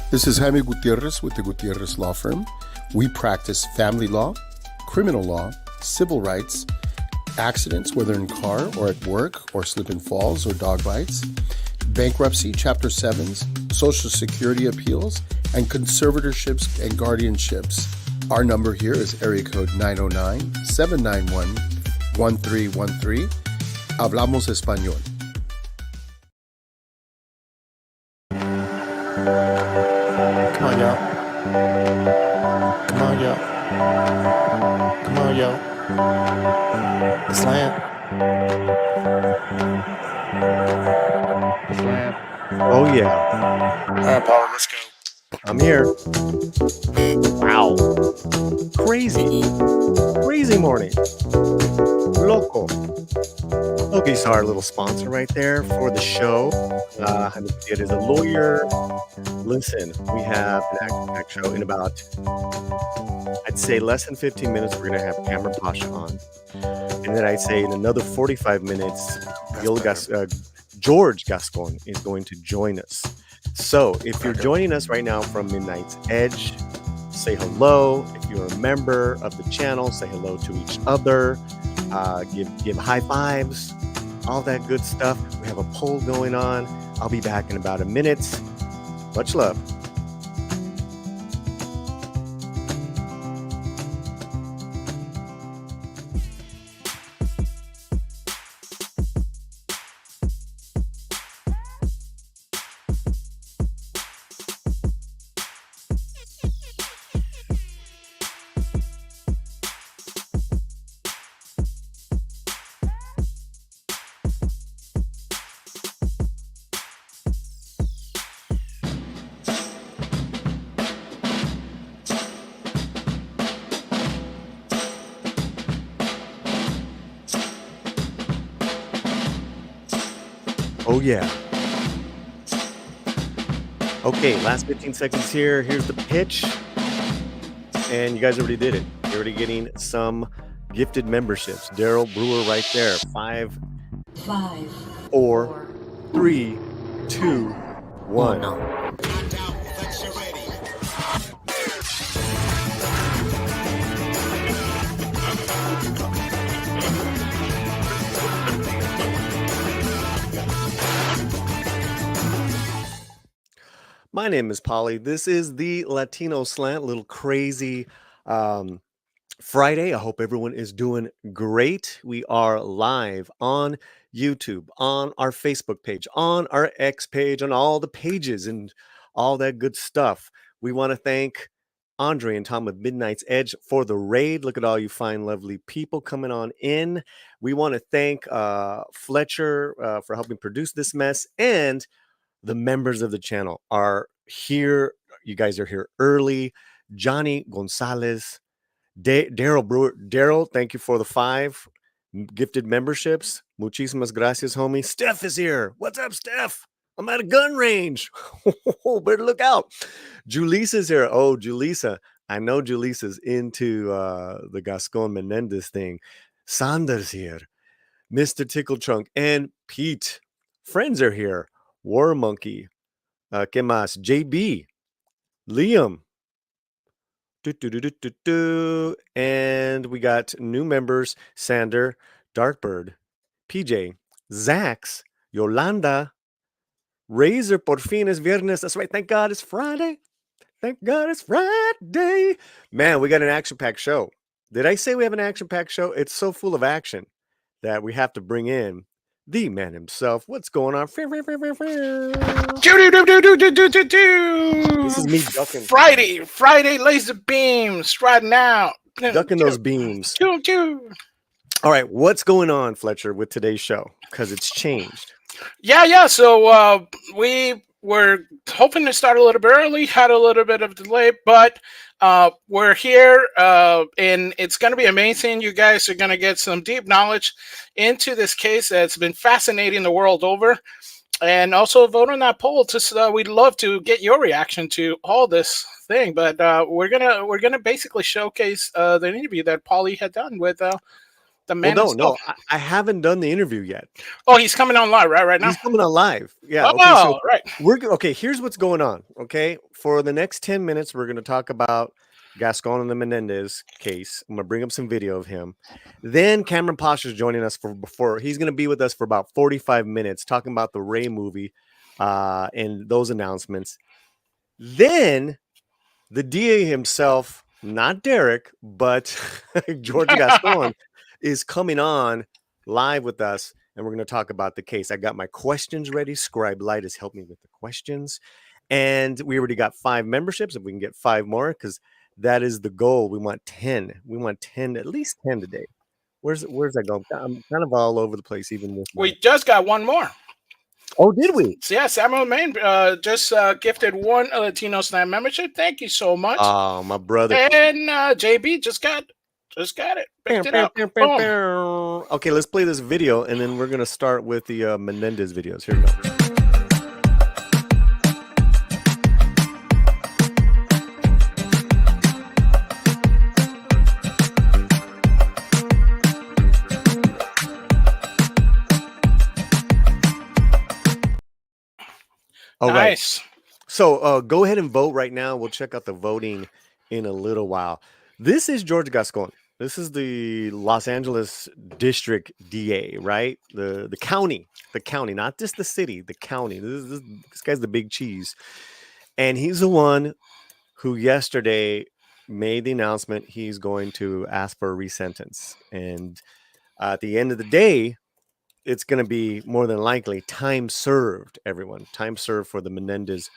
This is Jaime Gutierrez with the Gutierrez Law Firm. We practice family law, criminal law, civil rights, accidents, whether in car or at work, or slip and falls or dog bites, bankruptcy, Chapter 7s, Social Security appeals, and conservatorships and guardianships. Our number here is area code 909-791-1313. Hablamos Español. Come on, y'all. Come on, y'all. Come on, y'all. Slant. Slant. Oh, yeah. All right, Paulie, let's go. I'm here. Wow. Crazy morning. Loco. Loki's our little sponsor right there for the show. It is a lawyer. Listen, we have an action-packed show in about, I'd say less than 15 minutes. We're going to have Kamran Pasha on. And then I'd say in another 45 minutes, George Gascon is going to join us. So if you're joining us right now from Midnight's Edge, say hello. If you're a member of the channel, say hello to each other. Give high fives, all that good stuff. We have a poll going on. I'll be back in about a minute. Much love. Oh, yeah. Okay, last 15 seconds here. Here's the pitch. And you guys already did it. You're already getting some gifted memberships. Daryl Brewer right there. 5, 4, 3, 2, 1. My name is Paulie. This is the Latino Slant, a little crazy Friday. I hope everyone is doing great. We are live on YouTube, on our Facebook page, on our X page, on all the pages and all that good stuff. We want to thank Andre and Tom with Midnight's Edge for the raid. Look at all you fine, lovely people coming on in. We want to thank Fletcher for helping produce this mess, and the members of the channel are here. You guys are here early. Johnny Gonzalez, Daryl Brewer. Daryl, thank you for the 5 gifted memberships. Muchísimas gracias, homie. Steph is here. What's up, Steph? I'm at a gun range. Better look out. Julisa's here. Oh, Julisa. I know Julisa's into the Gascon Menendez thing. Sanders here. Mr. Tickle Trunk and Pete. Friends are here. War Monkey, ¿qué más? JB, Liam, and we got new members: Sander, Darkbird, PJ, Zax, Yolanda, Razor. Por fin es viernes. That's right. Thank God it's Friday. Thank God it's Friday. Man, we got an action-packed show. Did I say we have an action-packed show? It's so full of action that we have to bring in the man himself. What's going on? This is me ducking. Friday laser beams right now. Ducking those beams. All right, what's going on, Fletcher, with today's show? Because it's changed. Yeah. So we were hoping to start a little bit early, had a little bit of delay, but we're here, and it's going to be amazing. You guys are going to get some deep knowledge into this case that's been fascinating the world over, and also vote on that poll. We'd love to get your reaction to all this thing. But we're gonna basically showcase the interview that Paulie had done with The Well, man himself. no, I haven't done the interview yet. Oh, he's coming on live right now. He's coming on live. Yeah. Oh, Okay. So right. okay. Here's what's going on. Okay. For the next 10 minutes, we're going to talk about Gascon and the Menendez case. I'm going to bring up some video of him. Then Kamran Pasha is joining us he's going to be with us for about 45 minutes talking about the Ray movie and those announcements. Then the DA himself, not Derek, but George Gascon, is coming on live with us, and we're going to talk about the case. I got my questions ready. Scribe Light has helped me with the questions, and we already got 5 memberships. If we can get 5 more, because that is the goal. We want 10. We want 10, at least 10 today. Where's that going? I'm kind of all over the place, even with We just got one more. Oh, did we? So yeah, Samuel Main just gifted 1 Latino Slant membership. Thank you so much. Oh, my brother. And JB just got it. Picked it up. Boom. Okay, let's play this video, and then we're gonna start with the Menendez videos. Here we go. All Nice. right. So go ahead and vote right now. We'll check out the voting in a little while. This is George Gascon. This is the Los Angeles District DA, right? The county, not just the city, the county. This guy's the big cheese. And he's the one who yesterday made the announcement he's going to ask for a resentence. And at the end of the day, it's going to be more than likely time served, everyone. Time served for the Menendez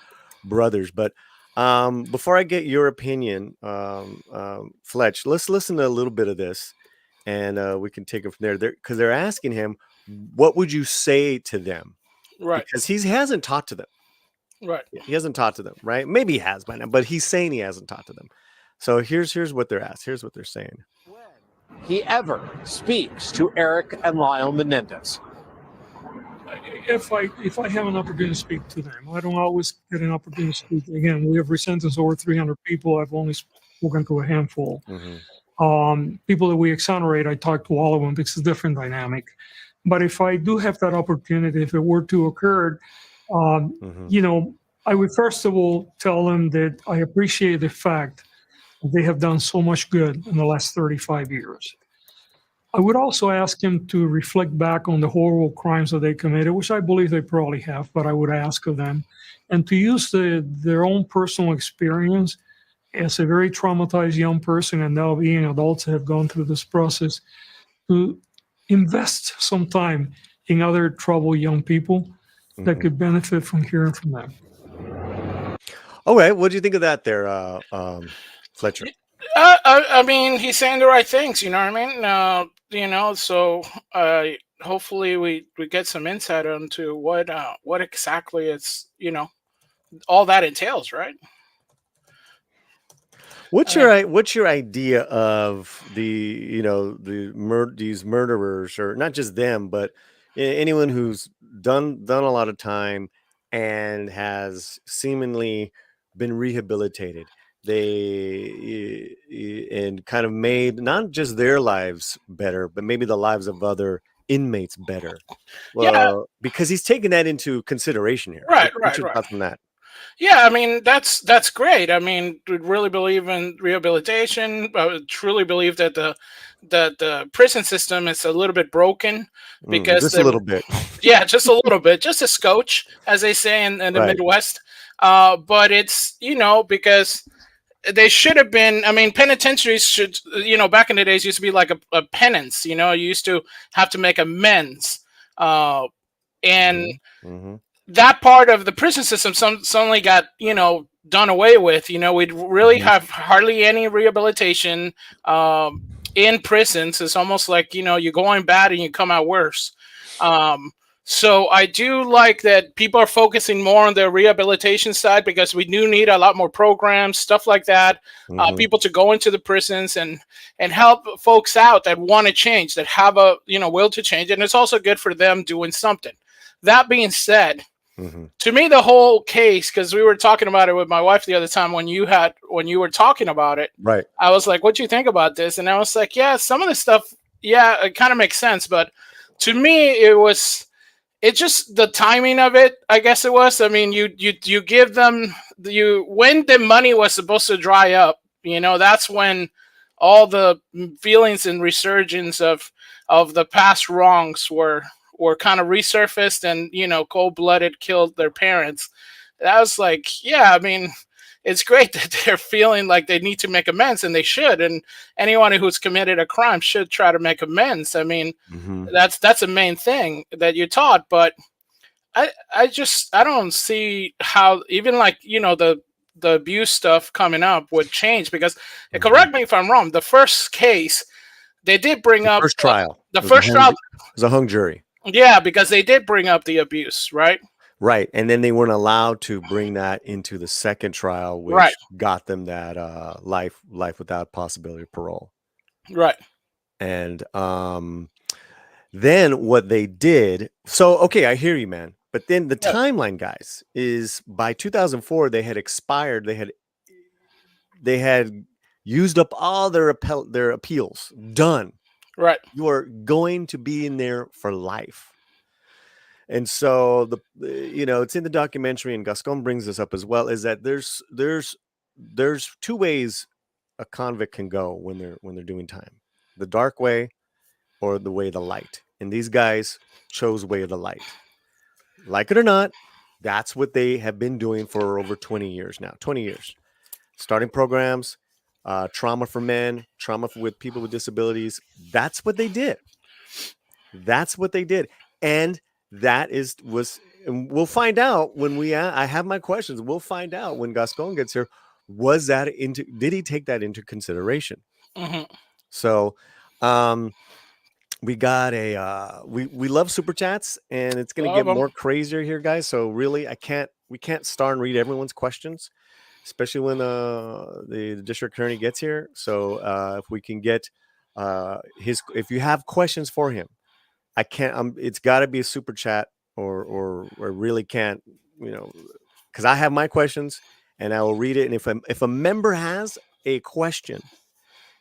brothers. But before I get your opinion, Fletch, let's listen to a little bit of this, and we can take it from there. Because they're asking him, what would you say to them? Right. Because he hasn't talked to them. Right. He hasn't talked to them, right? Maybe he has by now, but he's saying he hasn't talked to them. So here's what they're asked. Here's what they're saying. He ever speaks to Eric and Lyle Menendez. If I have an opportunity to speak to them, I don't always get an opportunity to speak. Again, we have Resentence over 300 people. I've only spoken to a handful. Mm-hmm. People that we exonerate, I talk to all of them because it's a different dynamic. But if I do have that opportunity, if it were to occur, I would first of all tell them that I appreciate the fact that they have done so much good in the last 35 years. I would also ask him to reflect back on the horrible crimes that they committed, which I believe they probably have, but I would ask of them, and to use their own personal experience as a very traumatized young person and now being adults that have gone through this process to invest some time in other troubled young people that could benefit from hearing from them. Okay, what do you think of that there, Fletcher? I mean, he's saying the right things. You know what I mean? So hopefully we get some insight into what exactly it's all that entails, right? What's your idea of these murderers, or not just them, but anyone who's done a lot of time and has seemingly been rehabilitated? They and kind of made not just their lives better, but maybe the lives of other inmates better. Well, because he's taking that into consideration here. Right. What's your thoughts on that? Yeah, I mean that's great. I mean, we really believe in rehabilitation. I truly believe that the prison system is a little bit broken because just a little bit. Yeah, just a little bit, just a scotch, as they say in the Midwest. But it's because they should have been. I mean, penitentiaries should, back in the days used to be like a penance. You used to have to make amends, and that part of the prison system suddenly got done away with. We'd really have hardly any rehabilitation in prisons. It's almost like you're going bad and you come out worse. So I do like that people are focusing more on the rehabilitation side, because we do need a lot more programs, stuff like that. People to go into the prisons and help folks out that want to change, that have a will to change, and it's also good for them doing something. That being said, to me, the whole case, because we were talking about it with my wife the other time when you were talking about it, right? I was like, "What do you think about this?" And I was like, "Yeah, some of the stuff yeah, it kind of makes sense. But to me, it just the timing of it. I guess it was. I mean, you give them when the money was supposed to dry up. That's when all the feelings and resurgence of the past wrongs were kind of resurfaced, and cold blooded killed their parents. That was like, yeah, I mean, it's great that they're feeling like they need to make amends, and they should. And anyone who's committed a crime should try to make amends. I mean, that's the main thing that you're taught. But I don't see how even like the abuse stuff coming up would change, because correct me if I'm wrong. The first case they did bring up First trial. the first trial. It was a hung jury. Yeah, because they did bring up the abuse, right? Right. And then they weren't allowed to bring that into the second trial, which Right. got them that life without possibility of parole. Right. And then what they did, so okay, I hear you, man. But then the timeline, guys, is by 2004 they had expired. They had used up all their appeals. Done. Right. You are going to be in there for life. And so it's in the documentary, and Gascon brings this up as well, is that there's two ways a convict can go when they're doing time: the dark way or the way of the light. And these guys chose way of the light. Like it or not, that's what they have been doing for over 20 years now. 20 years, starting programs, trauma for men, trauma with people with disabilities. That's what they did. That's what they did, and and we'll find out when I have my questions. We'll find out when Gascon gets here. Did he take that into consideration? Mm-hmm. So, we got we love super chats, and it's going to get more crazier here, guys. So really, we can't star and read everyone's questions, especially when the district attorney gets here. So if we can get if you have questions for him, I can't. It's got to be a super chat, or really can't, because I have my questions and I will read it. And if a member has a question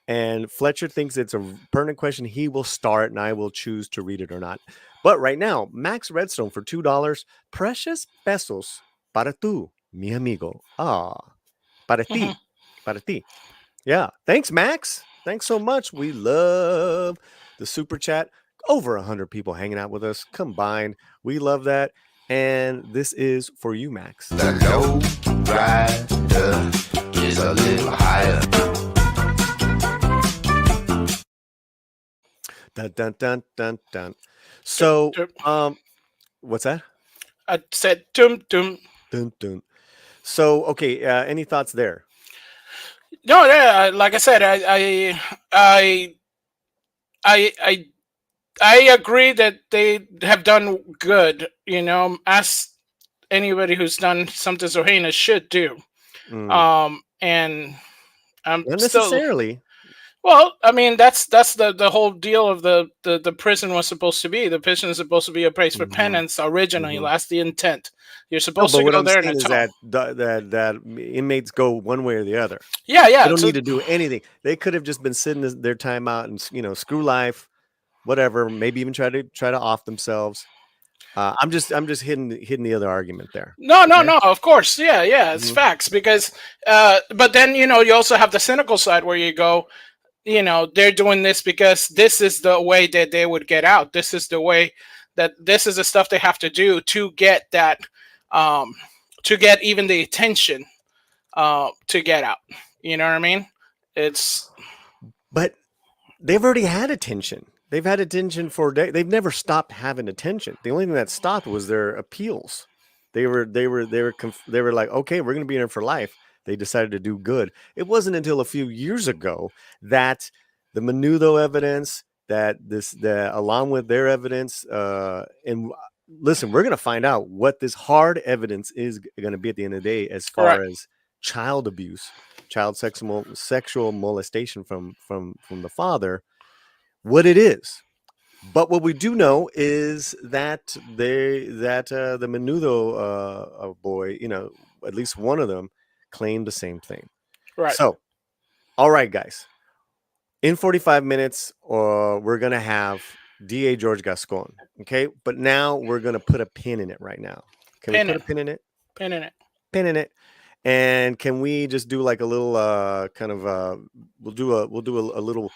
and Fletcher thinks it's a pertinent question, he will start and I will choose to read it or not. But right now, Max Redstone for $2, precious pesos para tú, mi amigo. Para ti, para ti. Yeah, thanks, Max. Thanks so much. We love the super chat. Over 100 people hanging out with us combined. We love that. And this is for you, Max. The low rider is a little higher. Dun, dun, dun, dun, dun. So, what's that? I said dum dum. Dun, dun. So, okay, any thoughts there? No, yeah, like I said, I agree that they have done good, as anybody who's done something so heinous should do. And I'm not necessarily. Well, I mean, that's the whole deal of the prison was supposed to be. The prison is supposed to be a place for penance originally. That's the intent. You're supposed to go there and is that inmates go one way or the other. Yeah. They don't need to do anything. They could have just been sitting their time out and screw life, whatever. Maybe even try to off themselves. I'm just hitting the other argument there. No, of course, yeah, it's facts, because but then you also have the cynical side where you go, they're doing this because this is the way that they would get out. This is the way that this is the stuff they have to do to get that, to get even the attention, to get out. You know what I mean? But they've already had attention. They've had attention for days. They've never stopped having attention. The only thing that stopped was their appeals. They were like, okay, we're going to be in here for life. They decided to do good. It wasn't until a few years ago that the Menendez evidence, along with their evidence, and listen, we're going to find out what this hard evidence is going to be at the end of the day, as far as child abuse, child sexual molestation from the father, what it is. But what we do know is that the Menendez boy, at least one of them claimed the same thing. Right. So, all right, guys, In 45 minutes, we're gonna have DA George Gascon. Okay, but now we're gonna put a pin in it right now. Can we Pin put it. a pin in it? Pin in it. Pin in it. And can we just do like a little kind of we'll do a little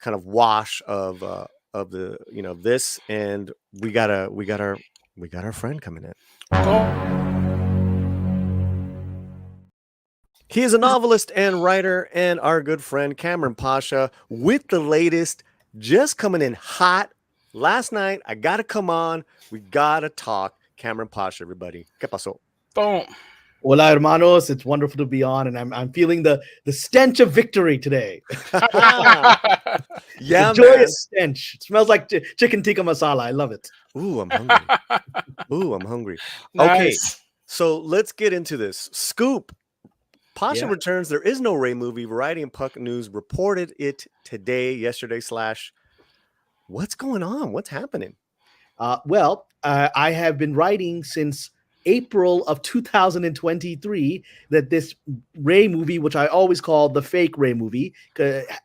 kind of wash of the this, and we got our friend coming in. Go. He is a novelist and writer, and our good friend Kamran Pasha with the latest, just coming in hot. Last night, I gotta come on. We gotta talk. Kamran Pasha, everybody. ¿Qué pasó? Boom. Hola, hermanos. It's wonderful to be on, and I'm feeling the stench of victory today. Yeah, the joyous stench. It smells like chicken tikka masala. I love it. Ooh, I'm hungry. I'm hungry. Okay, Nice. so let's get into this. Scoop. Pasha Yeah. returns. There is no Ray movie. Variety and Puck News reported it yesterday. What's going on? What's happening? I have been writing since April of 2023 that this Ray movie, which I always call the fake Ray movie,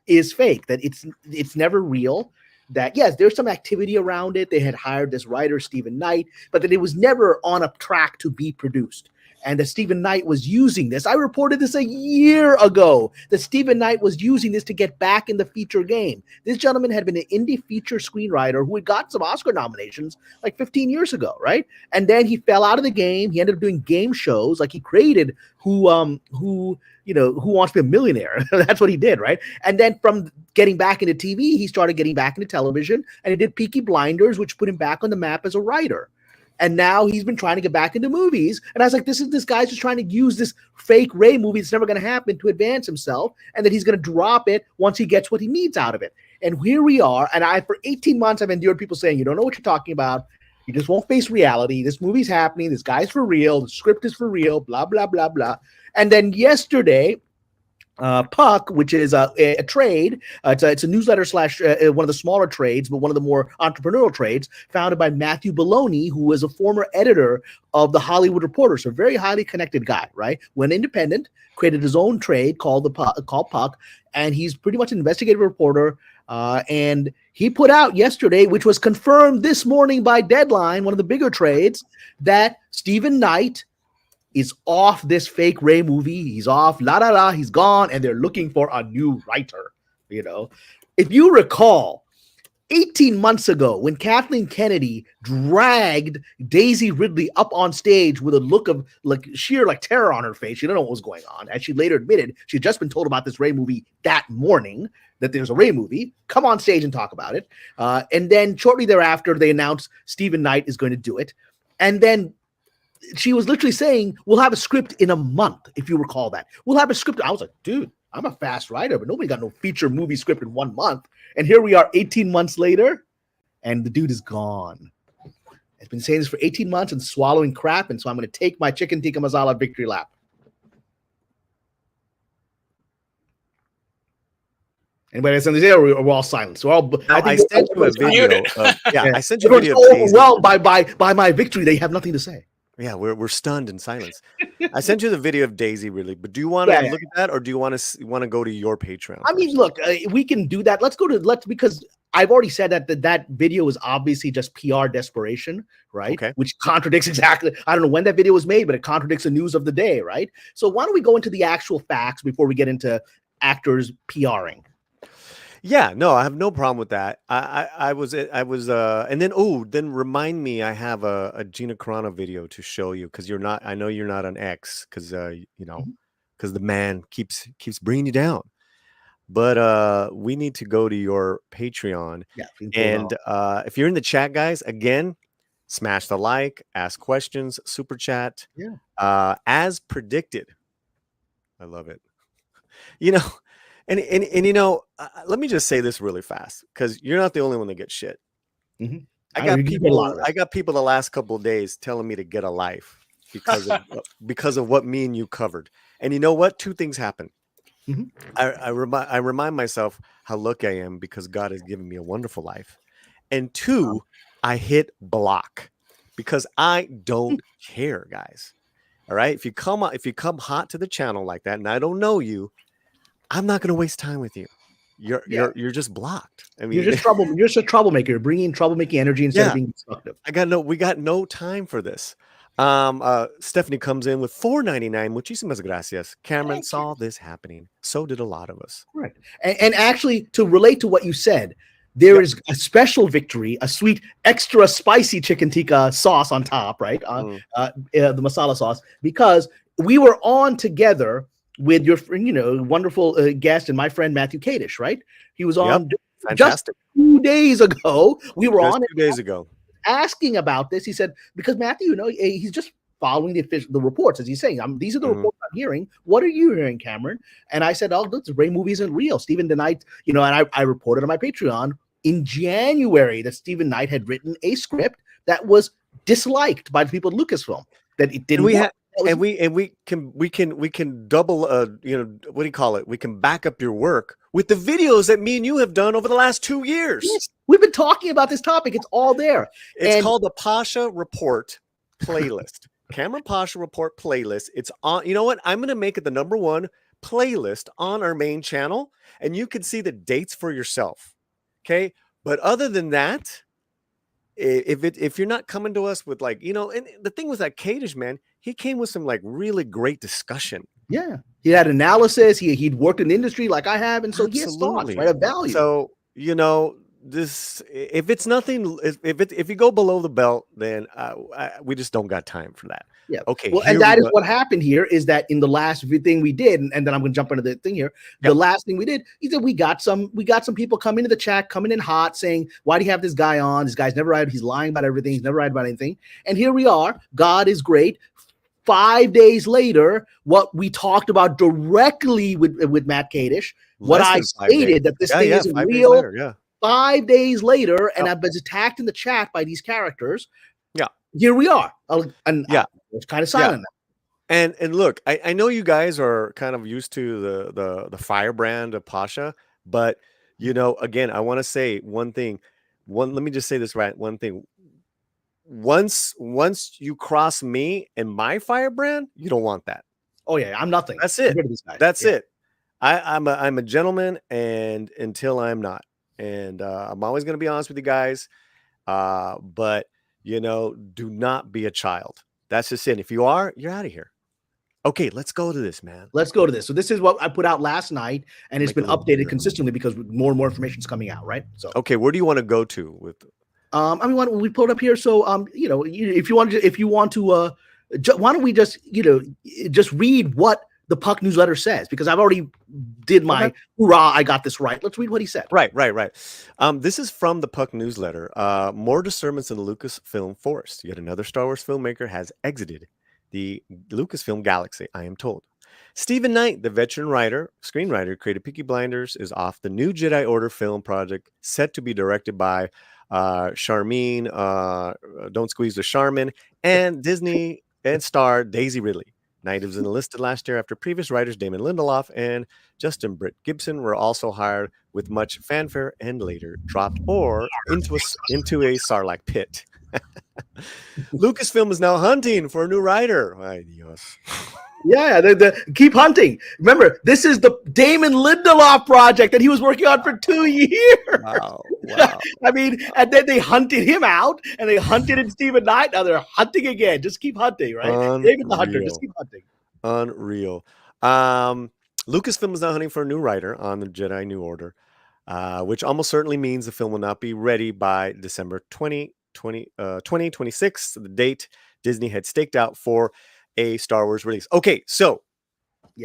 is fake. That it's never real. That yes, there's some activity around it. They had hired this writer, Stephen Knight, but that it was never on a track to be produced. And that Stephen Knight was using this. I reported this a year ago, that Stephen Knight was using this to get back in the feature game. This gentleman had been an indie feature screenwriter who had got some Oscar nominations like 15 years ago, right? And then he fell out of the game. He ended up doing game shows. Like he created Who Wants to Be a Millionaire. That's what he did, right? And then from getting back into TV, he started getting back into television, and he did Peaky Blinders, which put him back on the map as a writer. And now he's been trying to get back into movies. And I was like, this guy's just trying to use this fake Ray movie that's never going to happen to advance himself, and that he's going to drop it once he gets what he needs out of it. And here we are. And for 18 months, I've endured people saying, you don't know what you're talking about. You just won't face reality. This movie's happening. This guy's for real. The script is for real, blah, blah, blah, blah. And then yesterday, Puck, which is a trade. It's a newsletter slash one of the smaller trades, but one of the more entrepreneurial trades, founded by Matthew Bologna, who was a former editor of the Hollywood Reporter, so a very highly connected guy, right? Went independent, created his own trade called Puck, and he's pretty much an investigative reporter. And he put out yesterday, which was confirmed this morning by Deadline, one of the bigger trades, that Stephen Knight is off this fake Ray movie. He's off, he's gone, and they're looking for a new writer. If you recall, 18 months ago, when Kathleen Kennedy dragged Daisy Ridley up on stage with a look of sheer terror on her face, she didn't know what was going on. As she later admitted, she'd just been told about this Ray movie that morning, that there's a Ray movie. Come on stage and talk about it. And then shortly thereafter, they announced Stephen Knight is going to do it. And then she was literally saying, we'll have a script in a month, if you recall that. We'll have a script. I was like, dude, I'm a fast writer, but nobody got no feature movie script in 1 month. And here we are 18 months later, and the dude is gone. I've been saying this for 18 months and swallowing crap, and so I'm going to take my chicken tikka masala victory lap. Anybody send this here, or we're all silent? So I sent you a video. I sent you a video. Overwhelmed by my victory, they have nothing to say. Yeah, we're stunned in silence. I sent you the video of Daisy, really, but do you want to look at that, or do you want to go to your Patreon? I mean, look, we can do that. Because I've already said that video is obviously just PR desperation, right? Okay. Which contradicts exactly. I don't know when that video was made, but it contradicts the news of the day, right? So why don't we go into the actual facts before we get into actors PRing? Yeah, no, I have no problem with that. I was, and then remind me, I have a Gina Carano video to show you, because I know you're not an ex, because because the man keeps bringing you down. But we need to go to your Patreon, and if you're in the chat, guys, again, smash the like, ask questions, super chat, as predicted. I love it. And let me just say this really fast, because you're not the only one that gets shit. Mm-hmm. I got people the last couple of days telling me to get a life because of what me and you covered. And you know what? Two things happen. Mm-hmm. I remind myself how lucky I am, because God has given me a wonderful life. And two, I hit block, because I don't care, guys. All right. If you come hot to the channel like that, and I don't know you, I'm not going to waste time with you. you're just blocked. I mean, You're just trouble. You're just a troublemaker. You're bringing troublemaking energy instead of being destructive. we got no time for this. Stephanie comes in with $4.99. Muchísimas gracias. Cameron saw this happening. So did a lot of us. Right. And actually, to relate to what you said, there is a special victory, a sweet, extra spicy chicken tikka sauce on top, right? The masala sauce, because we were on together with your, wonderful guest and my friend Matthew Kadish, right? He was on just 2 days ago. We were just on 2 days ago asking about this. He said, because Matthew, he's just following the reports, as he's saying. These are the reports I'm hearing. What are you hearing, Cameron? And I said, the Ray movie isn't real. Stephen DeKnight, and I reported on my Patreon in January that Stephen Knight had written a script that was disliked by the people at Lucasfilm, that it didn't work. We can double what do you call it? We can back up your work with the videos that me and you have done over the last 2 years. Yes, we've been talking about this topic. It's all there. It's called the Pasha Report playlist. Cameron Pasha Report playlist. It's on. You know what? I'm going to make it the #1 playlist on our main channel, and you can see the dates for yourself. Okay, but other than that, if you're not coming to us with and the thing with that Kadish, man, he came with some really great discussion. Yeah, he had analysis. He'd worked in the industry like I have, and so he has thoughts, right, of value. So this, if it's nothing, if you go below the belt, then we just don't got time for that. Yeah. Okay. Well, and that is what happened here, is that in the last thing we did, and then I'm going to jump into the thing here. The last thing we did is that we got some people coming into the chat, coming in hot, saying, "Why do you have this guy on? This guy's never lied. He's lying about everything. He's never lied about anything." And here we are. God is great. 5 days later, what we talked about directly with Matt Kadish, what I stated that this thing isn't real. 5 days later, and I've been attacked in the chat by these characters. Yeah, here we are. It's kind of silent now. And look, I know you guys are kind of used to the firebrand of Pasha, but again, I want to say one thing. Let me just say this one thing. Once you cross me and my firebrand, you don't want that. Oh yeah, I'm nothing. That's it. That's it. I'm a gentleman, and until I'm not. And I'm always going to be honest with you guys, but do not be a child. That's just it. If you are, you're out of here. Okay, let's go to this, man. Let's go to this. So this is what I put out last night, and it's been updated consistently because more and more information is coming out, right? So okay, where do you want to go to with? We pulled up here. So if you want to, why don't we just read what the Puck newsletter says, because I've already did my hoorah, I got this right. Let's read what he said. Right. This is from the Puck newsletter. More discernments in the Lucasfilm forest. Yet another Star Wars filmmaker has exited the Lucasfilm galaxy, I am told. Stephen Knight, the veteran screenwriter, created Peaky Blinders, is off the new Jedi Order film project, set to be directed by Charmin, Don't Squeeze the Charmin, and Disney and star Daisy Ridley. Knight was enlisted last year after previous writers Damon Lindelof and Justin Britt Gibson were also hired with much fanfare and later dropped into a Sarlacc pit. Lucasfilm is now hunting for a new writer. Ay, Dios. Yeah, keep hunting. Remember, this is the Damon Lindelof project that he was working on for 2 years. Wow. I mean, and then they hunted him out, and they hunted in Stephen Knight. Now they're hunting again. Just keep hunting, right? Unreal. David the Hunter, just keep hunting. Unreal. Lucasfilm is now hunting for a new writer on the Jedi New Order, which almost certainly means the film will not be ready by December 2026, the date Disney had staked out for a Star Wars release. Okay, so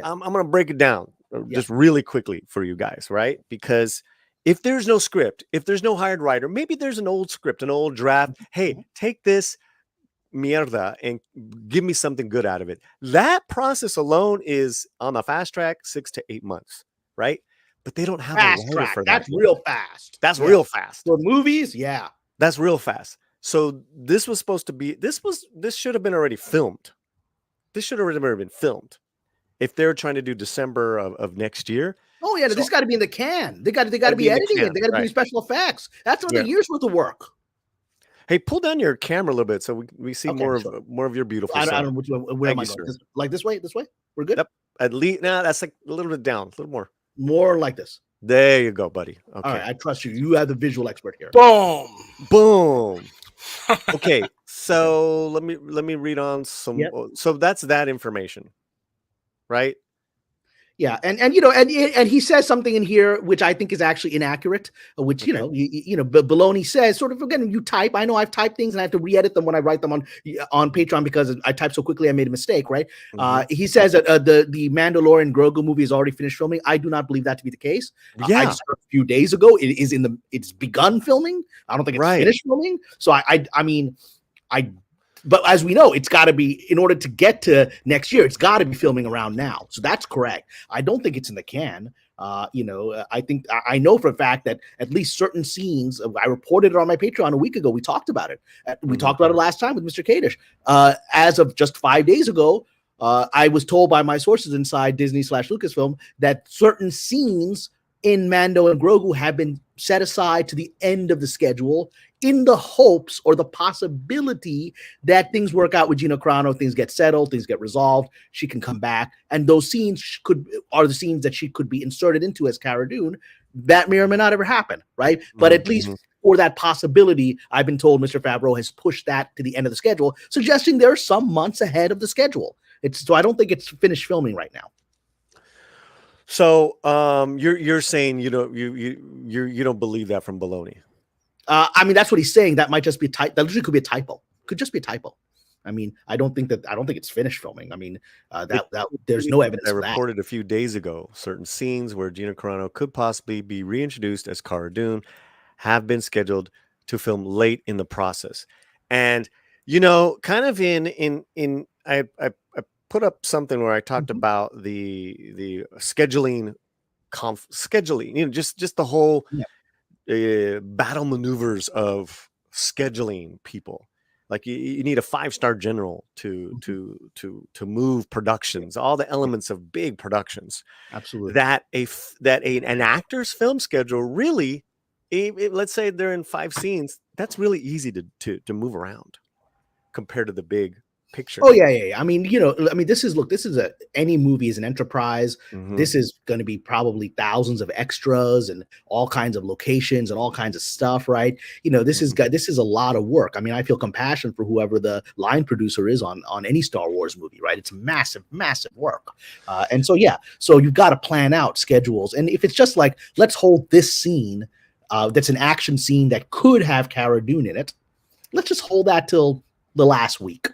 I'm going to break it down just really quickly for you guys, right? Because if there's no script, if there's no hired writer, maybe there's an old script, an old draft. Hey, take this mierda and give me something good out of it. That process alone is on the fast track 6 to 8 months, right? But they don't have fast a writer track. for that. That's real fast. That's real fast. For movies, yeah. That's real fast. So this was supposed to be, this should have been already filmed. This should have already been filmed. If they're trying to do December of next year. Oh yeah, this got to be in the can. They got to be editing it. They got to do special effects. That's another year's worth of work. Hey, pull down your camera a little bit so we see more of your beautiful. I don't know which one. Where am I going? This way? We're good. Yep. At least now that's like a little bit down, a little more. More like this. There you go, buddy. Okay. All right, I trust you. You have the visual expert here. Boom. Boom. Okay, so let me read on some. Yep. So that's that information, right? Yeah, and you know, and he says something in here which I think is actually inaccurate, which you know, Baloney says sort of again. You type. I know I've typed things and I have to re-edit them when I write them on Patreon because I typed so quickly I made a mistake. Right? He says that the Mandalorian Grogu movie is already finished filming. I do not believe that to be the case. Yeah. I just heard a few days ago it is it's begun filming. I don't think it's finished filming. So I mean. But as we know, it's got to be, in order to get to next year, it's got to be filming around now. So that's correct. I don't think it's in the can. I think I know for a fact that at least certain scenes, I reported it on my Patreon a week ago. We talked about it. We talked about it last time with Mr. Kadish. As of just 5 days ago, I was told by my sources inside Disney/Lucasfilm that certain scenes in Mando and Grogu have been set aside to the end of the schedule in the hopes or the possibility that things work out with Gina Carano, things get settled, things get resolved, she can come back, and those scenes are the scenes that she could be inserted into as Cara Dune. That may or may not ever happen, right? But at least for that possibility, I've been told Mr. Favreau has pushed that to the end of the schedule, suggesting there are some months ahead of the schedule. So I don't think it's finished filming right now. So you're saying you don't believe that from Baloney? I mean, that's what he's saying. That might just be that literally could be a typo. Could just be a typo. I mean, I don't think it's finished filming. I mean, there's no evidence. I for that. reported a few days ago certain scenes where Gina Carano could possibly be reintroduced as Cara Dune have been scheduled to film late in the process, and kind of I put up something where I talked about the scheduling, just the whole. Yeah. Battle maneuvers of scheduling people. Like you need a 5-star general to move productions, all the elements of big productions. Absolutely. That an actor's film schedule really, let's say they're in 5 scenes, that's really easy to move around compared to the big picture. Oh yeah. I mean, this is any movie is an enterprise. This is going to be probably thousands of extras and all kinds of locations and all kinds of stuff, right? This is a lot of work. I mean, I feel compassion for whoever the line producer is on any Star Wars movie, right? It's massive work. And so you've got to plan out schedules. And if it's just like, let's hold this scene that's an action scene that could have Cara Dune in it, let's just hold that till the last week.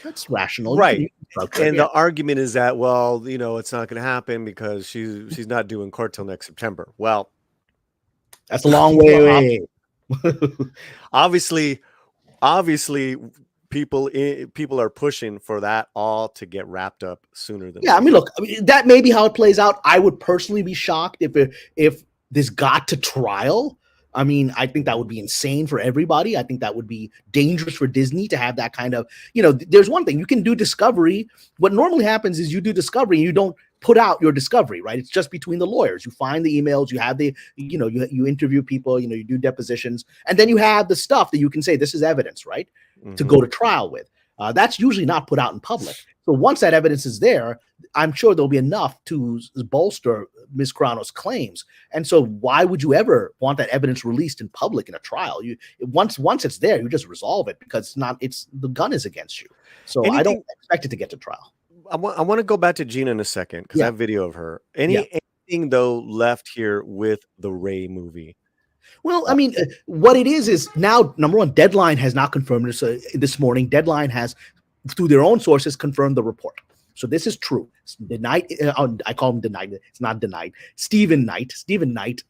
That's rational, right? And the argument is that, well, it's not going to happen because she's not doing court till next September. Well, that's a long way away. Obviously, people are pushing for that all to get wrapped up sooner than. Yeah, I mean, look, that may be how it plays out. I would personally be shocked if this got to trial. I mean, I think that would be insane for everybody. I think that would be dangerous for Disney to have that kind of, there's one thing you can do discovery. What normally happens is you do discovery and you don't put out your discovery, right? It's just between the lawyers. You find the emails, you have you interview people, you do depositions, and then you have the stuff that you can say, this is evidence, right? To go to trial with. That's usually not put out in public. So once that evidence is there, I'm sure there'll be enough to bolster Ms. Carano's claims. And so why would you ever want that evidence released in public in a trial? Once it's there, you just resolve it because the gun is against you. So I don't expect it to get to trial. I want to go back to Gina in a second because I have video of her. Anything though left here with the Rey movie? Well, I mean, what it is now, number one, Deadline has not confirmed this morning. Deadline has, through their own sources, confirmed the report. So this is true. It's denied. I call him denied. It's not denied. Stephen Knight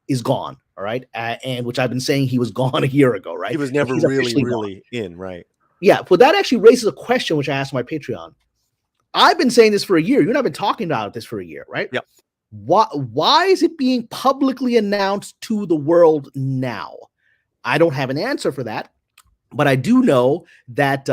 is gone. All right. And which I've been saying he was gone a year ago, right? He was never really in, right? Yeah. Well, that actually raises a question, which I asked my Patreon. I've been saying this for a year. You and I've been talking about this for a year, right? Yep. Why is it being publicly announced to the world now? I don't have an answer for that, but I do know that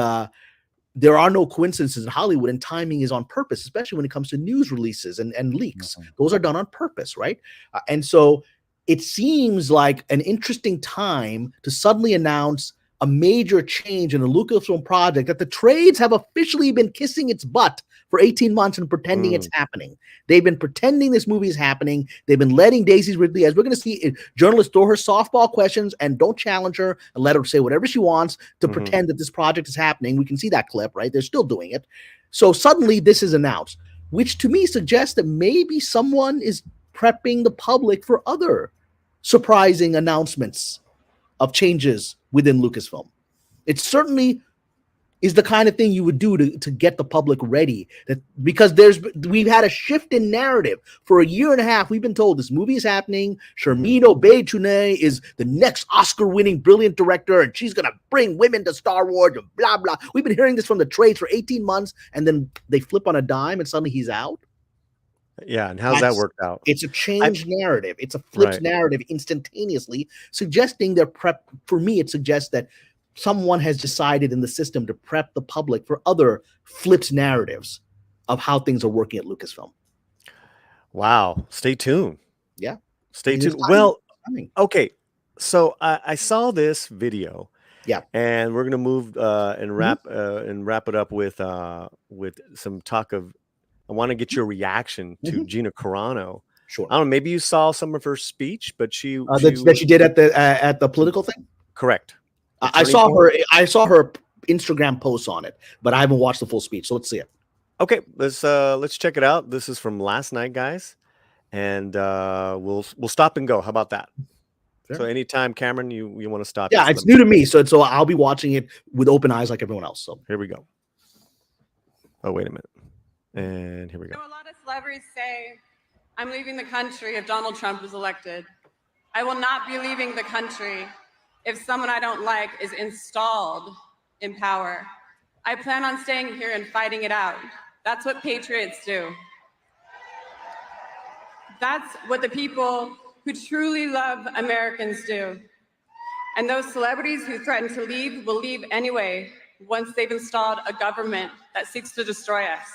there are no coincidences in Hollywood, and timing is on purpose, especially when it comes to news releases and leaks. Those are done on purpose, right? And so it seems like an interesting time to suddenly announce a major change in the Lucasfilm project that the trades have officially been kissing its butt for 18 months and pretending it's happening. They've been pretending this movie is happening. They've been letting Daisy Ridley, as we're going to see, journalists throw her softball questions and don't challenge her and let her say whatever she wants to pretend that this project is happening. We can see that clip, right? They're still doing it. So suddenly this is announced, which to me suggests that maybe someone is prepping the public for other surprising announcements of changes within Lucasfilm. It certainly is the kind of thing you would do to get the public ready. Because we've had a shift in narrative. For a year and a half, we've been told this movie is happening. Sharmeen Obaid-Chinoy is the next Oscar-winning brilliant director, and she's going to bring women to Star Wars and blah, blah. We've been hearing this from the trades for 18 months, and then they flip on a dime, and suddenly he's out. Yeah, and how's that worked out? It's a changed narrative. It's a flipped narrative instantaneously, suggesting they're prep. For me, it suggests that someone has decided in the system to prep the public for other flipped narratives of how things are working at Lucasfilm. Wow. Stay tuned. Yeah. Stay tuned. Well, okay. So I saw this video. Yeah. And we're gonna move and wrap it up with some talk of. I want to get your reaction to Gina Carano. Sure. I don't know. Maybe you saw some of her speech, but she that she did at the political thing. Correct. I saw her. I saw her Instagram posts on it, but I haven't watched the full speech. So let's see it. Okay, let's check it out. This is from last night, guys, and we'll stop and go. How about that? Sure. So anytime, Kamran, you want to stop? Yeah, it's new to me, so I'll be watching it with open eyes like everyone else. So here we go. Oh, wait a minute. And here we go. So a lot of celebrities say, I'm leaving the country if Donald Trump is elected. I will not be leaving the country if someone I don't like is installed in power. I plan on staying here and fighting it out. That's what patriots do. That's what the people who truly love Americans do. And those celebrities who threaten to leave will leave anyway once they've installed a government that seeks to destroy us.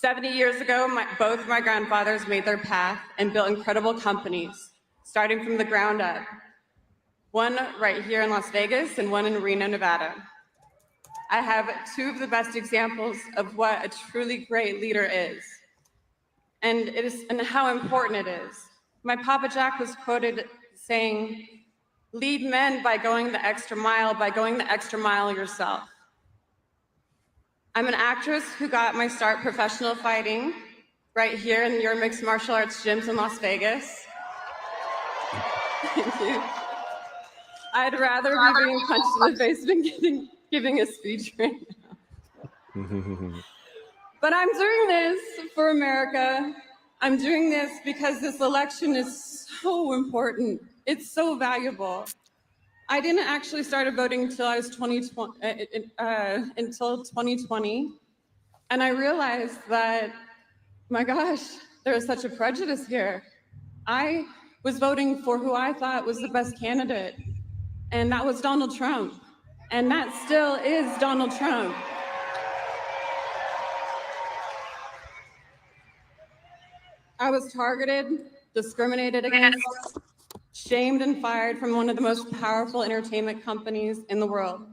70 years ago, both my grandfathers made their path and built incredible companies, starting from the ground up. One right here in Las Vegas and one in Reno, Nevada. I have two of the best examples of what a truly great leader is, and how important it is. My Papa Jack was quoted saying, "Lead men by going the extra mile yourself." I'm an actress who got my start professional fighting right here in your mixed martial arts gyms in Las Vegas. Thank you. I'd rather be being punched in the face than giving a speech right now. But I'm doing this for America. I'm doing this because this election is so important. It's so valuable. I didn't actually start voting until I was 2020. And I realized that, my gosh, there is such a prejudice here. I was voting for who I thought was the best candidate, and that was Donald Trump. And that still is Donald Trump. I was targeted, discriminated against, shamed and fired from one of the most powerful entertainment companies in the world.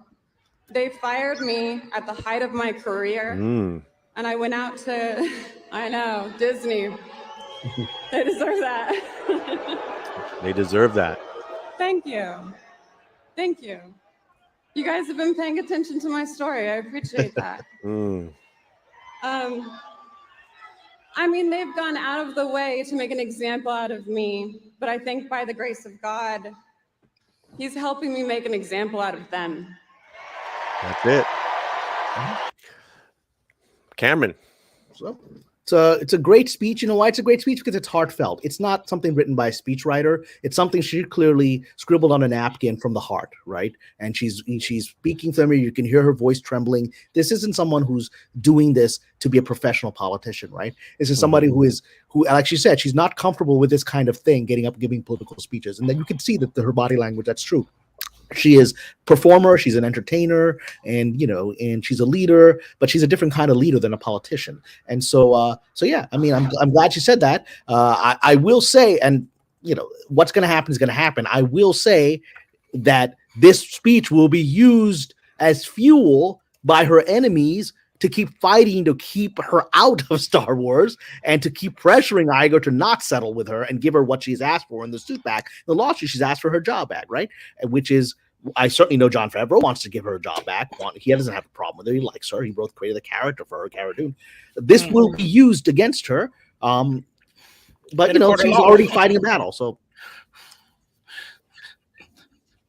They fired me at the height of my career, and I went out to, I know, Disney. They deserve that. They deserve that. Thank you. Thank you. You guys have been paying attention to my story. I appreciate that. I mean, they've gone out of the way to make an example out of me, but I think by the grace of God, He's helping me make an example out of them. That's it. Kamran. So it's a great speech. You know why it's a great speech? Because it's heartfelt. It's not something written by a speechwriter. It's something she clearly scribbled on a napkin from the heart, right? And she's speaking from her. You can hear her voice trembling. This isn't someone who's doing this to be a professional politician, right? This is somebody who, like she said, she's not comfortable with this kind of thing, getting up, giving political speeches. And then you can see that her body language, that's true. She is a performer, she's an entertainer, and and she's a leader, but she's a different kind of leader than a politician. And so yeah, I mean, I'm glad she said that. I will say, and what's going to happen is going to happen. I will say that this speech will be used as fuel by her enemies to keep fighting to keep her out of Star Wars and to keep pressuring Iger to not settle with her and give her what she's asked for in the suit back. In the lawsuit, she's asked for her job back, right? Which is, I certainly know Jon Favreau wants to give her a job back. He doesn't have a problem with her. He likes her. He both created the character for her, Cara Dune. This will be used against her. But, she's already fighting a battle, so.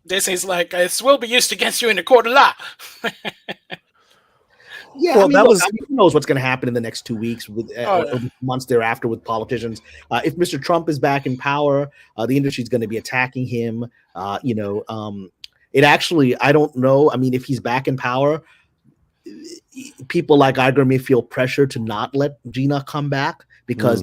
This is like, this will be used against you in the court of law. Yeah, Well, who knows what's going to happen in the next 2 weeks, with months thereafter with politicians. If Mr. Trump is back in power, the industry is going to be attacking him. It actually, I don't know. I mean, if he's back in power, people like Iger may feel pressure to not let Gina come back because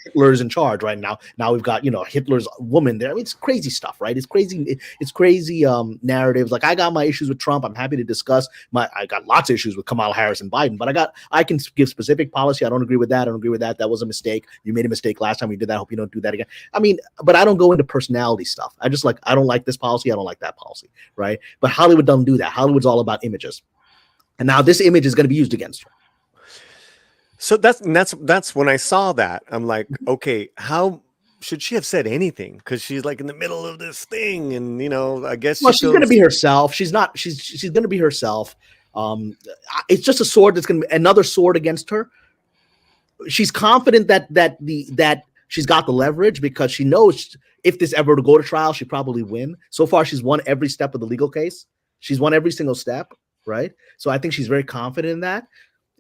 Hitler's in charge right now. Now we've got, Hitler's woman there. I mean, it's crazy stuff, right? It's crazy. It's crazy narratives. Like, I got my issues with Trump. I'm happy to discuss I got lots of issues with Kamala Harris and Biden, but I can give specific policy. I don't agree with that. I don't agree with that. That was a mistake. You made a mistake last time we did that. I hope you don't do that again. I mean, but I don't go into personality stuff. I don't like this policy. I don't like that policy, right? But Hollywood doesn't do that. Hollywood's all about images. And now this image is going to be used against her. So that's when I saw that, I'm like, okay, how should she have said anything? Because she's like in the middle of this thing, and I guess she's going to be herself. She's not. She's going to be herself. It's just a sword that's going to be another sword against her. She's confident that she's got the leverage because she knows if this ever to go to trial, she probably win. So far, she's won every step of the legal case. She's won every single step, right? So I think she's very confident in that.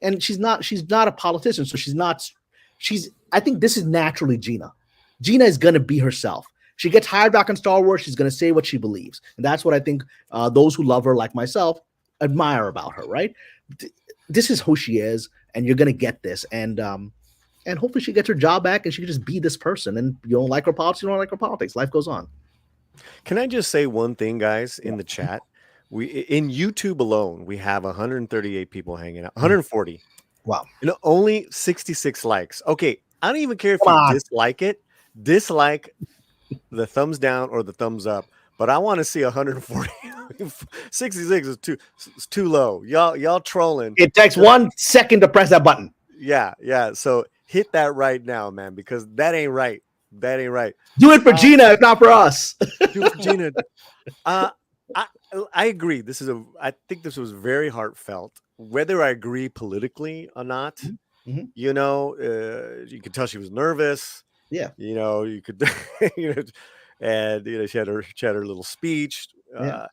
And she's not a politician, so I think this is naturally Gina. Gina is going to be herself. She gets hired back on Star Wars. She's going to say what she believes. And that's what I think those who love her, like myself, admire about her, right? This is who she is, and you're going to get this. And hopefully she gets her job back and she can just be this person. And you don't like her politics, you don't like her politics. Life goes on. Can I just say one thing, guys, in the chat? In YouTube alone, we have 138 people hanging out. 140. Wow. Only 66 likes. Okay, I don't even care if you dislike it. Dislike the thumbs down or the thumbs up. But I want to see 140. 66 is too low. Y'all trolling. It takes 1 second to press that button. Yeah. So hit that right now, man, because that ain't right. That ain't right. Do it for Gina, if not for us. Do it for Gina. I agree. I think this was very heartfelt. Whether I agree politically or not, you could tell she was nervous. Yeah. You could, and she had her little speech. Yeah.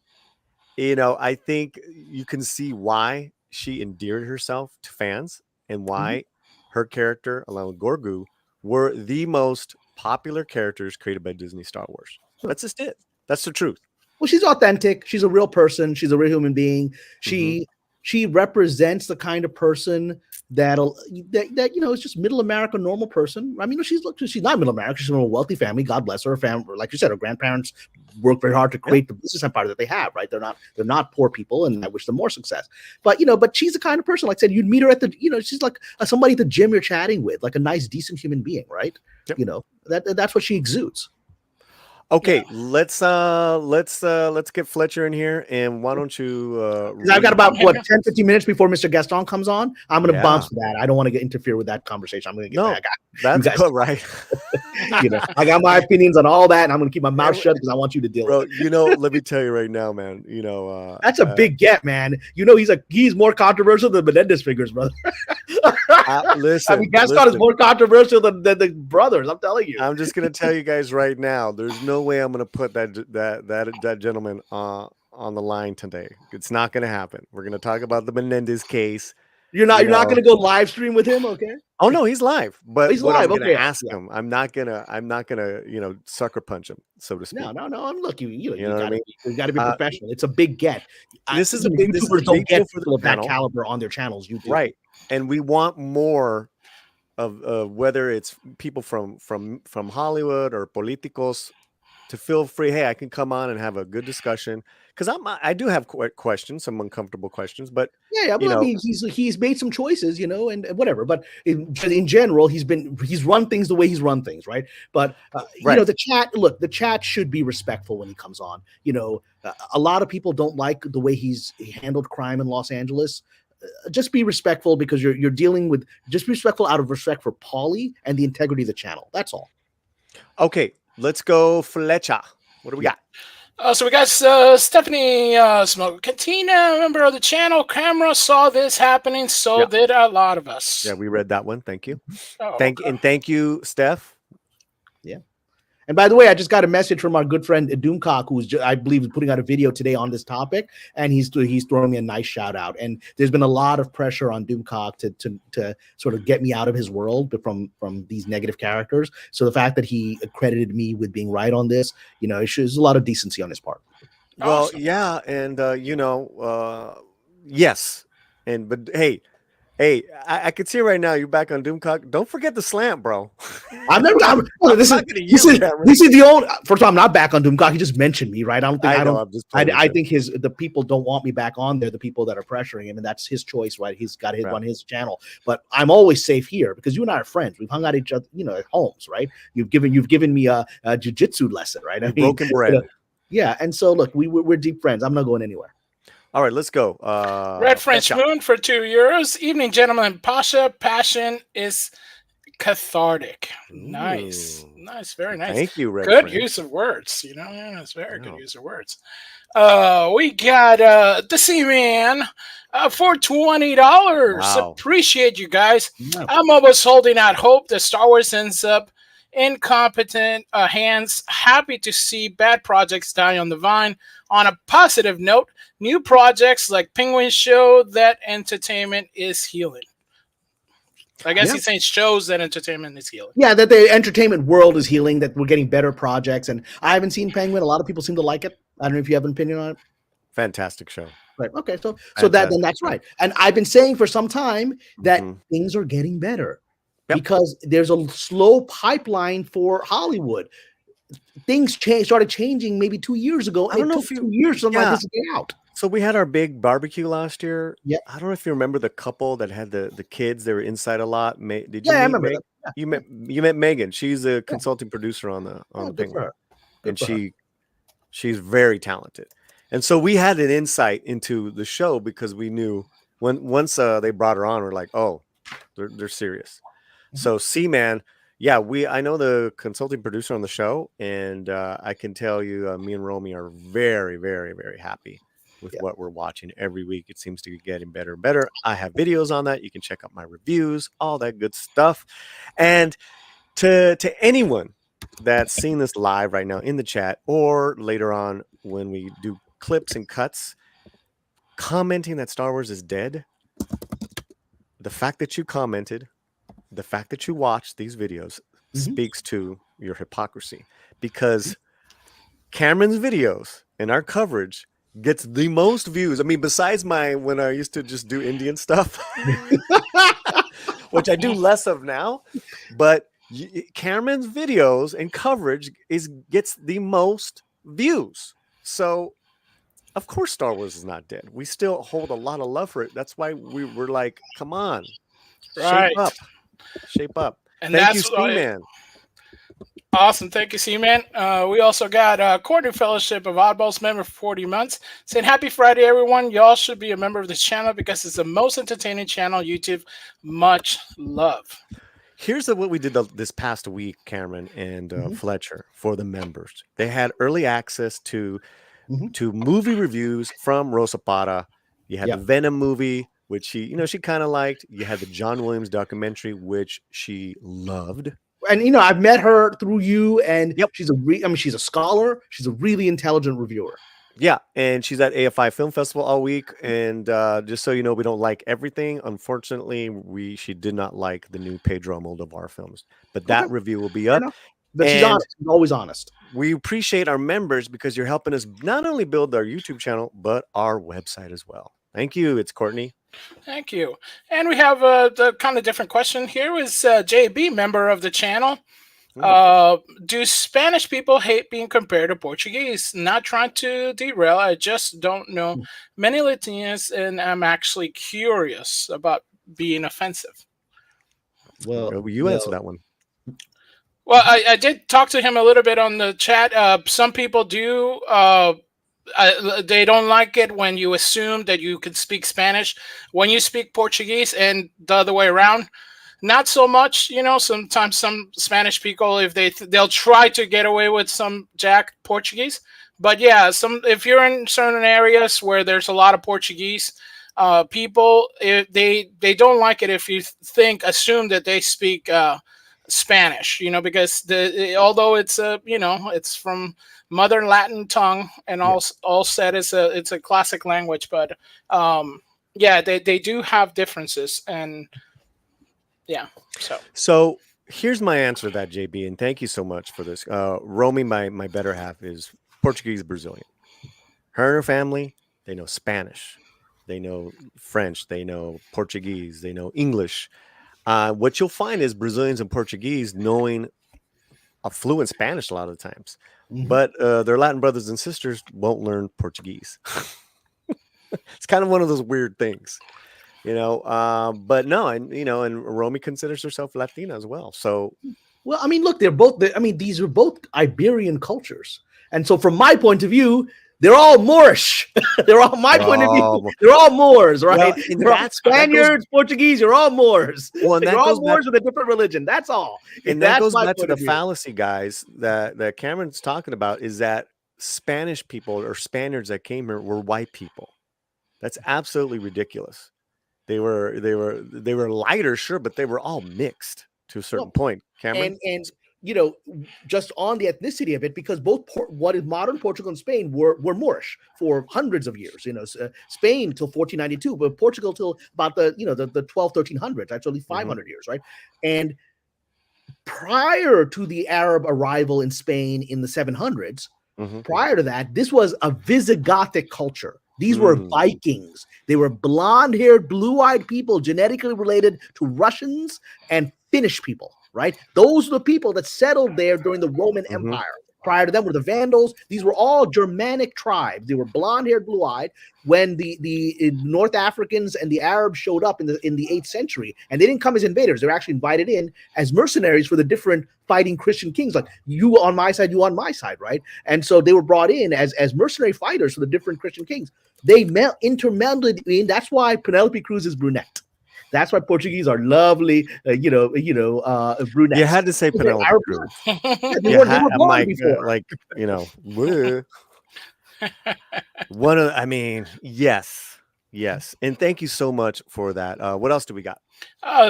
I think you can see why she endeared herself to fans and why her character, along with Gorgu, were the most popular characters created by Disney Star Wars. That's just it. That's the truth. Well, she's authentic. She's a real person. She's a real human being. She represents the kind of person that is just middle America, normal person. I mean, she's not middle America. She's from a wealthy family. God bless her. Her family, like you said, her grandparents worked very hard to create the business empire that they have. Right? They're not poor people, and I wish them more success. But but she's the kind of person, like I said, you'd meet her at the she's like somebody at the gym you're chatting with, like a nice, decent human being, right? Yep. That's what she exudes. Okay, let's get Fletcher in here, and why don't you? I've got about 10-15 minutes before Mr. Gaston comes on. I'm going to bounce that. I don't want to interfere with that conversation. I'm going to get back. That's good, right? I got my opinions on all that, and I'm going to keep my mouth shut because I want you to deal with it. Let me tell you right now, man. That's a big get, man. He's more controversial than Menendez figures, brother. Listen, Gaston is more controversial than the brothers. I'm telling you. I'm just going to tell you guys right now. There's no way I'm going to put that gentleman on the line today. It's not going to happen. We're going to talk about the Menendez case. You're not going to go live stream with him, okay? Oh no, he's live. But he's live. I'm going to ask him. I'm not gonna sucker punch him, so to speak. No. Look, you got to be professional. It's a big get. This is a big. YouTubers don't get people of that caliber on their channels. You do. Right, and we want more of whether it's people from Hollywood or politicos to feel free. Hey, I can come on and have a good discussion because I do have questions, some uncomfortable questions, but Yeah, you but I know, mean, he's made some choices, and whatever. But in general, he's run things the way he's run things, right? But Right. the chat should be respectful when he comes on. A lot of people don't like the way he handled crime in Los Angeles. Just be respectful, because you're dealing with, just be respectful out of respect for Paulie and the integrity of the channel. That's all. Okay, let's go Flecha. What do we got? So we got Stephanie Smoke Cantina, member of the channel. Camera saw this happening, so did a lot of us. Yeah, we read that one. Thank you. Oh, Thank you, Steph. Yeah. And by the way, I just got a message from our good friend Doomcock, who's I believe is putting out a video today on this topic, and he's throwing me a nice shout out. And there's been a lot of pressure on Doomcock to sort of get me out of his world from these negative characters. So the fact that he accredited me with being right on this, it shows a lot of decency on his part. Well, awesome. yeah, and yes, but hey, I can see right now you're back on Doomcock. Don't forget the slant, bro. This is the only. First of all, I'm not back on Doomcock. He just mentioned me, right? I think the people don't want me back on there. The people that are pressuring him, and that's his choice, right? He's got on his channel. But I'm always safe here because you and I are friends. We've hung out each other, at homes, right? You've given me a jiu-jitsu lesson, right? I mean, broken bread. Yeah, and so look, we're deep friends. I'm not going anywhere. All right, let's go. Red French Moon for €2. Evening, gentlemen. Pasha, passion is cathartic. Nice, very nice. Thank you, Red. Good use of words. It's very good use of words. We got the Seaman for $20. Wow. Appreciate you guys. I'm almost holding out hope that Star Wars ends up incompetent hands. Happy to see bad projects die on the vine. On a positive note, new projects like Penguin show that entertainment is healing. I guess he's saying shows that entertainment is healing. Yeah, that the entertainment world is healing, that we're getting better projects. And I haven't seen Penguin. A lot of people seem to like it. I don't know if you have an opinion on it. Fantastic show. Right. Okay. So then that's right. And I've been saying for some time that things are getting better because there's a slow pipeline for Hollywood. Things started changing maybe 2 years ago. And it took 2 years for something like this to get out. So we had our big barbecue last year. Yeah. I don't know if you remember the couple that had the kids. They were inside a lot. Did you? Yeah, I remember that. Yeah. You met Megan. She's a consulting producer on the Penguin, and she's very talented. And so we had an insight into the show because we knew once they brought her on, we're like, oh, they're serious. So C-Man. Yeah, I know the consulting producer on the show, and I can tell you, me and Romeo are very, very, very happy with what we're watching every week. It seems to be getting better and better. I have videos on that. You can check out my reviews, all that good stuff. And to anyone that's seeing this live right now in the chat or later on when we do clips and cuts, commenting that Star Wars is dead, the fact that you commented, the fact that you watch these videos speaks to your hypocrisy, because Cameron's videos and our coverage gets the most views. I mean, besides when I used to just do Indian stuff, which I do less of now, but Cameron's videos and coverage gets the most views. So of course Star Wars is not dead. We still hold a lot of love for it. That's why we were like, come on, shape up. And thank you, C-Man. Awesome. Thank you, C-Man. We also got Quarter Fellowship of Oddballs member for 40 months. Saying happy Friday, everyone. Y'all should be a member of this channel because it's the most entertaining channel on YouTube. Much love. Here's what we did this past week, Cameron and Fletcher, for the members. They had early access to movie reviews from Rosa Parra. You had the Venom movie, which she kind of liked. You had the John Williams documentary, which she loved. And I've met her through you, and she's she's a scholar. She's a really intelligent reviewer. Yeah, and she's at AFI Film Festival all week. And just so you know, we don't like everything. Unfortunately, she did not like the new Pedro Almodovar films, but that review will be up. But she's honest. She's always honest. We appreciate our members because you're helping us not only build our YouTube channel, but our website as well. Thank you. It's Courtney. Thank you. And we have the kind of different question here is JB, member of the channel. Do Spanish people hate being compared to Portuguese? Not trying to derail. I just don't know many Latinas, and I'm actually curious about being offensive. Well, You answer that one. Well, I did talk to him a little bit on the chat. Some people do. They don't like it when you assume that you can speak Spanish when you speak Portuguese, and the other way around. Not so much, sometimes some Spanish people, if they'll try to get away with some Jack Portuguese. But yeah, if you're in certain areas where there's a lot of Portuguese people, they don't like it if you assume that they speak Spanish, because although it's it's from Mother Latin tongue and all said it's a classic language, but yeah, they do have differences. And yeah. So here's my answer to that, JB, and thank you so much for this. Romy, my better half, is Portuguese Brazilian. Her and her family, they know Spanish, they know French, they know Portuguese, they know English. What you'll find is Brazilians and Portuguese knowing a fluent Spanish a lot of the times, but their Latin brothers and sisters won't learn Portuguese. It's kind of one of those weird things. But no, and Romy considers herself Latina as well. So, well, I mean, look, these are both Iberian cultures. And so from my point of view, they're all Moorish. They're all they're all Moors, right? Well, they're all Spaniards, Portuguese, you're all Moors. Well, they're all Moors with a different religion. That's all. And that goes back to the fallacy, guys, that Cameron's talking about, is that Spanish people or Spaniards that came here were white people. That's absolutely ridiculous. They were lighter, sure, but they were all mixed to a certain point. Cameron, and just on the ethnicity of it, because both what is modern Portugal and Spain were Moorish for hundreds of years. Spain till 1492, but Portugal till about the 1300s, actually 500 years, right? And prior to the Arab arrival in Spain in the 700s, prior to that, this was a Visigothic culture. These were Vikings. They were blonde-haired, blue-eyed people genetically related to Russians and Finnish people, right? Those were the people that settled there during the Roman Empire. Prior to them were the Vandals. These were all Germanic tribes. They were blonde-haired, blue-eyed. When the North Africans and the Arabs showed up in the 8th century, and they didn't come as invaders, they were actually invited in as mercenaries for the different fighting Christian kings, like you on my side, you on my side, right? And so they were brought in as mercenary fighters for the different Christian kings. They intermelded in. That's why Penelope Cruz is brunette. That's why Portuguese are lovely, brunettes. You had to say Penelope Cruz. They were born before. Yes. And thank you so much for that. What else do we got?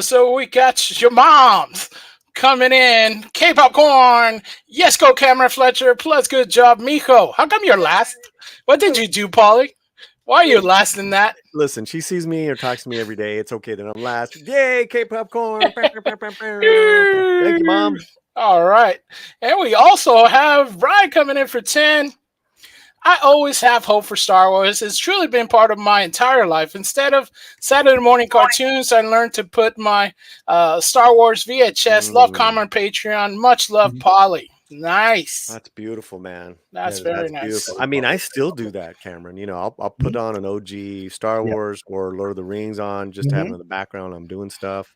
So we got your moms coming in. K-pop corn. Yes, go Cameron Fletcher. Plus, good job, Mijo. How come you're last? What did you do, Paulie? Why are you last in that? Listen, she sees me or talks to me every day. It's okay that I'm last. Yay, K-pop corn. Thank you, Mom. All right. And we also have Brian coming in for 10. I always have hope for Star Wars. It's truly been part of my entire life. Instead of Saturday morning cartoons, I learned to put my Star Wars VHS. Love, comment, Patreon. Much love, Paulie. Nice. That's beautiful, man. That's very nice. Beautiful. I mean, I still do that, Cameron. I'll put on an OG Star Wars or Lord of the Rings on, just to have it in the background. I'm doing stuff.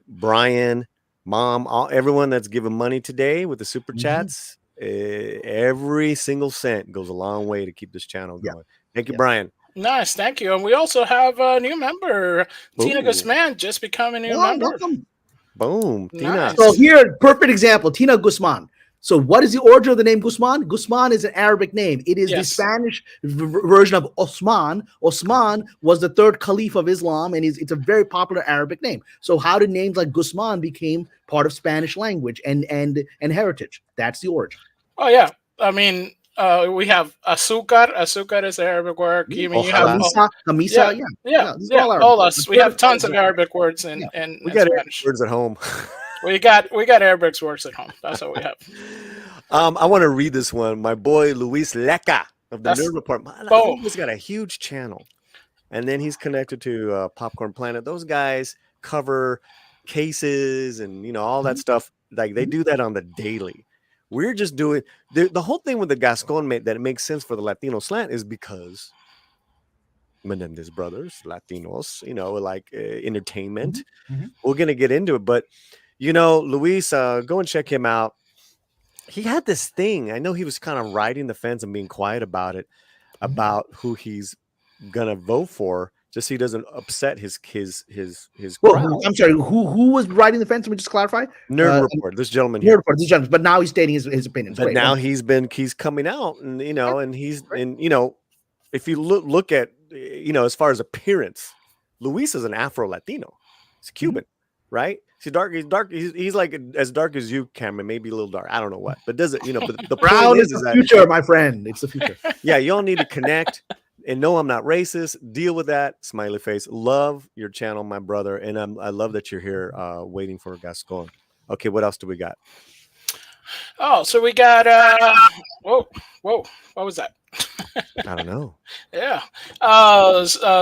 Brian, Mom, everyone that's given money today with the super chats. Every single cent goes a long way to keep this channel going. Thank you, Brian. Nice, thank you. And we also have a new member, Tina Guzman, just becoming a new member. Welcome. Boom, Nice. Tina. So here, perfect example, Tina Guzman. So what is the origin of the name Guzman? Guzman is an Arabic name. It is the Spanish version of Osman. Osman was the third caliph of Islam, and it's a very popular Arabic name. So how did names like Guzman became part of Spanish language and heritage? That's the origin. Oh, yeah. I mean, we have azúcar. Azúcar is an Arabic word. You mean you have camisa, all us. We have tons of Arabic words in we got Spanish. words at home. we got Arabic words at home. That's what we have. I want to read this one. My boy Luis Leca of the Nerd Report. He's got a huge channel, and then he's connected to Popcorn Planet. Those guys cover cases and all that stuff Like they do that on the daily. We're just doing the whole thing with the Gascon that it makes sense for the Latino slant is because Menendez brothers, Latinos, like entertainment. We're gonna get into it, but Luis, go and check him out. He had this thing. I know he was kind of riding the fence and being quiet about it, about who he's gonna vote for, just so he doesn't upset his crowd. I'm sorry. Who was riding the fence? Let me just clarify. Nerd Report. This gentleman Nerd here. Report. This gentleman, but now he's stating his opinions. But Great. now he's coming out, and and he's if you look at as far as appearance, Luis is an Afro Latino. He's Cuban, right? He's dark. He's dark. He's like as dark as you, Cameron. Maybe a little dark. I don't know what, but does it? But the brown is the future, my friend. It's the future. Yeah, you all need to connect. And no, I'm not racist. Deal with that. Smiley face. Love your channel, my brother. And I love that you're here waiting for Gascon. Okay, what else do we got? Oh, so we got whoa, what was that? I don't know. Yeah.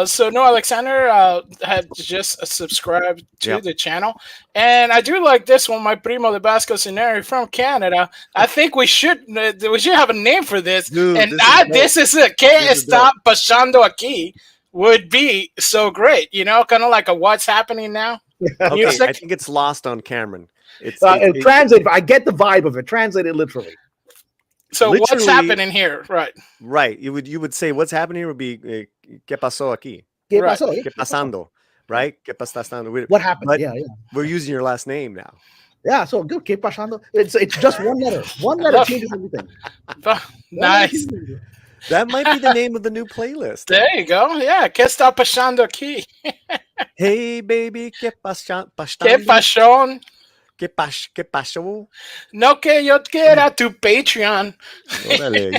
So Noah Alexander had just subscribed to the channel, and I do like this one. My primo de Basco Scenario from Canada. I think we should have a name for this. Dude, and this is it. ¿Qué está pasando aquí? Would be so great. Kind of like a what's happening now. Okay, I think it's lost on Cameron. It's translated. I get the vibe of it. Translated literally. So what's happening here? Right. You would say what's happening here would be ¿Qué pasó aquí? ¿Qué pasó? ¿Qué pasando? Right? ¿Qué pasando? What happened? But yeah. We're using your last name now. Yeah, so good. ¿Qué pasando? It's just one letter. One letter changes everything. Nice. That might be the name of the new playlist. There you go. Yeah. ¿Qué está pasando aquí? Hey, baby. ¿Qué pasando? ¿Qué pasó? ¿Qué pasó? No que yo quiera tu Patreon.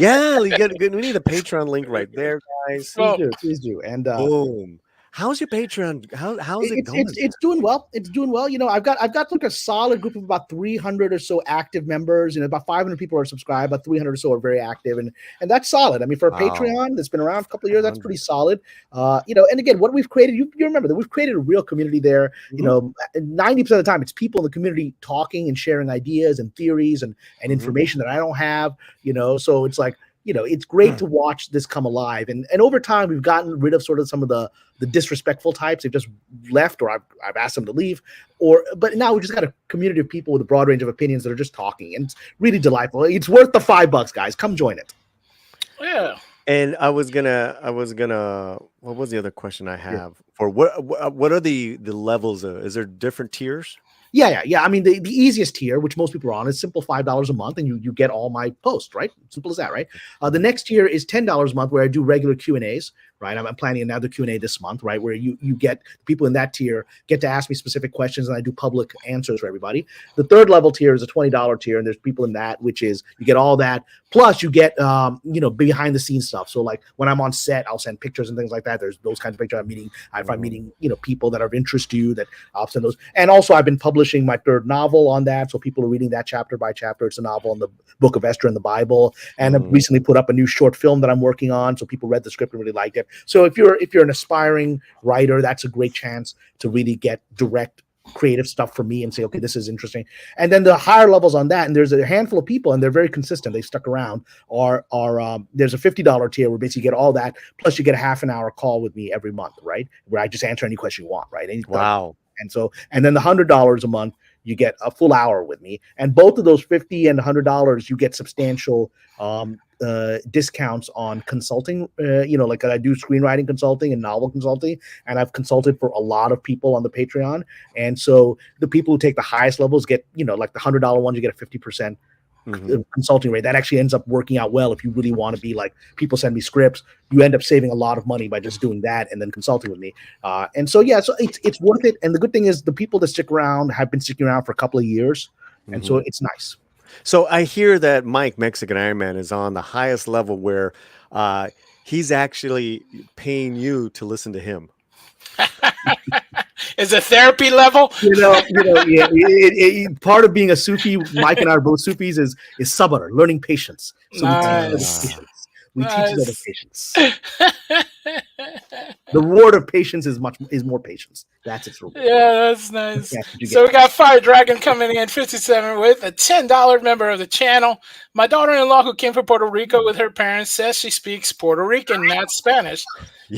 Yeah, we need a Patreon link right there, guys. Please do. And boom. How's your Patreon? How's it going? It's doing well. It's doing well. I've got like a solid group of about 300 or so active members, and about 500 people are subscribed. About 300 or so are very active, and that's solid. I mean, for a Patreon that's been around for a couple of years, that's pretty solid. And again, what we've created, you remember that we've created a real community there. 90% of the time, it's people in the community talking and sharing ideas and theories and information that I don't have. So it's like. It's great to watch this come alive. And over time, we've gotten rid of sort of some of the disrespectful types. They've just left, or I've asked them to leave. But now we just got a community of people with a broad range of opinions that are just talking. And it's really delightful. It's worth the $5, guys. Come join it. Yeah. And I was gonna. What was the other question I have for what are the levels of? Is there different tiers? Yeah. I mean, the easiest tier, which most people are on, is simple $5 a month, and you get all my posts, right? Simple as that, right? The next tier is $10 a month, where I do regular Q&As, right? I'm planning another Q&A this month, right? Where you get people in that tier get to ask me specific questions, and I do public answers for everybody. The third level tier is a $20 tier, and there's people in that, which is you get all that, plus you get behind the scenes stuff. So like when I'm on set, I'll send pictures and things like that. There's those kinds of pictures. If I'm meeting people that are of interest to you, that I'll send those. And also I've been publishing my third novel on that, so people are reading that chapter by chapter. It's a novel in the Book of Esther in the Bible, and I've recently put up a new short film that I'm working on, so people read the script and really liked it. So if you're an aspiring writer, that's a great chance to really get direct creative stuff from me and say, okay, this is interesting. And then the higher levels on that, and there's a handful of people, and they're very consistent, they stuck around, are there's a $50 tier where basically you get all that, plus you get a half an hour call with me every month, right? Where I just answer any question you want, right? Wow. And then the $100 a month, you get a full hour with me. And both of those $50 and $100, you get substantial discounts on consulting. Like I do screenwriting consulting and novel consulting, and I've consulted for a lot of people on the Patreon. And so the people who take the highest levels get, like the $100 ones, you get a 50% consulting rate. That actually ends up working out well if you really want to be like, people send me scripts, you end up saving a lot of money by just doing that and then consulting with me. And so it's worth it. And the good thing is the people that stick around have been sticking around for a couple of years, and so it's nice. So I hear that Mike, Mexican Iron Man, is on the highest level where he's actually paying you to listen to him. Is it therapy level? Part of being a Sufi, Mike and I are both Sufis, is sabr, learning patience. So nice. We teach each other Nice. patience. The reward of patience is more patience. That's its reward. Yeah, that's nice. That's what you So get. we got Fire Dragon coming in 57 with a $10 member of the channel. My daughter-in-law, who came from Puerto Rico with her parents, says she speaks Puerto Rican, not Spanish.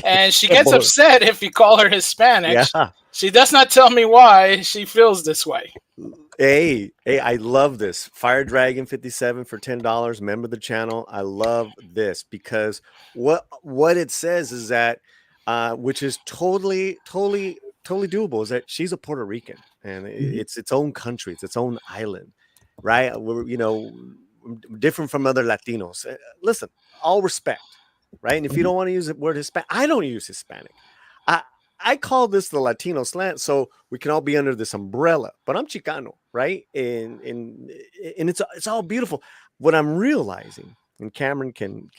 And she gets upset if you call her Hispanic. Yeah. She does not tell me why she feels this way. Hey, I love this. Fire Dragon 57 for $10. Member of the channel. I love this because what it says is that, which is totally doable, is that she's a Puerto Rican and it's its own country, it's its own island, right? We're different from other Latinos. Listen, all respect, right? And if you don't want to use the word Hispanic, I don't use Hispanic. I call this the Latino slant, so we can all be under this umbrella. But I'm Chicano, right? And it's all beautiful. What I'm realizing, and Kamran can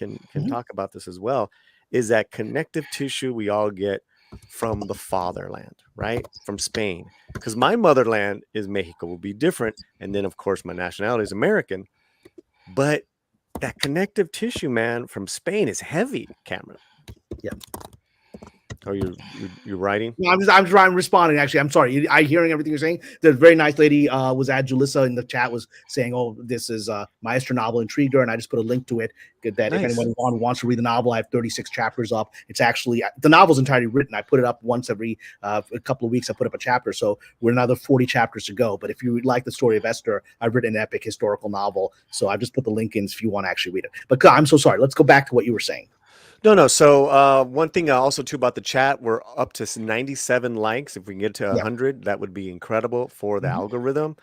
talk about this as well, is that connective tissue we all get from the fatherland, right? From Spain, because my motherland is Mexico, will be different, and then of course my nationality is American. But that connective tissue, man, from Spain is heavy, Kamran. Yeah. Oh, you're writing? No, I'm responding. Actually, I'm sorry. I hearing everything you're saying. The very nice lady was at Julissa in the chat was saying, "Oh, this is Maestro novel intrigued her," and I just put a link to it. That if anyone wants to read the novel, I have 36 chapters up. It's actually the novel's entirely written. I put it up once every a couple of weeks. I put up a chapter, so we're another 40 chapters to go. But if you like the story of Esther, I've written an epic historical novel, so I've just put the link in if you want to actually read it. But I'm so sorry. Let's go back to what you were saying. No. So one thing also too about the chat, we're up to 97 likes. If we can get to 100, that would be incredible for the algorithm.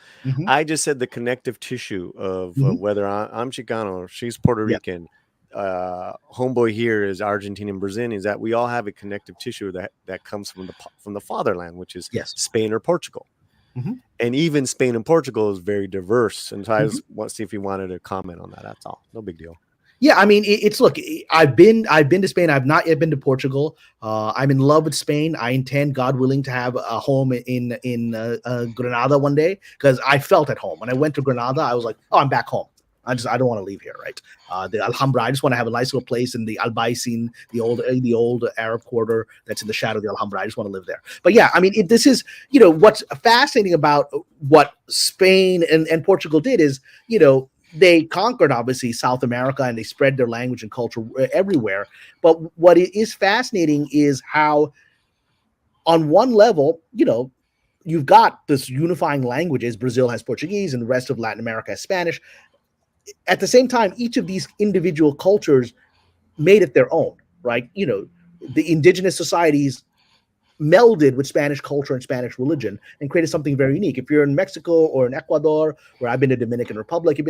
I just said the connective tissue of whether I'm Chicano, she's Puerto Rican, homeboy here is Argentinian, Brazilian, is that we all have a connective tissue that comes from the fatherland, which is Spain or Portugal. And even Spain and Portugal is very diverse. And so I just want to see if you wanted to comment on that. That's all. No big deal. Yeah, I mean, look. I've been to Spain. I've not yet been to Portugal. I'm in love with Spain. I intend, God willing, to have a home in Granada one day because I felt at home when I went to Granada. I was like, oh, I'm back home. I don't want to leave here, right? The Alhambra. I just want to have a nice little place in the Albaicin, the old Arab quarter that's in the shadow of the Alhambra. I just want to live there. But yeah, I mean, this is what's fascinating about what Spain and Portugal did is they conquered, obviously, South America, and they spread their language and culture everywhere. But what is fascinating is how, on one level, you've got this unifying languages. Brazil has Portuguese, and the rest of Latin America has Spanish. At the same time, each of these individual cultures made it their own, right? The indigenous societies melded with Spanish culture and Spanish religion and created something very unique. If you're in Mexico or in Ecuador, where I've been to Dominican Republic,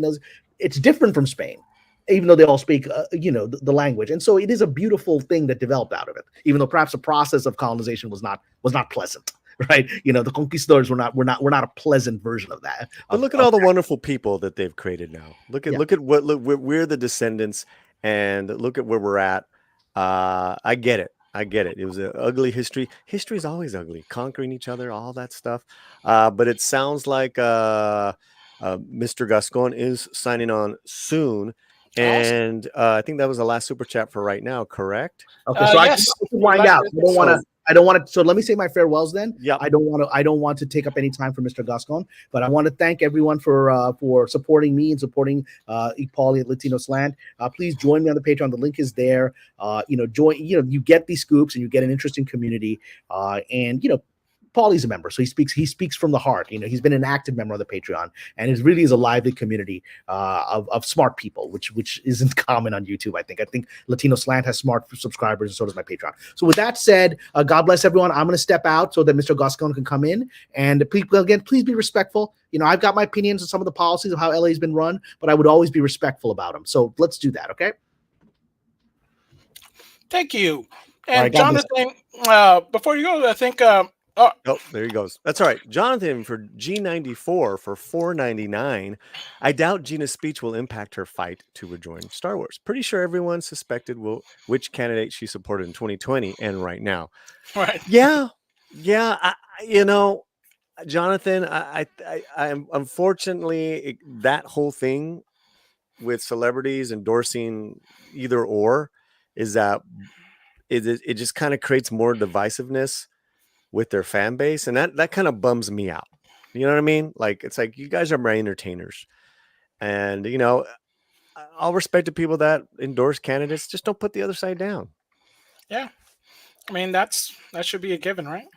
it's different from Spain, even though they all speak, the language. And so it is a beautiful thing that developed out of it, even though perhaps the process of colonization was not pleasant, right? The conquistadors were not a pleasant version of that. But look at all the wonderful people that they've created now. Look, we're the descendants, and look at where we're at. I get it. It was an ugly history. History is always ugly, conquering each other, all that stuff. But it sounds like Mr. Gascon is signing on soon. And I think that was the last super chat for right now, correct? Okay, so I can wind out. I don't want to. So let me say my farewells then. Yeah. I don't want to take up any time for Mr. Gascon, but I want to thank everyone for supporting me and supporting Paulie at Latino Slant. Please join me on the Patreon. The link is there. Join. You get these scoops and you get an interesting community. And Paulie's a member, so he speaks from the heart. He's been an active member of the Patreon, and it really is a lively community of smart people, which isn't common on YouTube. I think Latino Slant has smart subscribers, and so does my Patreon. So with that said, God bless everyone. I'm going to step out so that Mr. Gascon can come in, and please be respectful. I've got my opinions on some of the policies of how LA has been run, but I would always be respectful about them. So let's do that, okay? Thank you. And right, Jonathan, before you go, I think. Oh, there he goes. That's all right. Jonathan for G94 for $4.99. I doubt Gina's speech will impact her fight to rejoin Star Wars. Pretty sure everyone suspected which candidate she supported in 2020 and right now. Right. Yeah. Jonathan, I unfortunately that whole thing with celebrities endorsing either or is that it just kind of creates more divisiveness with their fan base, and that kind of bums me out. You know what I mean? Like, it's like, you guys are my entertainers, and I'll respect the people that endorse candidates. Just don't put the other side down. Yeah, I mean that should be a given, right?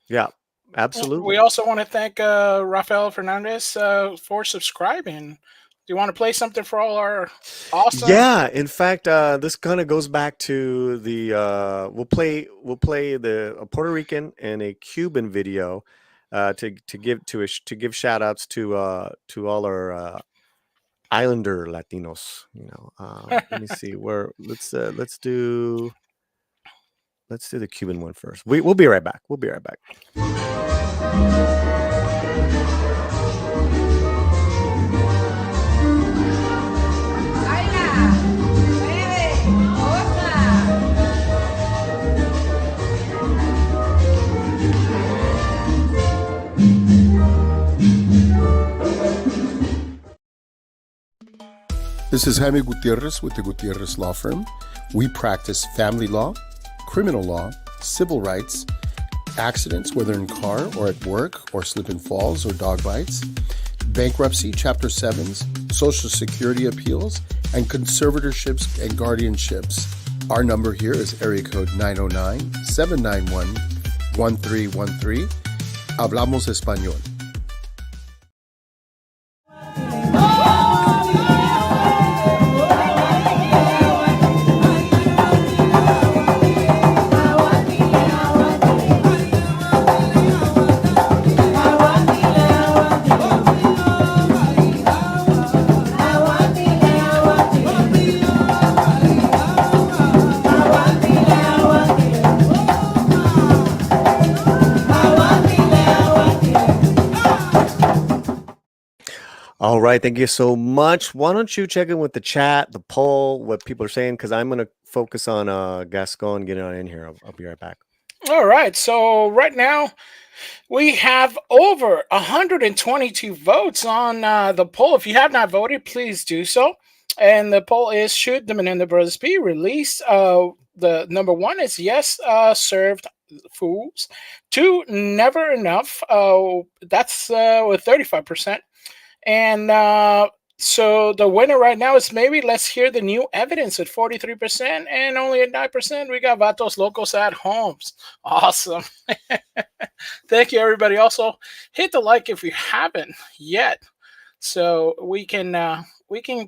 Yeah, absolutely. We also want to thank Rafael Fernandez for subscribing. Do you want to play something for all our awesome? Yeah, in fact, this kind of goes back to the we'll play a Puerto Rican and a Cuban video to give shout outs to all our Islander Latinos. Let me see where let's do the Cuban one first. We'll be right back. We'll be right back. This is Jaime Gutierrez with the Gutierrez Law Firm. We practice family law, criminal law, civil rights, accidents, whether in car or at work, or slip and falls or dog bites, bankruptcy, Chapter 7s, Social Security appeals, and conservatorships and guardianships. Our number here is area code 909-791-1313. Hablamos Español. All right, thank you so much. Why don't you check in with the chat, the poll, what people are saying, because I'm going to focus on Gascon getting on in here. I'll be right back. All right, so right now we have over 122 votes on the poll. If you have not voted, please do so. And the poll is, should the Menendez brothers be released? The number one is yes, served fools. 2, never enough. That's with 35%. And so the winner right now is maybe let's hear the new evidence at 43%, and only at 9% we got Vatos Locos at Homes. Awesome. Thank you, everybody. Also, hit the like if you haven't yet, so we can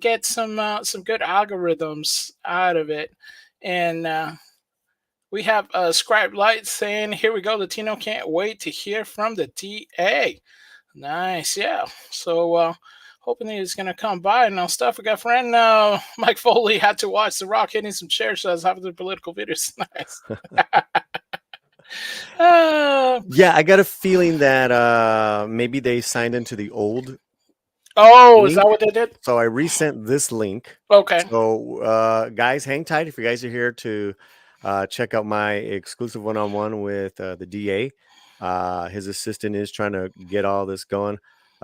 get some good algorithms out of it. And we have Scribe Light saying, here we go, Latino can't wait to hear from the DA. Nice, yeah. So hoping he's gonna come by and stuff. We got friend Mike Foley had to watch The Rock hitting some chairs, so I was having the political videos. Nice. Yeah, I got a feeling that maybe they signed into the old. Oh, link. Is that what they did? So I resent this link. Okay. So guys, hang tight if you guys are here to check out my exclusive one-on-one with the DA. His assistant is trying to get all this going,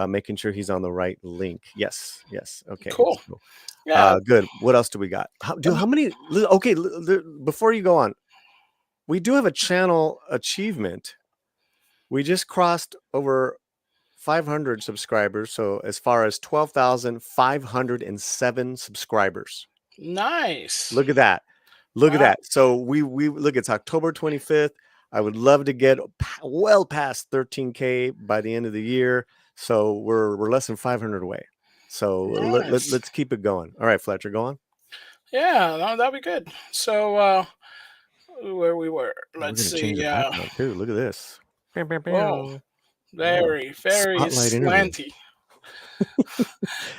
making sure he's on the right link. Yes. Okay. Cool. Yeah. Good. What else do we got? How many? Okay. Before you go on, we do have a channel achievement. We just crossed over 500 subscribers. So as far as 12,507 subscribers. Nice. Look at that. Look at that. So we look, it's October 25th. I would love to get well past 13K by the end of the year. So we're less than 500 away. So let's keep it going. All right, Fletcher, go on. Yeah, that'd be good. So where we were, let's see. Too. Look at this. Oh, very Spotlight slanty.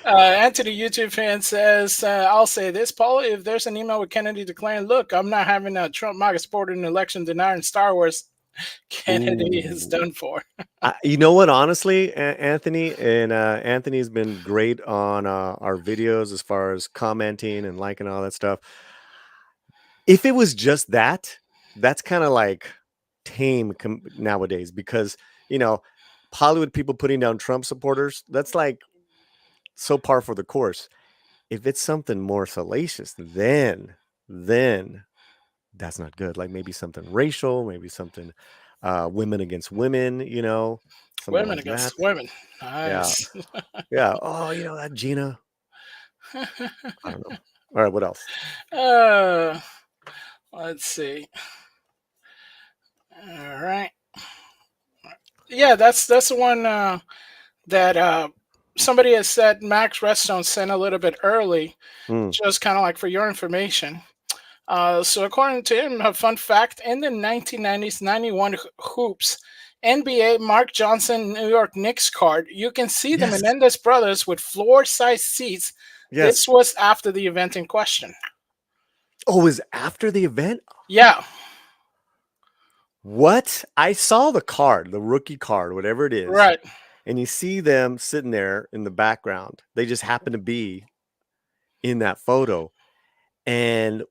Anthony, YouTube fan, says, I'll say this, Paul, if there's an email with Kennedy declaring, look, I'm not having a Trump MAGA supported an election denying Star Wars, Kennedy is done for. You know what, honestly, Anthony, and Anthony's been great on our videos as far as commenting and liking all that stuff. If it was just that's kind of like tame nowadays, because, Hollywood people putting down Trump supporters, that's like so par for the course. if it's something more salacious, then that's not good. Like maybe something racial, maybe something women against women, something Women like that. against women. Yeah. Nice. Yeah. Oh, that Gina. I don't know. All right, what else? uh, let's see. All right. Yeah, that's the one that somebody has said Max Redstone sent a little bit early, just kind of like for your information. So according to him, a fun fact, in the 1990s 91 hoops NBA Mark Johnson New York Knicks card, you can see the Yes. Menendez brothers with floor-sized seats. Yes. This was after the event in question. Oh, it was after the event? Yeah. What? I saw the card, the rookie card, whatever it is. Right. And you see them sitting there in the background. They just happen to be in that photo. And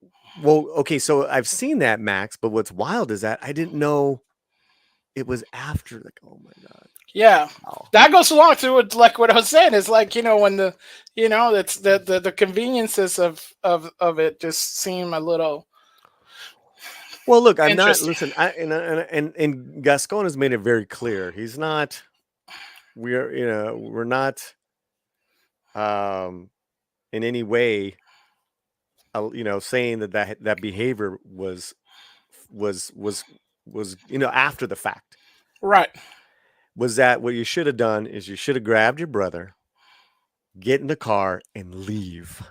well, okay, so I've seen that, Max, but what's wild is that I didn't know it was after. Like, oh my God. Yeah. Wow. That goes along to what, like what I was saying, is like, when that's the conveniences of it just seem a little. Well, look, I'm not. Interesting. Listen, and Gascon has made it very clear. He's not. We're not. In any way, saying that behavior was after the fact. Right. Was that what you should have done? Is you should have grabbed your brother, get in the car, and leave.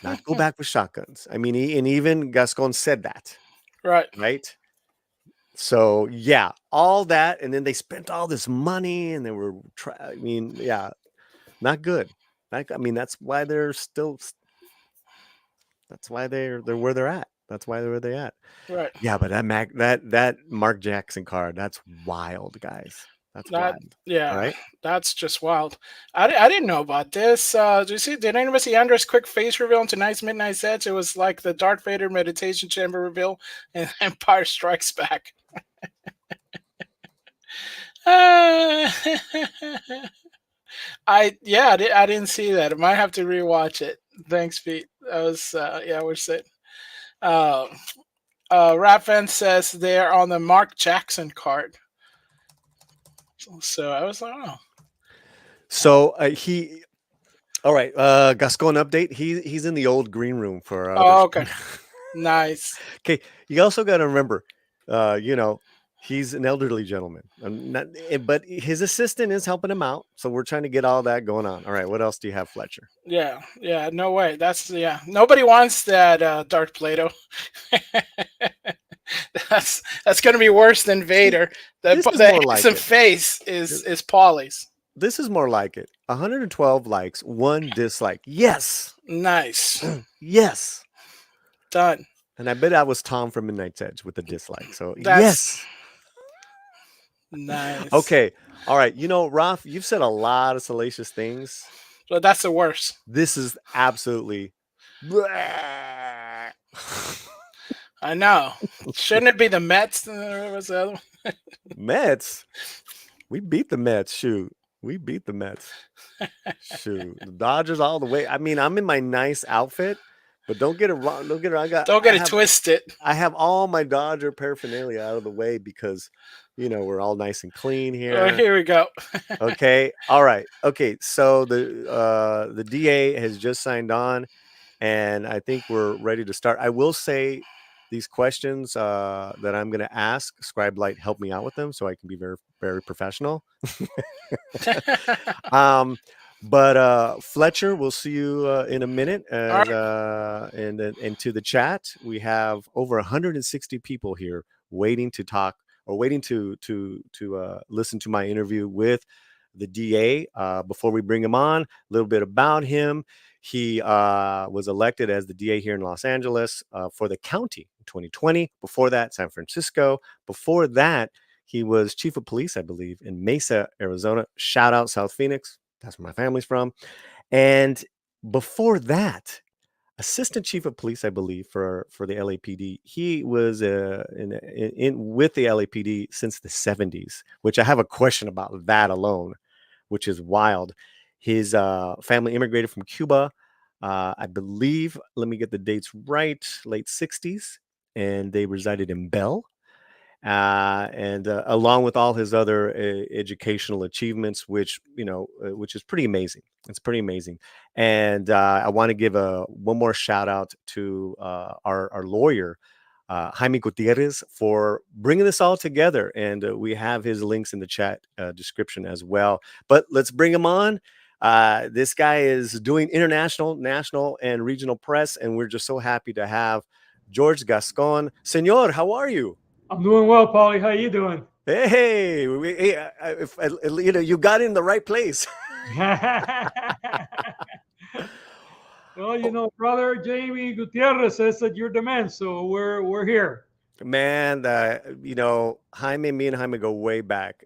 Not go back with shotguns. I mean, and even Gascon said that. Right. Right. So yeah, all that, and then they spent all this money, and they were. Not good. That's why they're still. That's why they're where they're at. That's why they're where they're at. Right. Yeah, but that Mark Jackson card, that's wild, guys. That's wild. Yeah, all right. That's just wild. I didn't know about this. Did anybody see Andre's quick face reveal in tonight's Midnight Sets? It was like the Darth Vader meditation chamber reveal in Empire Strikes Back. I didn't see that. I might have to rewatch it. Thanks, Pete. That was we're sitting. Raffen says they're on the Mark Jackson card. So I was like, oh. So all right. Gascon update. He's in the old green room for. Okay. Nice. Okay. You also got to remember, he's an elderly gentleman, but his assistant is helping him out. So we're trying to get all that going on. All right. What else do you have, Fletcher? Yeah. No way. Nobody wants that Darth Plato. That's going to be worse than Vader. The handsome face is Paulie's. This is more like it. 112 likes, 1 dislike. Yes. Nice. Yes. Done. And I bet that was Tom from Midnight's Edge with a dislike. So yes. Nice. Okay. All right. Ralph, you've said a lot of salacious things. But that's the worst. This is absolutely. I know. Shouldn't it be the Mets? What's the other one? Mets? We beat the Mets. Shoot. We beat the Mets. Shoot. The Dodgers all the way. I mean, I'm in my nice outfit, but don't get it wrong. Don't get it twisted. I have all my Dodger paraphernalia out of the way because, we're all nice and clean here. Oh, here we go. Okay. All right. Okay. So the DA has just signed on, and I think we're ready to start. I will say these questions that I'm going to ask, Scribelight help me out with them so I can be very, very professional. But Fletcher, we'll see you in a minute. And to the chat, we have over 160 people here waiting to talk or waiting to listen to my interview with the DA. Before we bring him on, a little bit about him. He was elected as the DA here in Los Angeles for the county in 2020. Before that, San Francisco. Before that, he was chief of police, I believe, in Mesa, Arizona. Shout out South Phoenix. That's where my family's from. And before that, assistant chief of police, I believe, for the LAPD. He was with the LAPD since the 70s, which I have a question about that alone, which is wild. His family immigrated from Cuba I believe, let me get the dates right, late 60s, and they resided in Bell. And along with all his other educational achievements, which which is pretty amazing. It's pretty amazing. And I want to give one more shout out to our lawyer, Jaime Gutierrez, for bringing this all together. And we have his links in the chat description as well. But let's bring him on. This guy is doing international, national, and regional press, and we're just so happy to have George Gascon. Senor, how are you? I'm doing well, Paulie. How you doing? Hey, you got in the right place. Well, brother Jamie Gutierrez says that you're the man, so we're here. Man, Jaime, me and Jaime go way back.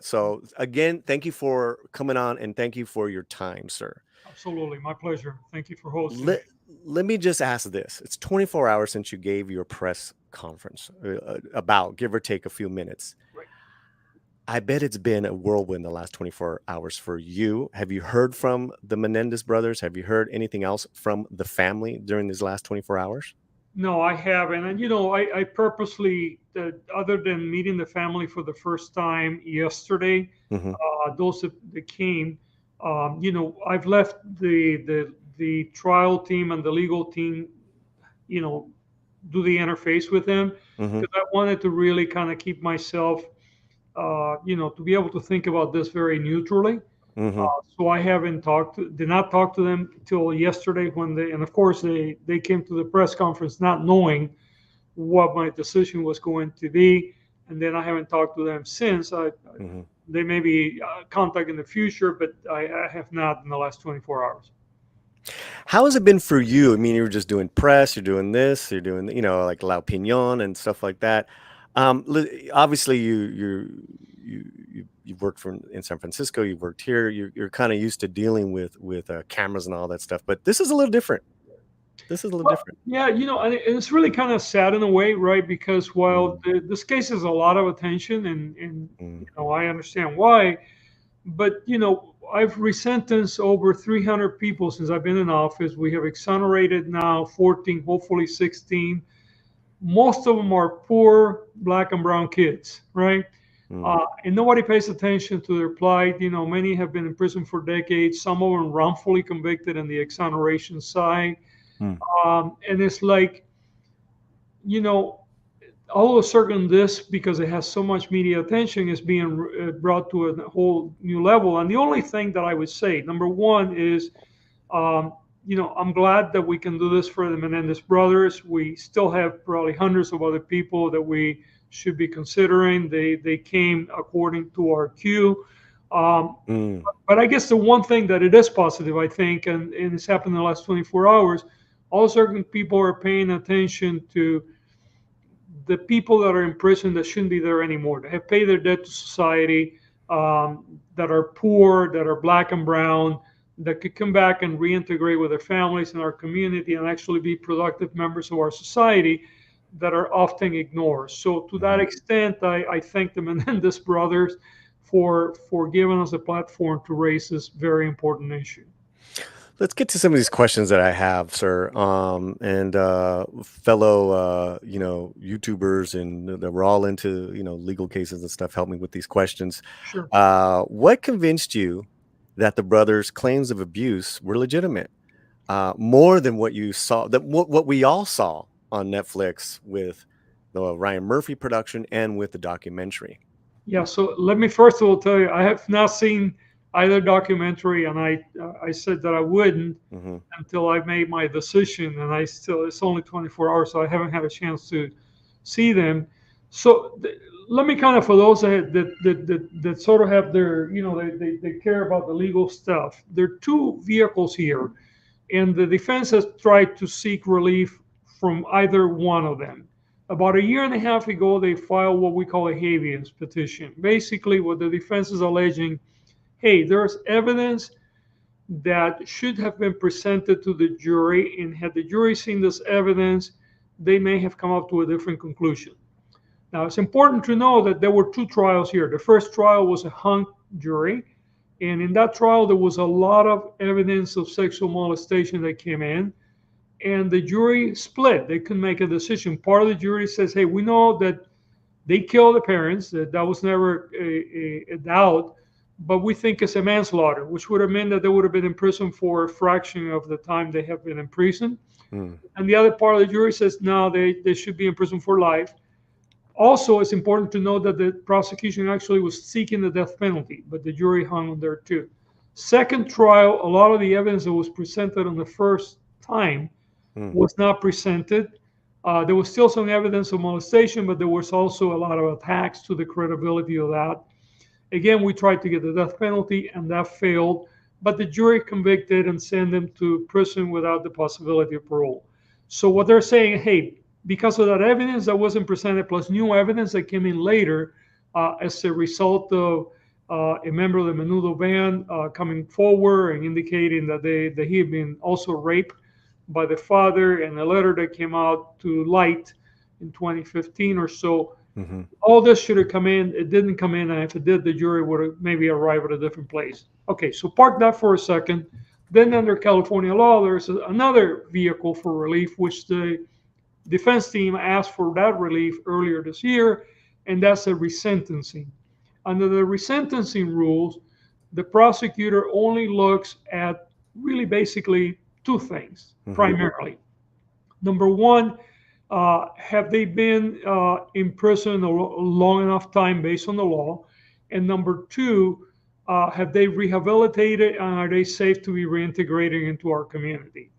So again, thank you for coming on, and thank you for your time, sir. Absolutely, my pleasure. Thank you for hosting. Let me just ask this. It's 24 hours since you gave your press conference, about give or take a few minutes. Right. I bet it's been a whirlwind the last 24 hours for you. Have you heard from the Menendez brothers? Have you heard anything else from the family during these last 24 hours? No, I haven't. And, I purposely, other than meeting the family for the first time yesterday, those that came, I've left the trial team and the legal team, do the interface with them, because I wanted to really kind of keep myself, to be able to think about this very neutrally. So I did not talk to them till yesterday and of course they came to the press conference not knowing what my decision was going to be. And then I haven't talked to them since. They may be contact in the future, but I have not in the last 24 hours. How has it been for you? I mean, you're just doing press, you're doing this, you're doing, like La Opinion and stuff like that. Obviously you've worked in San Francisco, you've worked here, you're kind of used to dealing with cameras and all that stuff, but this is a little different. Yeah, and it's really kind of sad in a way, right? Because while this case has a lot of attention and I understand why, but I've resentenced over 300 people since I've been in office. We have exonerated now 14, hopefully 16. Most of them are poor Black and brown kids, right? And nobody pays attention to their plight. Many have been in prison for decades. Some of them wrongfully convicted in the exoneration side. And it's like, all of a sudden this, because it has so much media attention, is being brought to a whole new level. And the only thing that I would say, number one, is, I'm glad that we can do this for the Menendez brothers. We still have probably hundreds of other people that we should be considering. They came according to our queue. But I guess the one thing that it is positive, I think, and it's happened in the last 24 hours, all certain people are paying attention to the people that are in prison that shouldn't be there anymore. They have paid their debt to society, that are poor, that are Black and brown, that could come back and reintegrate with their families in our community and actually be productive members of our society, that are often ignored. So to that extent, I thank the Menendez brothers for giving us a platform to raise this very important issue. Let's get to some of these questions that I have, sir, and fellow, YouTubers, and that we're all into, legal cases and stuff. Help me with these questions. Sure. What convinced you that the brothers' claims of abuse were legitimate, more than what you saw, what we all saw on Netflix with the Ryan Murphy production and with the documentary? Yeah. So let me first of all tell you, I have not seen either documentary, and I said that I wouldn't until I made my decision, and it's only 24 hours, so I haven't had a chance to see them. So let me kind of, for those that sort of have their, they care about the legal stuff. There are two vehicles here, and the defense has tried to seek relief from either one of them. About a year and a half ago, they filed what we call a habeas petition. Basically, what the defense is alleging, hey, there's evidence that should have been presented to the jury, and had the jury seen this evidence, they may have come up to a different conclusion. Now, it's important to know that there were two trials here. The first trial was a hung jury, And in that trial, there was a lot of evidence of sexual molestation that came in, and the jury split. They couldn't make a decision. Part of the jury says, hey, we know that they killed the parents, that was never a doubt, but we think it's a manslaughter, which would have meant that they would have been in prison for a fraction of the time they have been in prison. And the other part of the jury says, no, they should be in prison for life. Also, it's important to note that the prosecution actually was seeking the death penalty, but the jury hung on there too. Second trial, a lot of the evidence that was presented on the first time was not presented. There was still some evidence of molestation, but there was also a lot of attacks to the credibility of that. Again, we tried to get the death penalty, and that failed, but the jury convicted and sent them to prison without the possibility of parole. So what they're saying, hey, because of that evidence that wasn't presented, plus new evidence that came in later as a result of a member of the Menudo band coming forward and indicating that he had been also raped by the father, and a letter that came out to light in 2015 or so. All this should have come in. It didn't come in, and if it did, the jury would have maybe arrived at a different place. Okay, so park that for a second. Then under California law, there's another vehicle for relief, which the defense team asked for that relief earlier this year, and that's a resentencing. Under the resentencing rules, the prosecutor only looks at really basically two things, primarily. Number one, have they been in prison a long enough time based on the law? And number two, have they rehabilitated, and are they safe to be reintegrated into our community?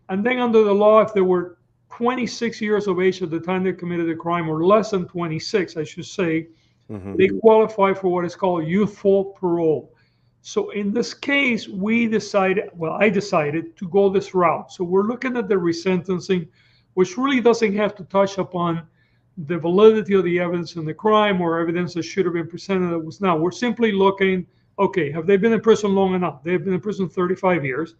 And then under the law, if they were 26 years of age at the time they committed the crime, or less than 26, I should say, they qualify for what is called youthful parole. So in this case, I decided to go this route. So we're looking at the resentencing, which really doesn't have to touch upon the validity of the evidence in the crime or evidence that should have been presented that was not. We're simply looking, okay, have they been in prison long enough? They've been in prison 35 years.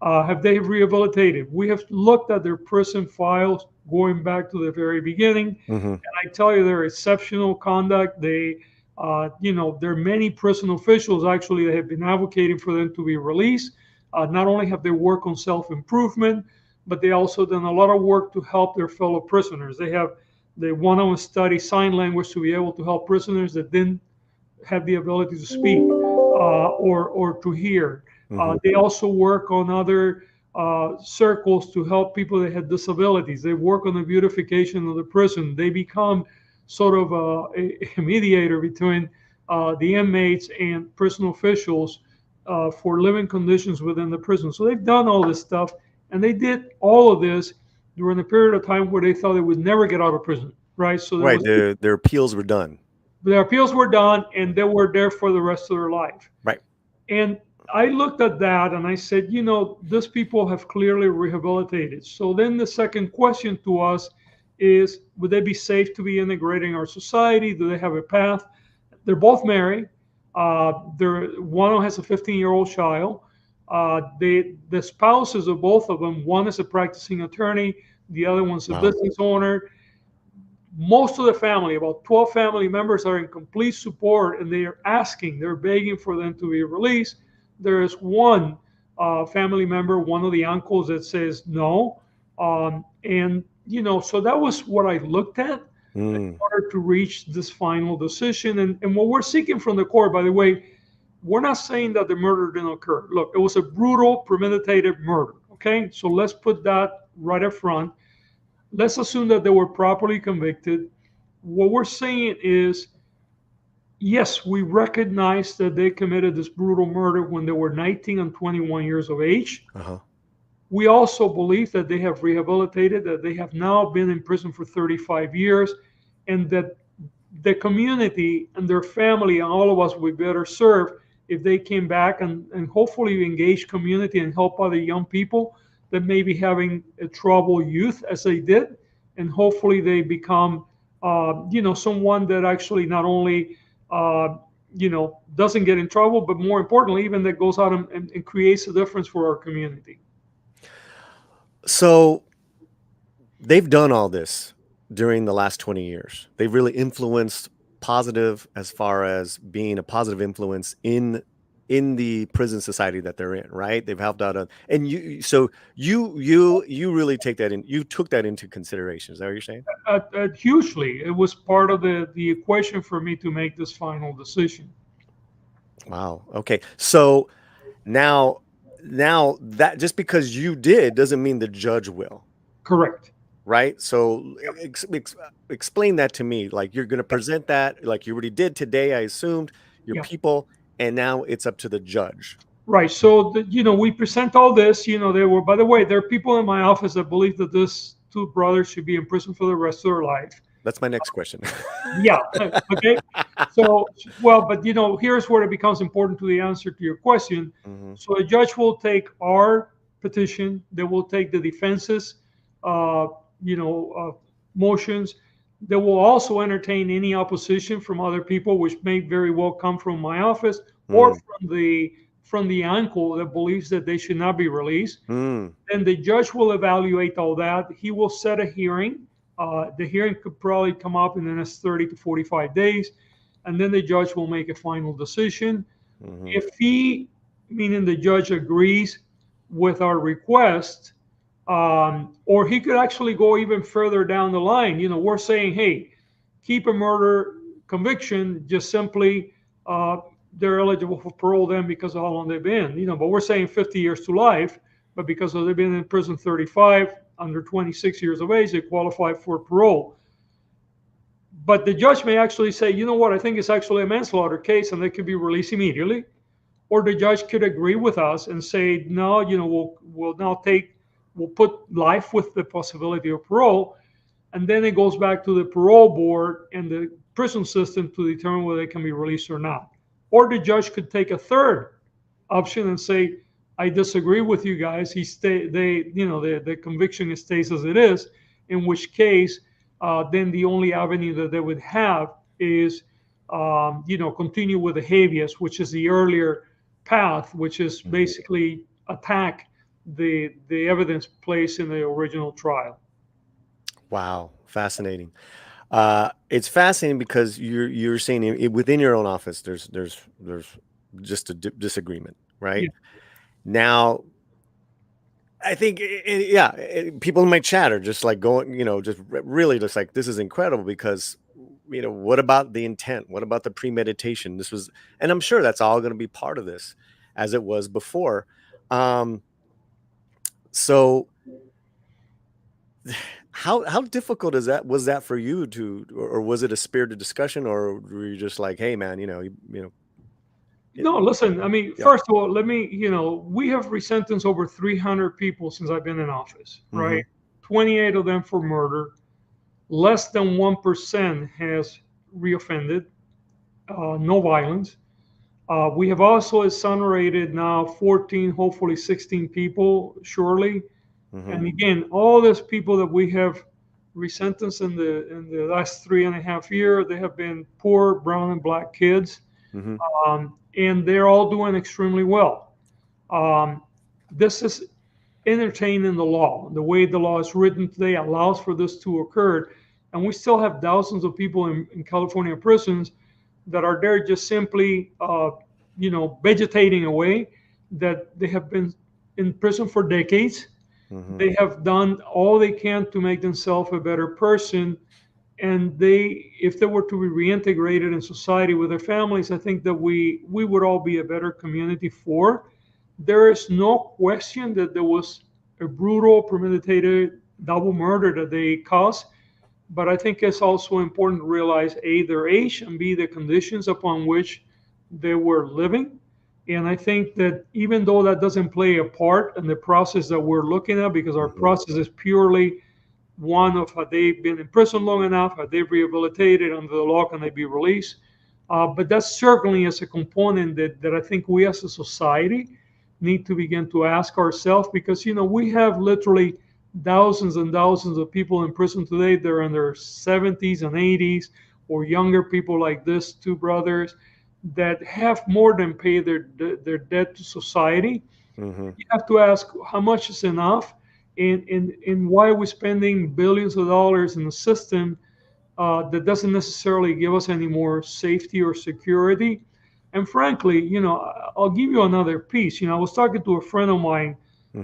Have they rehabilitated? We have looked at their prison files going back to the very beginning, and I tell you, they're exceptional conduct. There are many prison officials actually that have been advocating for them to be released. Not only have they worked on self-improvement, but they also done a lot of work to help their fellow prisoners. They want to study sign language to be able to help prisoners that didn't have the ability to speak or to hear. They also work on other circles to help people that had disabilities. They work on the beautification of the prison. They become sort of a mediator between the inmates and prison officials for living conditions within the prison. So they've done all this stuff, and they did all of this during a period of time where they thought they would never get out of prison, right? So their appeals were done. Their appeals were done, and they were there for the rest of their life. Right. And I looked at that and I said, these people have clearly rehabilitated. So then the second question to us is, would they be safe to be integrating our society? Do they have a path? They're both married. One has a 15-year-old child. The spouses of both of them, one is a practicing attorney, the other one's a business owner. Most of the family, about 12 family members, are in complete support, and they're begging for them to be released. There is one family member, one of the uncles, that says no. So that was what I looked at in order to reach this final decision. And what we're seeking from the court, by the way, we're not saying that the murder didn't occur. Look, it was a brutal, premeditated murder, okay? So let's put that right up front. Let's assume that they were properly convicted. What we're saying is, yes, we recognize that they committed this brutal murder when they were 19 and 21 years of age. We also believe that they have rehabilitated, that they have now been in prison for 35 years, and that the community and their family and all of us would better serve if they came back and hopefully engage community and help other young people that may be having a troubled youth as they did. And hopefully they become, someone that actually not only doesn't get in trouble, but more importantly, even that goes out and creates a difference for our community. So they've done all this during the last 20 years. They've really influenced positive as far as being a positive influence in in the prison society that they're in, right? They've helped out, and you really take that in. You took that into consideration. Is that what you're saying? Hugely, it was part of the equation for me to make this final decision. Wow. Okay. So now that just because you did doesn't mean the judge will. Correct. Right. So explain that to me. Like you're going to present that like you already did today, I assumed, your Yeah. people, and now it's up to the judge. Right. So, we present all this. By the way, there are people in my office that believe that these two brothers should be in prison for the rest of their life. That's my next question. Yeah. Okay. So, but here's where it becomes important to the answer to your question. Mhm. So a judge will take our petition. They will take the defense's, motions. They will also entertain any opposition from other people, which may very well come from my office or from the uncle that believes that they should not be released. Mm. Then the judge will evaluate all that. He will set a hearing. The hearing could probably come up in the next 30 to 45 days. And then the judge will make a final decision. Mhm. If he, meaning the judge, agrees with our request, or he could actually go even further down the line. We're saying, hey, keep a murder conviction, just simply they're eligible for parole then because of how long they've been. But we're saying 50 years to life, but because they've been in prison 35, under 26 years of age, they qualify for parole. But the judge may actually say, you know what, I think it's actually a manslaughter case and they could be released immediately. Or the judge could agree with us and say, no, we'll put life with the possibility of parole. And then it goes back to the parole board and the prison system to determine whether they can be released or not. Or the judge could take a third option and say, I disagree with you guys. The conviction stays as it is, in which case, then the only avenue that they would have is, continue with the habeas, which is the earlier path, which is basically attack the evidence placed in the original trial. Wow, fascinating. It's fascinating because you're saying within your own office there's just a disagreement, right? Yeah. Now, I think people in my chat are just like going, just really just like this is incredible because what about the intent? What about the premeditation? And I'm sure that's all going to be part of this, as it was before. So how difficult was that for you or was it a spirited discussion, or were you just like, hey man, No, listen, I mean, first of all, we have resentenced over 300 people since I've been in office, right? 28 of them for murder. Less than 1% has reoffended, no violence. We have also exonerated now 14, hopefully 16 people shortly. And again, all these people that we have resentenced in the last 3.5 years, they have been poor brown and black kids. And they're all doing extremely well. This is entertaining the law. The way the law is written today allows for this to occur. And we still have thousands of people in California prisons that are there just simply, vegetating away, that they have been in prison for decades. They have done all they can to make themselves a better person. And if they were to be reintegrated in society with their families, I think that we would all be a better community for. There is no question that there was a brutal, premeditated double murder that they caused. But I think it's also important to realize, A, their age, and B, the conditions upon which they were living. And I think that even though that doesn't play a part in the process that we're looking at, because our process is purely one of have they been in prison long enough, have they rehabilitated under the law, can they be released? But that certainly is a component that I think we as a society need to begin to ask ourselves, because, we have literally thousands and thousands of people in prison today. They're in their 70s and 80s, or younger people like this two brothers that have more than paid their debt to society. You have to ask how much is enough, and why are we spending billions of dollars in a system that doesn't necessarily give us any more safety or security. And frankly, I'll give you another piece. I was talking to a friend of mine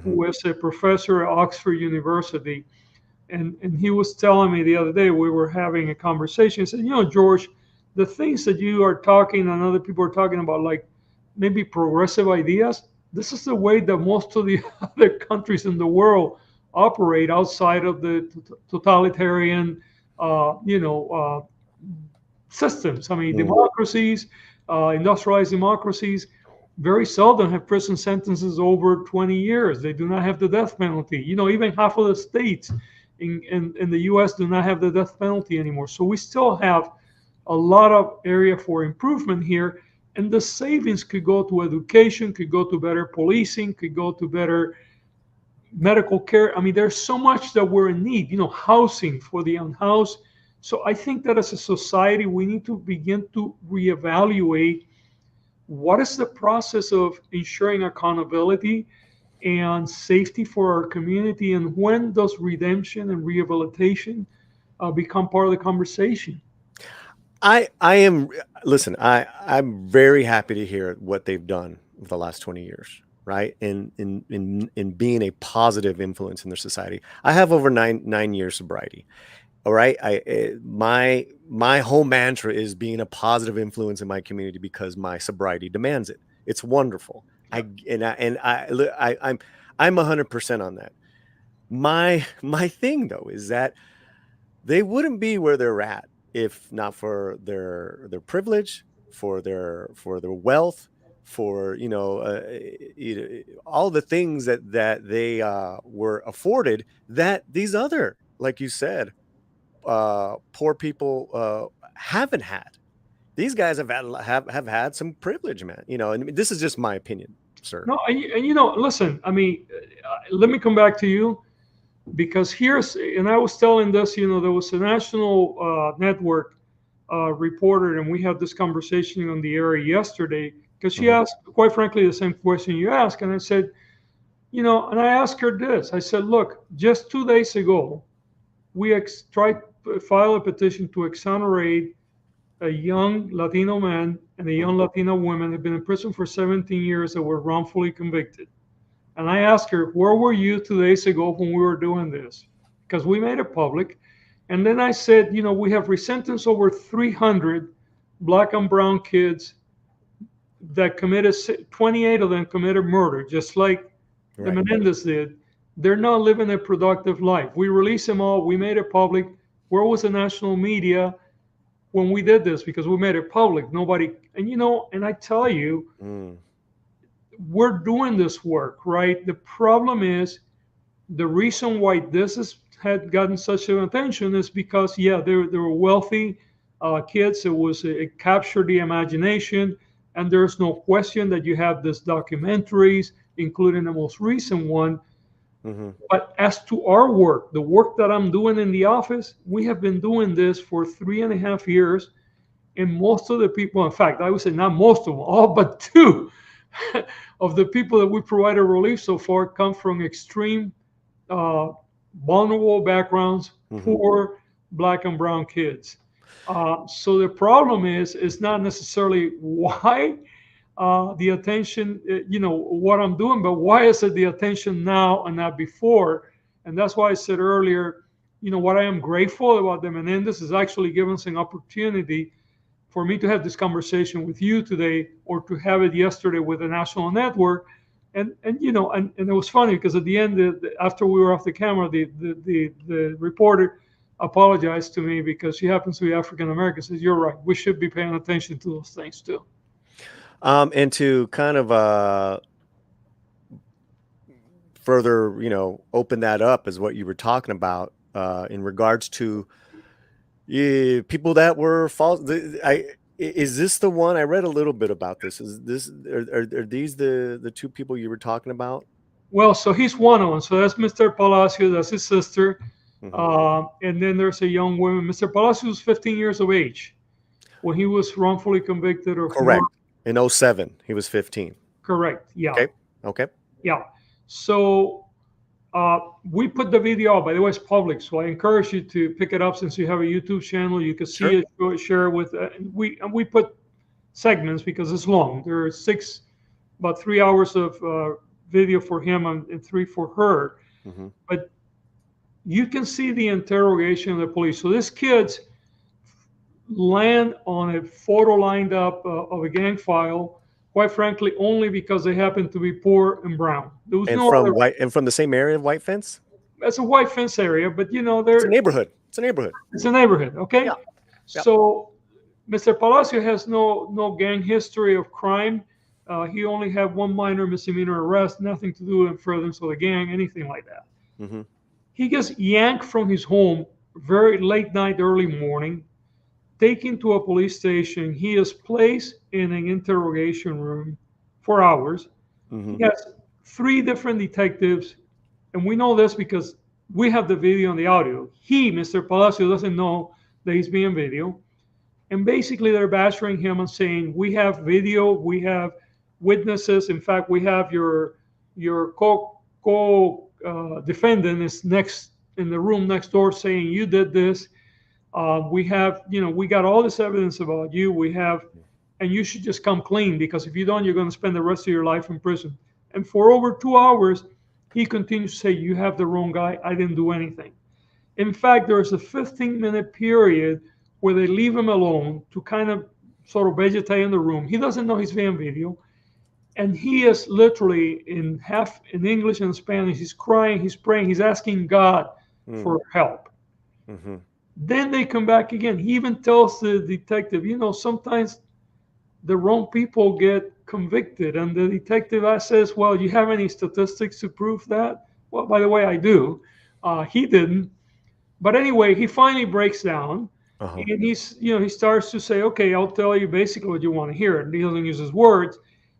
who is a professor at Oxford University, and he was telling me the other day, we were having a conversation. He said, George, the things that you are talking and other people are talking about, like maybe progressive ideas, this is the way that most of the other countries in the world operate outside of the totalitarian, systems. I mean, democracies, industrialized democracies, very seldom have prison sentences over 20 years. They do not have the death penalty. Even half of the states in the U.S. do not have the death penalty anymore. So we still have a lot of area for improvement here. And the savings could go to education, could go to better policing, could go to better medical care. I mean, there's so much that we're in need, housing for the unhoused. So I think that as a society, we need to begin to reevaluate what is the process of ensuring accountability and safety for our community, and when does redemption and rehabilitation become part of the conversation? I'm very happy to hear what they've done for the last 20 years, right? In being a positive influence in their society. I have over nine years sobriety. All right. My whole mantra is being a positive influence in my community because my sobriety demands it. It's wonderful. I'm 100% on that. My thing though is that they wouldn't be where they're at if not for their privilege, for their wealth, for all the things that they were afforded that these other, like you said, poor people haven't had. These guys have had some privilege, man. And this is just my opinion, sir. No, and listen. I mean, let me come back to you. Because and I was telling this, there was a national network reporter, and we had this conversation on the air yesterday, because she asked, quite frankly, the same question you asked. And I said, and I asked her this. I said, look, just 2 days ago, we tried to file a petition to exonerate a young Latino man and a young Latina woman who have been in prison for 17 years that were wrongfully convicted. And I asked her, where were you 2 days ago when we were doing this? Because we made it public. And then I said, we have resentenced over 300 black and brown kids that committed, 28 of them committed murder, just like the Menendez did. They're not living a productive life. We released them all. We made it public. Where was the national media when we did this? Because we made it public. Nobody, and I tell you, we're doing this work, right? The problem is, the reason why this had gotten such an attention is because, they were wealthy kids. It captured the imagination, and there's no question that you have these documentaries, including the most recent one. But as to our work, the work that I'm doing in the office, we have been doing this for 3.5 years, and most of the people, in fact, I would say not most of them, all but 2 of the people that we provided relief so far come from extreme vulnerable backgrounds, poor black and brown kids. So the problem is not necessarily why the attention, what I'm doing, but why is it the attention now and not before? And that's why I said earlier, what I am grateful about the Menendez is actually giving us an opportunity for me to have this conversation with you today, or to have it yesterday with the national network. And it was funny because at the end, after we were off the camera, the reporter apologized to me because she happens to be African American. Says, you're right, we should be paying attention to those things too. And to kind of further, open that up is what you were talking about in regards to people that were false. Is this the one? I read a little bit about this. Are these the 2 people you were talking about? Well, so he's one of them. So that's Mr. Palacios, that's his sister. And then there's a young woman. Mr. Palacios was 15 years of age when he was wrongfully convicted of correct. In 2007, he was 15. Correct. Yeah. Okay. Yeah. So we put the video out. By the way, it's public, so I encourage you to pick it up. Since you have a YouTube channel, you can see it, share it with. We put segments because it's long. There are about 3 hours of video for him and 3 for her. Mm-hmm. But you can see the interrogation of the police. So these kids land on a photo lined up of a gang file, quite frankly, only because they happen to be poor and brown. There was no other. And from the same area of White Fence? It's a white fence area, but you know, It's a neighborhood. It's a neighborhood. It's a neighborhood, okay? Yeah. Yeah. So Mr. Palacio has no gang history of crime. He only had one minor misdemeanor arrest, nothing to do with furtherance of the gang, anything like that. Mm-hmm. He gets yanked from his home very late night, early morning, taken to a police station. He is placed in an interrogation room for hours. Mm-hmm. He has 3 different detectives, and we know this because we have the video and the audio. Mr. Palacio, doesn't know that he's being video. And basically they're bashing him and saying, we have video, we have witnesses. In fact, we have your defendant is next in the room next door saying you did this. We have, we got all this evidence about you. And you should just come clean, because if you don't, you're going to spend the rest of your life in prison. And for over 2 hours, he continues to say, you have the wrong guy. I didn't do anything. In fact, there's a 15-minute period where they leave him alone to kind of sort of vegetate in the room. He doesn't know he's being video. And he is literally half in English and Spanish. He's crying, he's praying, he's asking God for help. Mm-hmm. Then they come back again. He even tells the detective, sometimes the wrong people get convicted. And the detective says, well, you have any statistics to prove that? Well, by the way, I do. He didn't. But anyway, he finally breaks down. Uh-huh. And he starts to say, okay, I'll tell you basically what you want to hear. And he doesn't use his words.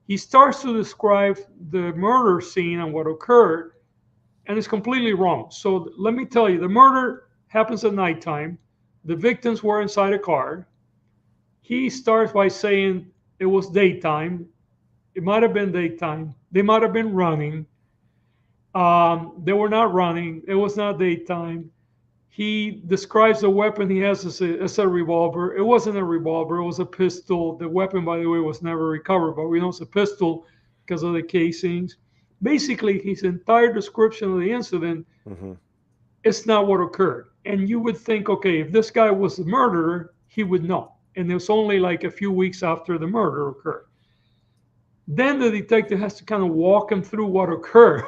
He starts to describe the murder scene and what occurred, and it's completely wrong. So let me tell you, the murder happens at nighttime. The victims were inside a car. He starts by saying it was daytime. It might have been daytime. They might have been running. They were not running. It was not daytime. He describes the weapon he has as a revolver. It wasn't a revolver. It was a pistol. The weapon, by the way, was never recovered, but we know it's a pistol because of the casings. Basically, his entire description of the incident, it's not what occurred. And you would think, okay, if this guy was the murderer, he would know. And it was only like a few weeks after the murder occurred. Then the detective has to kind of walk him through what occurred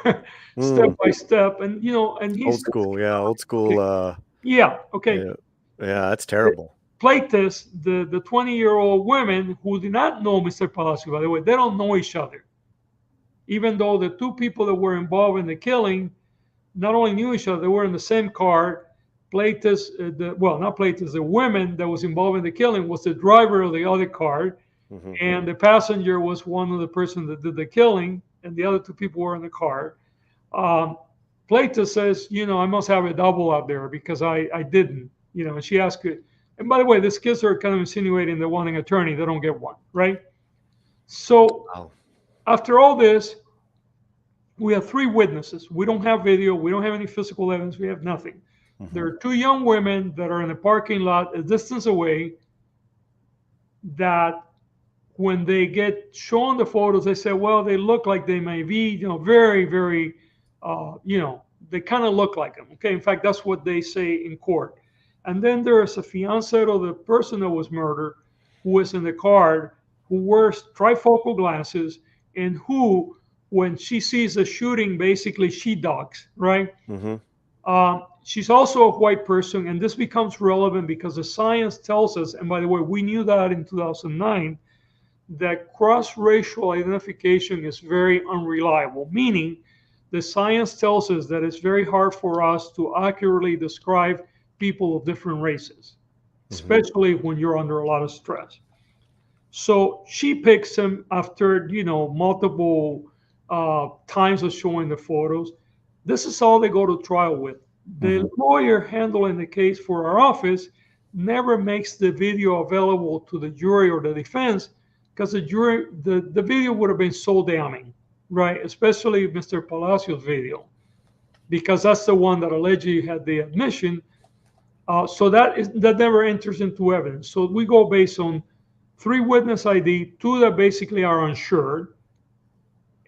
step by step. And, and he's old school. Okay. Yeah, that's terrible. Playtest, the 20-year-old women who did not know Mr. Palacio, by the way, they don't know each other. Even though the 2 people that were involved in the killing not only knew each other, they were in the same car. Playtest, the woman that was involved in the killing was the driver of the other car. And the passenger was one of the person that did the killing, and the other 2 people were in the car. Plato says, I must have a double out there because I didn't, and she asked it. And by the way, these kids are kind of insinuating they're wanting an attorney. They don't get one, right? So after all this, we have 3 witnesses. We don't have video. We don't have any physical evidence. We have nothing. There are 2 young women that are in a parking lot a distance away that when they get shown the photos, they say, well, they look like they may be, very, very, they kind of look like them. Okay. In fact, that's what they say in court. And then there is a fiancé of the person that was murdered who was in the car, who wears trifocal glasses, and who, when she sees the shooting, basically she dogs, right? She's also a white person, and this becomes relevant because the science tells us, and by the way, we knew that in 2009, that cross-racial identification is very unreliable, meaning the science tells us that it's very hard for us to accurately describe people of different races, especially when you're under a lot of stress. So she picks him after, multiple times of showing the photos. This is all they go to trial with. The lawyer handling the case for our office never makes the video available to the jury or the defense, because the video would have been so damning, right? Especially Mr. Palacio's video, because that's the one that allegedly had the admission. So that never enters into evidence. So we go based on 3 witness ID, 2 that basically are unsure,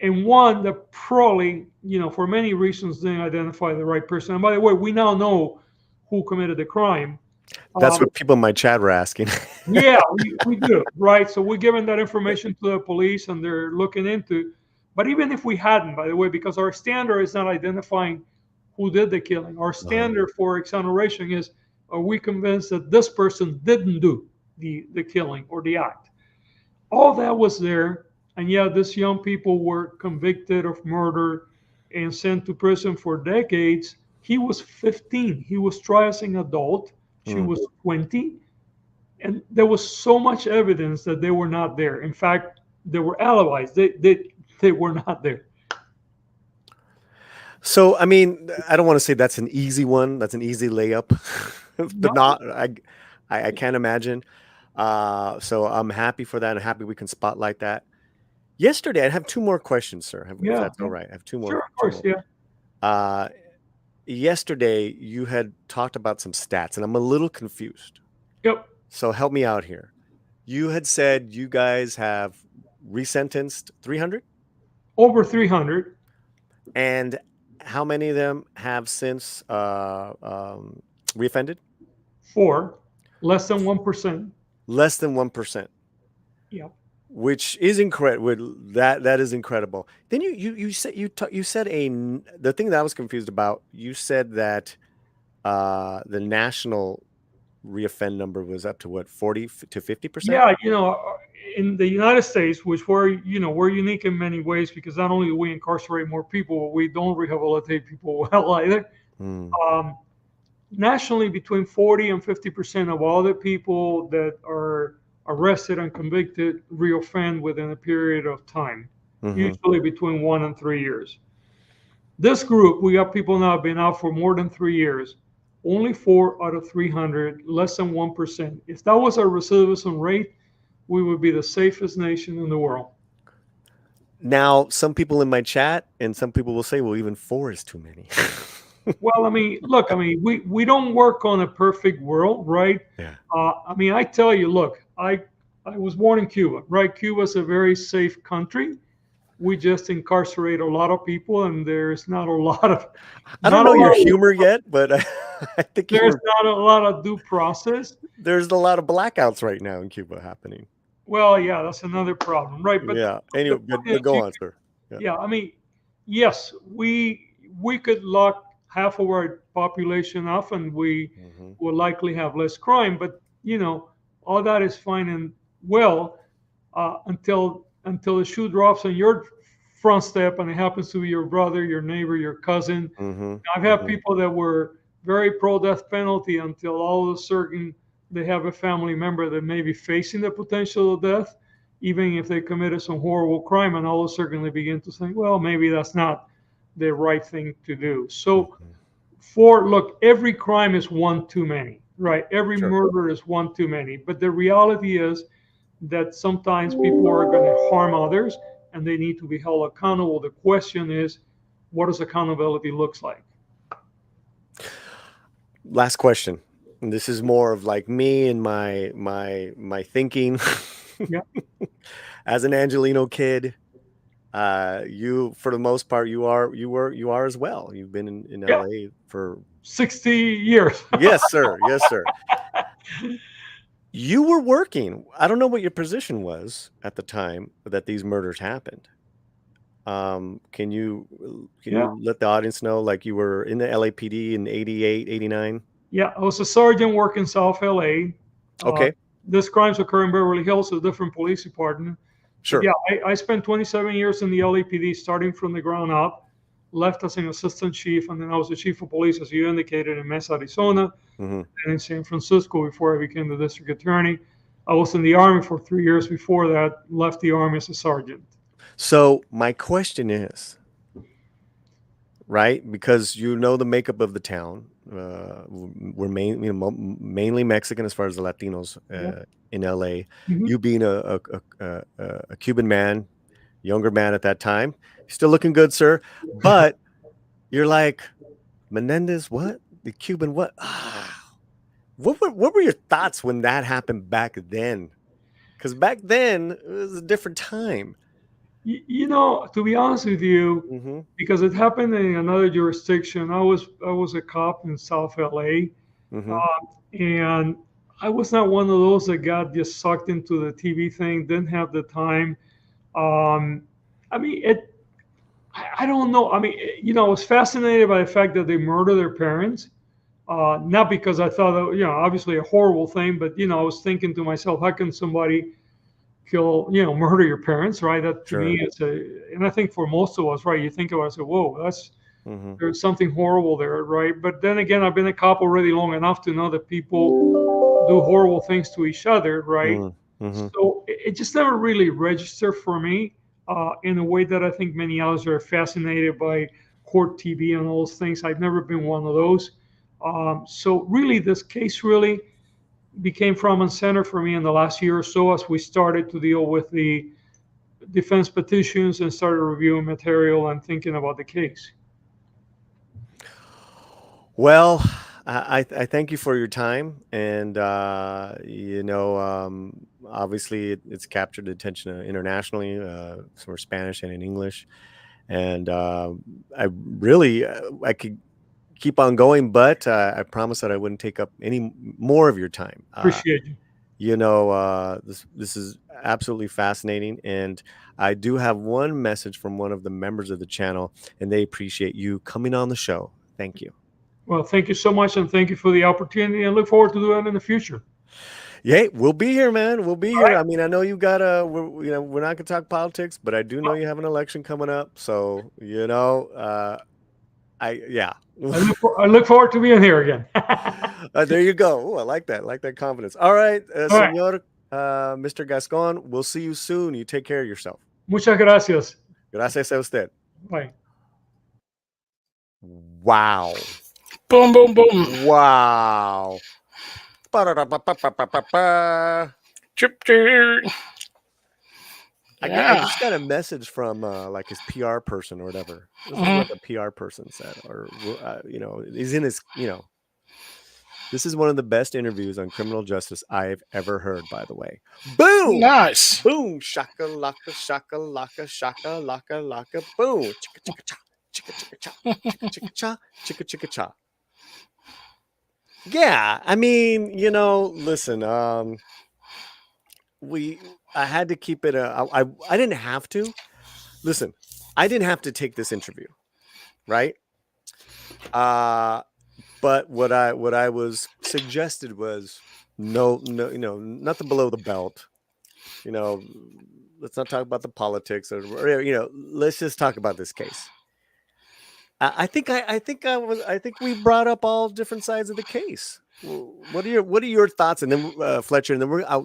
and 1 that probably, for many reasons didn't identify the right person. And by the way, we now know who committed the crime. That's what people in my chat were asking. Yeah, we do, right? So we're giving that information to the police and they're looking into. But even if we hadn't, by the way, because our standard is not identifying who did the killing. Our standard for exoneration is, are we convinced that this person didn't do the killing or the act? All that was there. And yeah, these young people were convicted of murder and sent to prison for decades. He was 15. He was tried as an adult. She was 20. And there was so much evidence that they were not there. In fact, there were alibis. They were not there. So, I mean, I don't want to say that's an easy one. That's an easy layup, but not. I can't imagine. So I'm happy for that. I'm happy we can spotlight that. Yesterday, I have 2 more questions, sir. If that's all right. I have 2 more. Sure, of course, yeah. Yesterday, you had talked about some stats, and I'm a little confused. Yep. So help me out here. You had said you guys have resentenced 300? Over 300. And how many of them have since reoffended? 4. Less than 1%. Less than 1%. Yep. Which is incredible. That is incredible. Then you said the thing that I was confused about. You said that the national reoffend number was up to what, 40 to 50%? Yeah, in the United States, which we're unique in many ways because not only do we incarcerate more people, but we don't rehabilitate people well either. Nationally, between 40 and 50% of all the people that are arrested and convicted reoffend within a period of time, usually between 1 and 3 years. This group, we got people now been out for more than 3 years. Only 4 out of 300, less than 1%. If that was our recidivism rate, we would be the safest nation in the world. Now, some people in my chat and some people will say, well, even 4 is too many. Well, I mean, look, we don't work on a perfect world, right? Yeah. I tell you, look, I was born in Cuba, right? Cuba's a very safe country. We just incarcerate a lot of people, and there's not a lot of. I don't know your humor yet, but I think there's not a lot of due process. There's a lot of blackouts right now in Cuba happening. Well, yeah, that's another problem, right? But yeah. Anyway, go on, sir. Yeah, yes, we could lock half of our population off, and we will likely have less crime. But all that is fine and well until the shoe drops on your front step, and it happens to be your brother, your neighbor, your cousin. I've had people that were very pro-death penalty until all of a sudden they have a family member that may be facing the potential of death, even if they committed some horrible crime, and all of a sudden they begin to think, well, maybe that's not the right thing to do. So look, every crime is one too many, right? Every murder is one too many. But the reality is that sometimes people are going to harm others and they need to be held accountable. The question is, what does accountability looks like? Last question. And this is more of like me and my thinking. Yeah. As an Angelino kid, you, for the most part, you are as well. You've been in LA for 60 years. Yes, sir. Yes, sir. You were working. I don't know what your position was at the time that these murders happened. Can you let the audience know, like, you were in the LAPD in 88, 89? Yeah, I was a sergeant working South LA. Okay. This crimes occur in Beverly Hills, a different police department. Sure. Yeah, I spent 27 years in the LAPD, starting from the ground up, left as an assistant chief, and then I was the chief of police, as you indicated, in Mesa, Arizona, and in San Francisco before I became the district attorney. I was in the Army for 3 years before that, left the Army as a sergeant. So my question is, right, because you know the makeup of the town, we're mainly Mexican as far as the Latinos in LA. You being a Cuban man, younger man at that time, still looking good, sir. But you're like, Menendez, what? The Cuban, what? What were your thoughts when that happened back then? Because back then it was a different time. You know, to be honest with you, Mm-hmm. because it happened in another jurisdiction. I was a cop in South LA, Mm-hmm. and I was not one of those that got just sucked into the TV thing. Didn't have the time. I mean, I don't know. I mean, you know, I was fascinated by the fact that they murder their parents. Not because I thought that, you know, obviously a horrible thing, but you know, I was thinking to myself, how can somebody kill, you know, murder your parents, right? That to me is and I think for most of us, right? You think about it, and say, whoa, that's Mm-hmm. there's something horrible there, right? But then again, I've been a cop already long enough to know that people do horrible things to each other, right? Mm-hmm. So it just never really registered for me in a way that I think many others are fascinated by court TV and all those things. I've never been one of those. So really, this case really became front and center for me in the last year or so as we started to deal with the defense petitions and started reviewing material and thinking about the case. Well, I thank you for your time, and you know, obviously it's captured the attention internationally, some are Spanish and in English, and I really I could keep on going, but I promised that I wouldn't take up any more of your time. Appreciate you. You know, this is absolutely fascinating, and I do have one message from one of the members of the channel, and they appreciate you coming on the show. Thank you. Well, thank you so much, and thank you for the opportunity, and look forward to doing it in the future. Yeah, we'll be here, man. We'll be All here. right. I mean, I know you got you know, we're not gonna talk politics, but I do know you have an election coming up. So, you know, yeah. I look forward to being here again. There you go. Oh, I like that. I like that confidence. All right, right. Senor, Mr. Gascon, we'll see you soon. You take care of yourself. Muchas gracias. Gracias a usted. Bye. Wow. Boom, boom, boom. Wow. Ba-da-da-ba-ba-ba-ba-ba. Chip, chip. I Yeah. just got a message from like his PR person or whatever. This is what the PR person said, or you know, he's in his, you know. This is one of the best interviews on criminal justice I've ever heard, by the way. Boom! Nice. Boom! Shaka laka, shaka laka, shaka laka laka, boom! Chicka chicka cha, chicka chicka cha, chicka chicka cha, chicka chicka cha. Yeah, I mean, you know, listen, I had to keep it. I didn't have to. Listen, I didn't have to take this interview, right? But what I was suggested was no, you know, nothing below the belt. You know, let's not talk about the politics, or you know, let's just talk about this case. I think we brought up all different sides of the case. What are your thoughts? And then Fletcher, and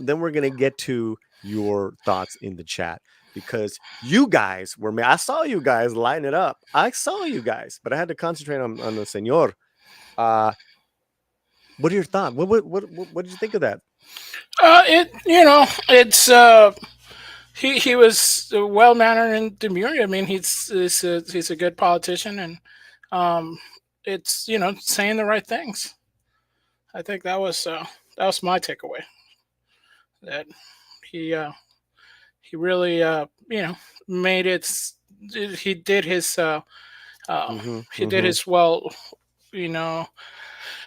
then we're gonna get to your thoughts in the chat, because you guys were. I saw you guys line it up. I saw you guys, but I had to concentrate on the senor. What are your thoughts? What did you think of that? It's he was well mannered and demure. I mean, he's a good politician, and it's, you know, saying the right things. I think that was my takeaway. That he really you know, made it. He did his his well, you know,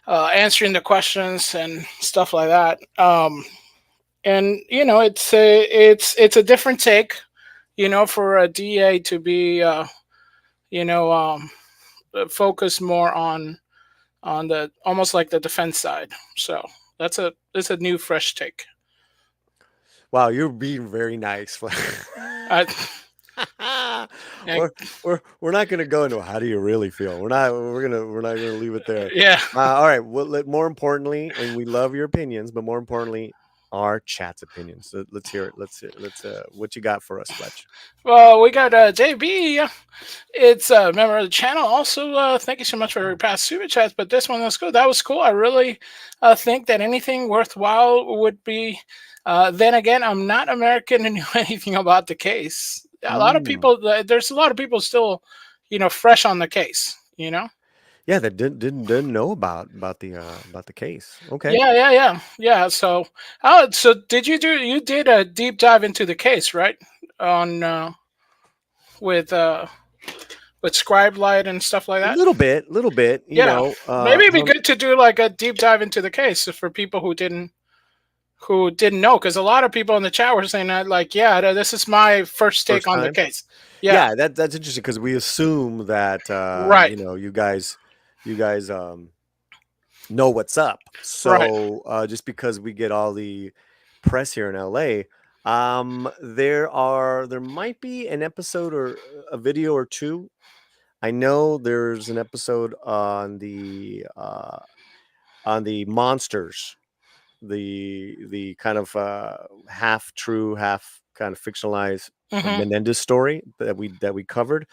answering the questions and stuff like that. And you know, it's a different take, you know, for a DA to be you know, focus more on the almost like the defense side. So it's a new fresh take. Wow, you're being very nice. We're not gonna go into how do you really feel. We're not gonna leave it there. Yeah. All right. Well, more importantly, and we love your opinions, but more importantly, our chat's opinions. So let's hear it. Let's what you got for us, Fletch? Well, we got JB. It's a member of the channel. Also, thank you so much for your past super chats. But this one was cool. That was cool. I really think that anything worthwhile would be. Then again, I'm not American to know anything about the case. A lot of people. There's a lot of people still, you know, fresh on the case. You know. Yeah, that didn't know about the case. Okay. Yeah. So, so you did a deep dive into the case, right? On with uh with Scribe Light and stuff like that. Little bit, Yeah, maybe it'd be good to do like a deep dive into the case for people who didn't know, because a lot of people in the chat were saying that, like, yeah, this is my first take first on the time. case. Yeah, Yeah, that's interesting because we assume that right, you guys know what's up. right. So just because we get all the press here in LA, there might be an episode or a video or two. I know there's an episode on the monsters, the kind of half true, half kind of fictionalized Hmm. Menendez story that we covered.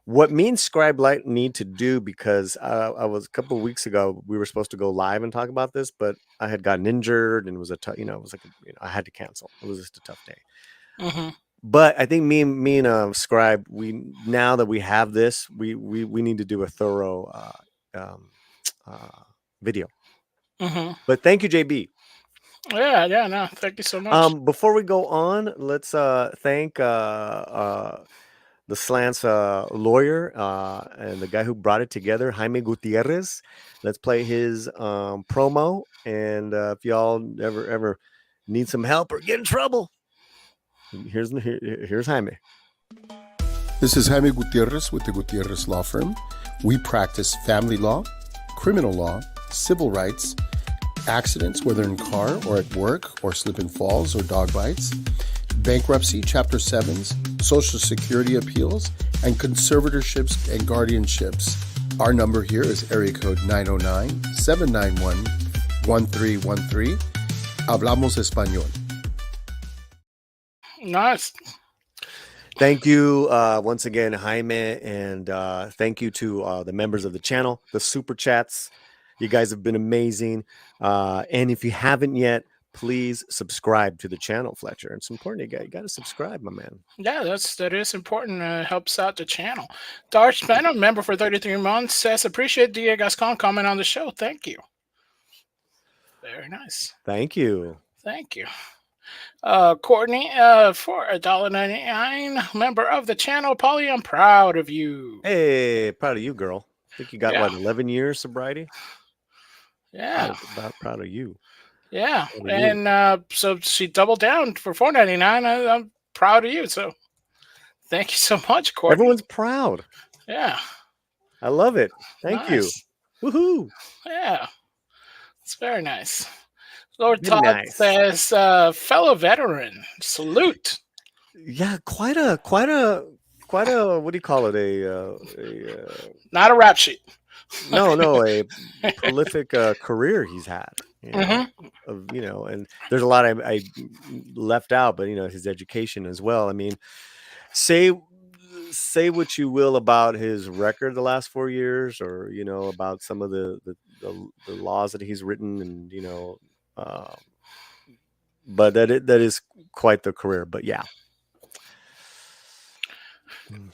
What me and Scribe Light need to do, because I was a couple of weeks ago, we were supposed to go live and talk about this, but I had gotten injured and it was it was like I had to cancel. It was just a tough day. Hmm. But I think me and Scribe, now that we have this, we need to do a thorough video. Hmm. But thank you, JB. Yeah. No, thank you so much. Before we go on, let's thank the Slant's lawyer and the guy who brought it together, Jaime Gutierrez. Let's play his promo, and if y'all ever need some help or get in trouble, here's Jaime. This is Jaime Gutierrez with the Gutierrez Law Firm. We practice family law, criminal law, civil rights, accidents, whether in car or at work, or slip and falls or dog bites, bankruptcy, Chapter 7s, Social Security appeals, and conservatorships and guardianships. Our number here is area code 909-791-1313. Hablamos Español. Nice. Thank you once again, Jaime, and thank you to the members of the channel, the super chats. You guys have been amazing. And if you haven't yet, please subscribe to the channel, Fletcher. It's important. You got to subscribe, my man. Yeah, that is important. Helps out the channel. Darsh Venom, member for 33 months, says, appreciate George Gascon comment on the show. Thank you. Very nice. Thank you. Thank you. Courtney, for $1.99, member of the channel. Paulie, I'm proud of you. Hey, proud of you, girl. I think you got, what, 11 years sobriety? Yeah. Proud of you. Yeah. And so she doubled down for $4.99. I'm proud of you. So thank you so much, Courtney. Everyone's proud. Yeah. I love it. Thank you. Woohoo. Yeah. It's very nice. Lord Very Todd nice. says, fellow veteran, salute. Yeah, quite a what do you call it? Not a rap sheet. No, a prolific career he's had. And there's a lot I left out, but his education as well. I mean, say what you will about his record the last 4 years, or about some of the laws that he's written, and but that is quite the career. But yeah.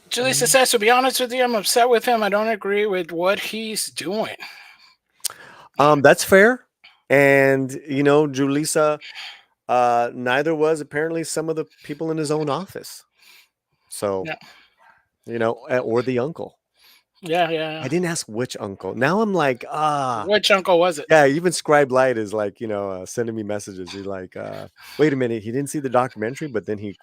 Juliet says, to be honest with you, I'm upset with him. I don't agree with what he's doing. That's fair. And Julissa, neither was apparently some of the people in his own office. So or the uncle. Yeah. I didn't ask which uncle. Now I'm like, which uncle was it? Yeah, even Scribe Light is like, sending me messages. He's like, wait a minute, he didn't see the documentary, but then he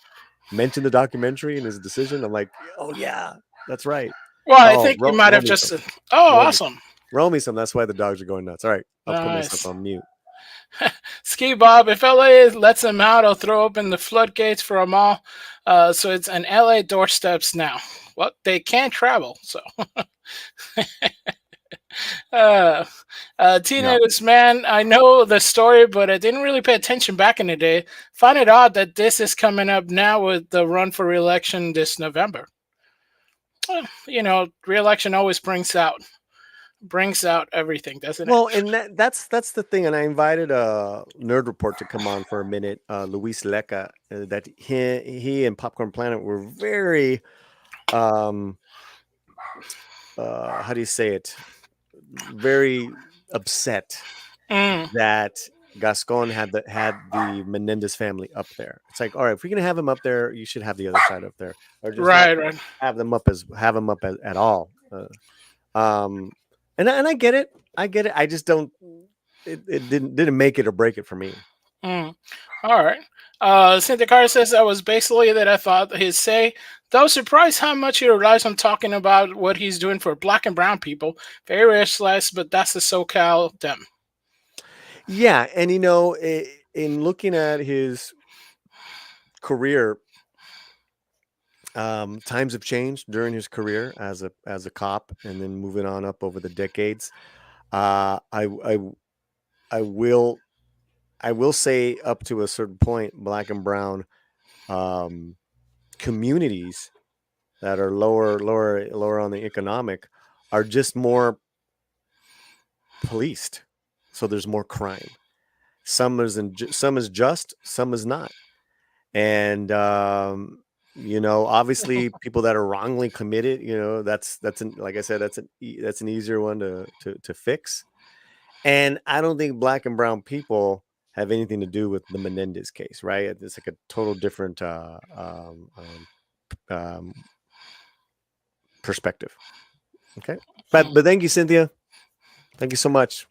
mentioned the documentary in his decision. I'm like, oh yeah, that's right. Well, I think you might have just said, awesome. Roll me some. That's why the dogs are going nuts. All right, I'll put myself on mute. Ski Bob, if LA lets them out, I'll throw open the floodgates for them all. So it's an LA doorsteps now. Well, they can't travel, so. Teenagers, man, I know the story, but I didn't really pay attention back in the day. Find it odd that this is coming up now with the run for re-election this November. Re-election always brings out everything, doesn't it? Well, and that's the thing. And I invited Nerd Report to come on for a minute. Luis Leca, that he and Popcorn Planet were very, how do you say it? very upset Mm, that Gascon had the Menendez family up there. It's like, all right, if you're gonna have him up there, you should have the other side up there, or just not right, right. have them up at all. And I get it. I get it. I just don't. It didn't make it or break it for me. Mm. All right. Cynthia Carter says that was basically that I thought he'd say. Though surprised how much he relies on talking about what he's doing for black and brown people. Very restless, but that's the SoCal them. Yeah, and in looking at his career, times have changed during his career as a cop, and then moving on up over the decades. I will say up to a certain point, black and brown communities that are lower on the economic are just more policed, so there's more crime. Some is just, some is not, and obviously people that are wrongly committed, like I said, that's an easier one to fix. And I don't think black and brown people have anything to do with the Menendez case, right? It's like a total different perspective. Okay, but thank you, Cynthia. Thank you so much.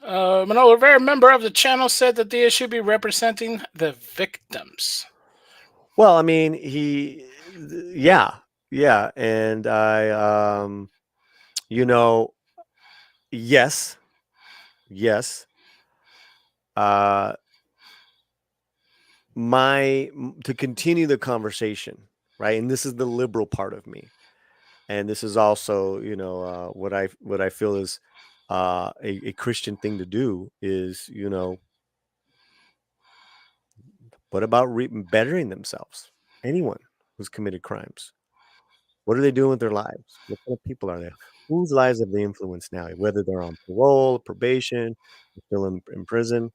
Manolo Rivera, member of the channel, said that Diaz should be representing the victims. Well, I mean, yeah, and yes, to continue the conversation, right? And this is the liberal part of me, and this is also, what I feel is a Christian thing to do is, what about bettering themselves? Anyone who's committed crimes, what are they doing with their lives? What kind of people are they? Whose lives have they influenced now? Whether they're on parole, probation, still in prison,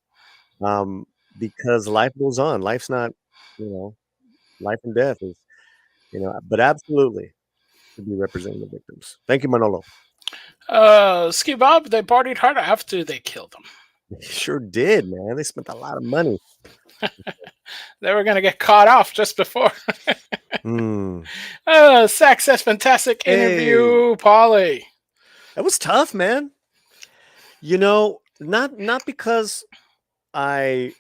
because life goes on. Life's not, life and death is, but absolutely to be representing the victims. Thank you, Manolo. Ski Bob, they partied hard after they killed him. They sure did, man. They spent a lot of money. They were going to get caught off just before. Sax says, fantastic interview, Paulie. That was tough, man. Not because I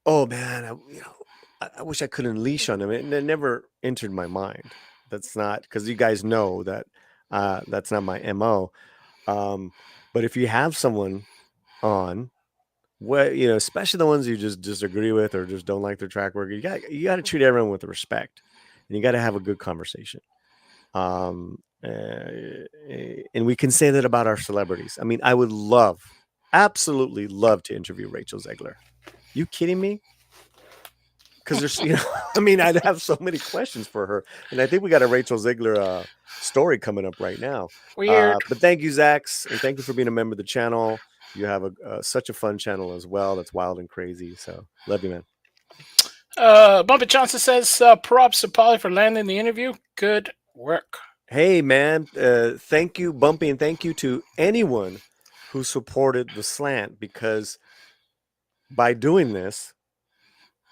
wish I could unleash on him. It never entered my mind. That's not, because you guys know that that's not my MO. But if you have someone on, especially the ones you just disagree with or just don't like their track record, you got to treat everyone with respect, and you got to have a good conversation. And we can say that about our celebrities. I mean, I would absolutely love to interview Rachel Zegler. You kidding me? Because there's, I'd have so many questions for her, and I think we got a Rachel Zegler story coming up right now. Weird. But thank you, Zax, and thank you for being a member of the channel. You have such a fun channel as well. That's wild and crazy. So love you, man. Bumpy Johnson says, props to Paulie for landing the interview. Good work. Hey, man. Thank you, Bumpy, and thank you to anyone who supported the Slant, because by doing this,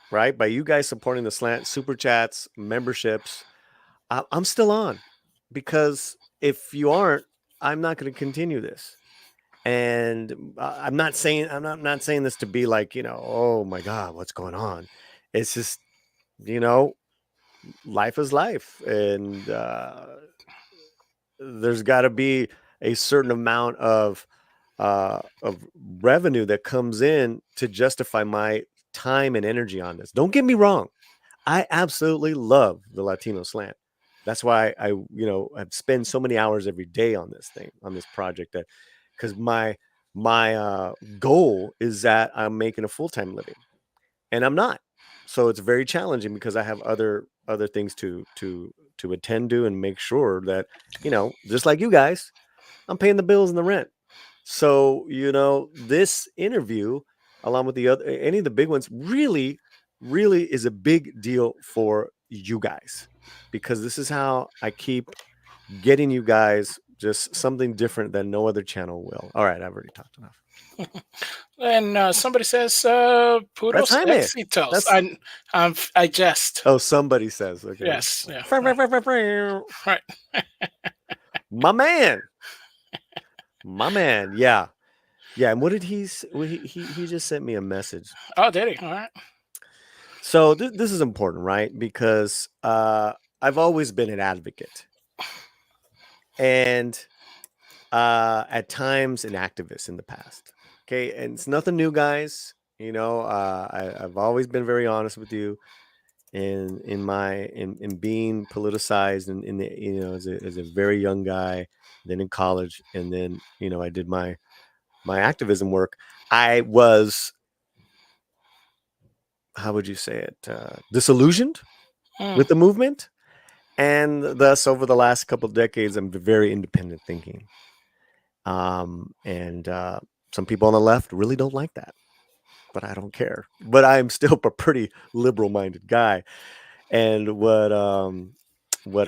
right, by you guys supporting the Slant, super chats, memberships, I'm still on, because if you aren't, I'm not going to continue this. And I'm not saying this to be like, oh my God, what's going on? It's just, life is life, and there's got to be a certain amount of revenue that comes in to justify my time and energy on this. Don't get me wrong, I absolutely love the Latino Slant. That's why I have spent so many hours every day on this project, that because my goal is that I'm making a full-time living, and I'm not. So it's very challenging, because I have other things to attend to and make sure that, just like you guys, I'm paying the bills and the rent. So, this interview, along with any of the big ones, really, really is a big deal for you guys, because this is how I keep getting you guys just something different that no other channel will. All right, I've already talked enough. And somebody says, "Puros That's Jaime. éxitos." That's- I jest. Oh, somebody says. Okay. Yes. Yeah. Right. Right. My man. My man. Yeah. Yeah. And what did he just sent me a message. Oh, did he? All right. So this is important, right? Because I've always been an advocate. And at times an activist in the past. Okay. And it's nothing new, guys. You know, I've always been very honest with you in being politicized and in the, you know, as a very young guy, then in college, and then, you know, I did my activism work. I was, how would you say it, disillusioned with the movement. And thus, over the last couple of decades, I'm very independent thinking. And some people on the left really don't like that, but I don't care. But I'm still a pretty liberal-minded guy. And what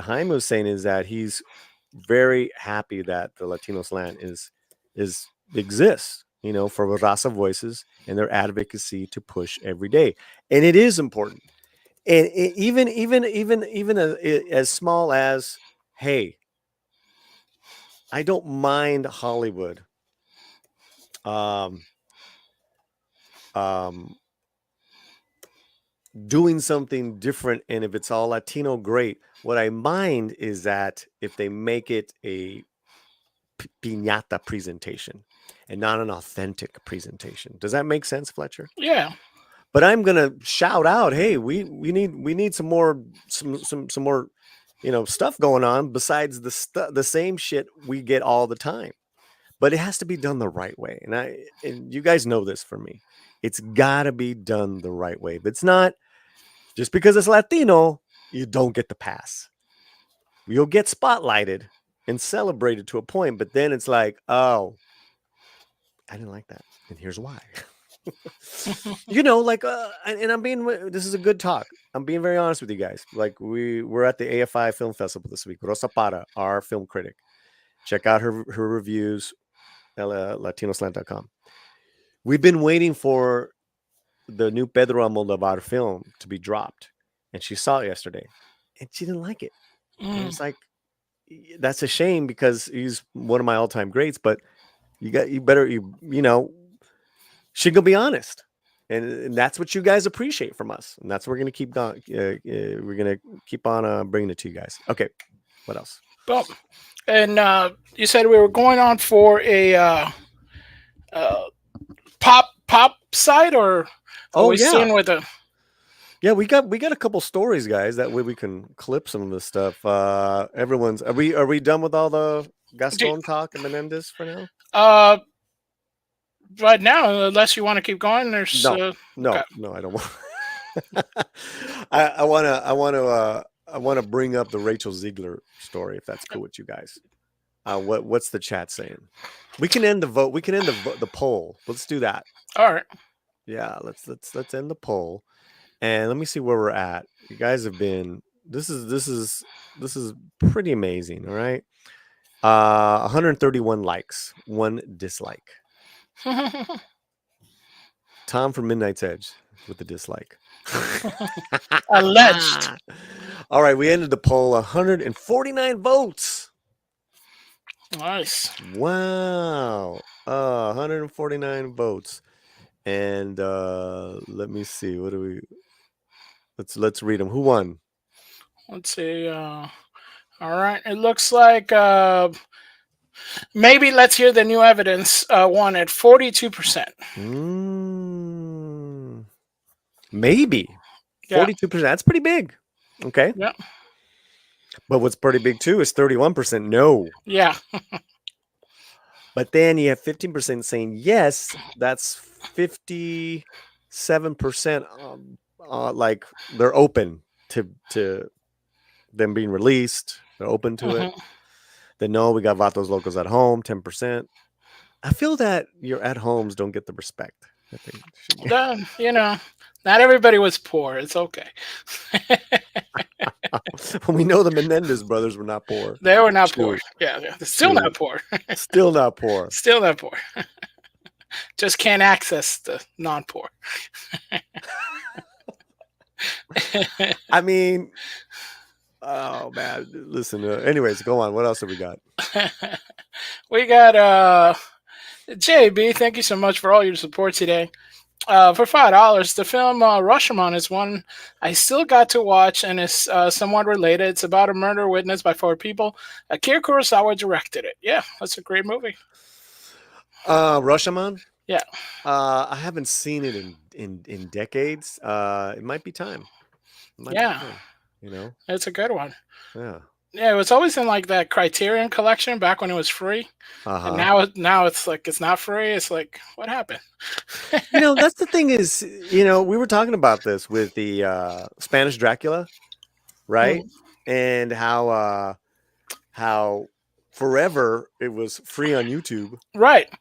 Jaime was saying is that he's very happy that the Latino Slant exists, you know, for Raza voices and their advocacy to push every day, and it is important. And even as small as, hey, I don't mind Hollywood doing something different, and if it's all Latino, great. What I mind is that if they make it a piñata presentation and not an authentic presentation. Does that make sense, Fletcher? Yeah. But I'm gonna shout out, hey, we need some more, you know, stuff going on besides the same shit we get all the time. But it has to be done the right way, and you guys know this for me. It's got to be done the right way. If it's not, just because it's Latino, you don't get the pass. You'll get spotlighted and celebrated to a point, but then it's like, oh, I didn't like that, and here's why. You know, like, and this is a good talk. I'm being very honest with you guys. Like, we're at the AFI Film Festival this week. Rosa Para, our film critic. Check out her reviews, latinoslant.com. We've been waiting for the new Pedro Almodovar film to be dropped, and she saw it yesterday, and she didn't like it. And it's like, that's a shame because he's one of my all-time greats, but you know, she gonna be honest, and that's what you guys appreciate from us, and that's what we're gonna keep going. We're gonna keep on bringing it to you guys. Okay, what else? Well, and you said we were going on for a pop site, or Oh, we yeah. seeing with a Yeah, we got a couple stories, guys. That way we can clip some of this stuff. Everyone's are we done with all the Gascon talk and Menendez for now? right now, unless you want to keep going. There's No, okay. no, I don't want. I want to bring up the Rachel Zegler story, if that's cool with you guys. What's the chat saying? We can end the vote. We can end the poll. Let's do that. All right. Yeah, let's end the poll, and let me see where we're at. You guys have been. This is pretty amazing. All right, 131 likes, 1 dislike. Tom from Midnight's Edge with the dislike. Alleged. All right, we ended the poll. 149 votes. Nice. Wow. 149 votes. And let me see. What do we? Let's read them. Who won? Let's see. All right. It looks like maybe let's hear the new evidence. Won at 42%. Maybe 42%. That's pretty big. Okay. Yeah. But what's pretty big too is 31% no. Yeah. But then you have 15% saying yes. That's 57%. Like they're open to them being released. They're open to it. Then no, we got Vatos Locos at home. 10%. I feel that your at homes don't get the respect. I think should be. You know, not everybody was poor. It's okay. We know the Menendez brothers were not poor. They were not Shoot. poor. Yeah, they're still not poor. Still not poor. Still not poor. Just can't access the non-poor. I mean, oh man. Listen. Anyways, go on. What else have we got? We got JB. Thank you so much for all your support today. For $5, the film Rashomon is one I still got to watch and is somewhat related. It's about a murder witnessed by 4 people. Akira Kurosawa directed it. Yeah, that's a great movie. Rashomon? Yeah. I haven't seen it in decades. It might be time. Yeah. You know? It's a good one. Yeah. Yeah, it was always in like that Criterion collection back when it was free. Uh-huh. And now it's like it's not free. It's like, what happened? You know, that's the thing is, you know, we were talking about this with the Spanish Dracula, right? And how forever it was free on YouTube. Right.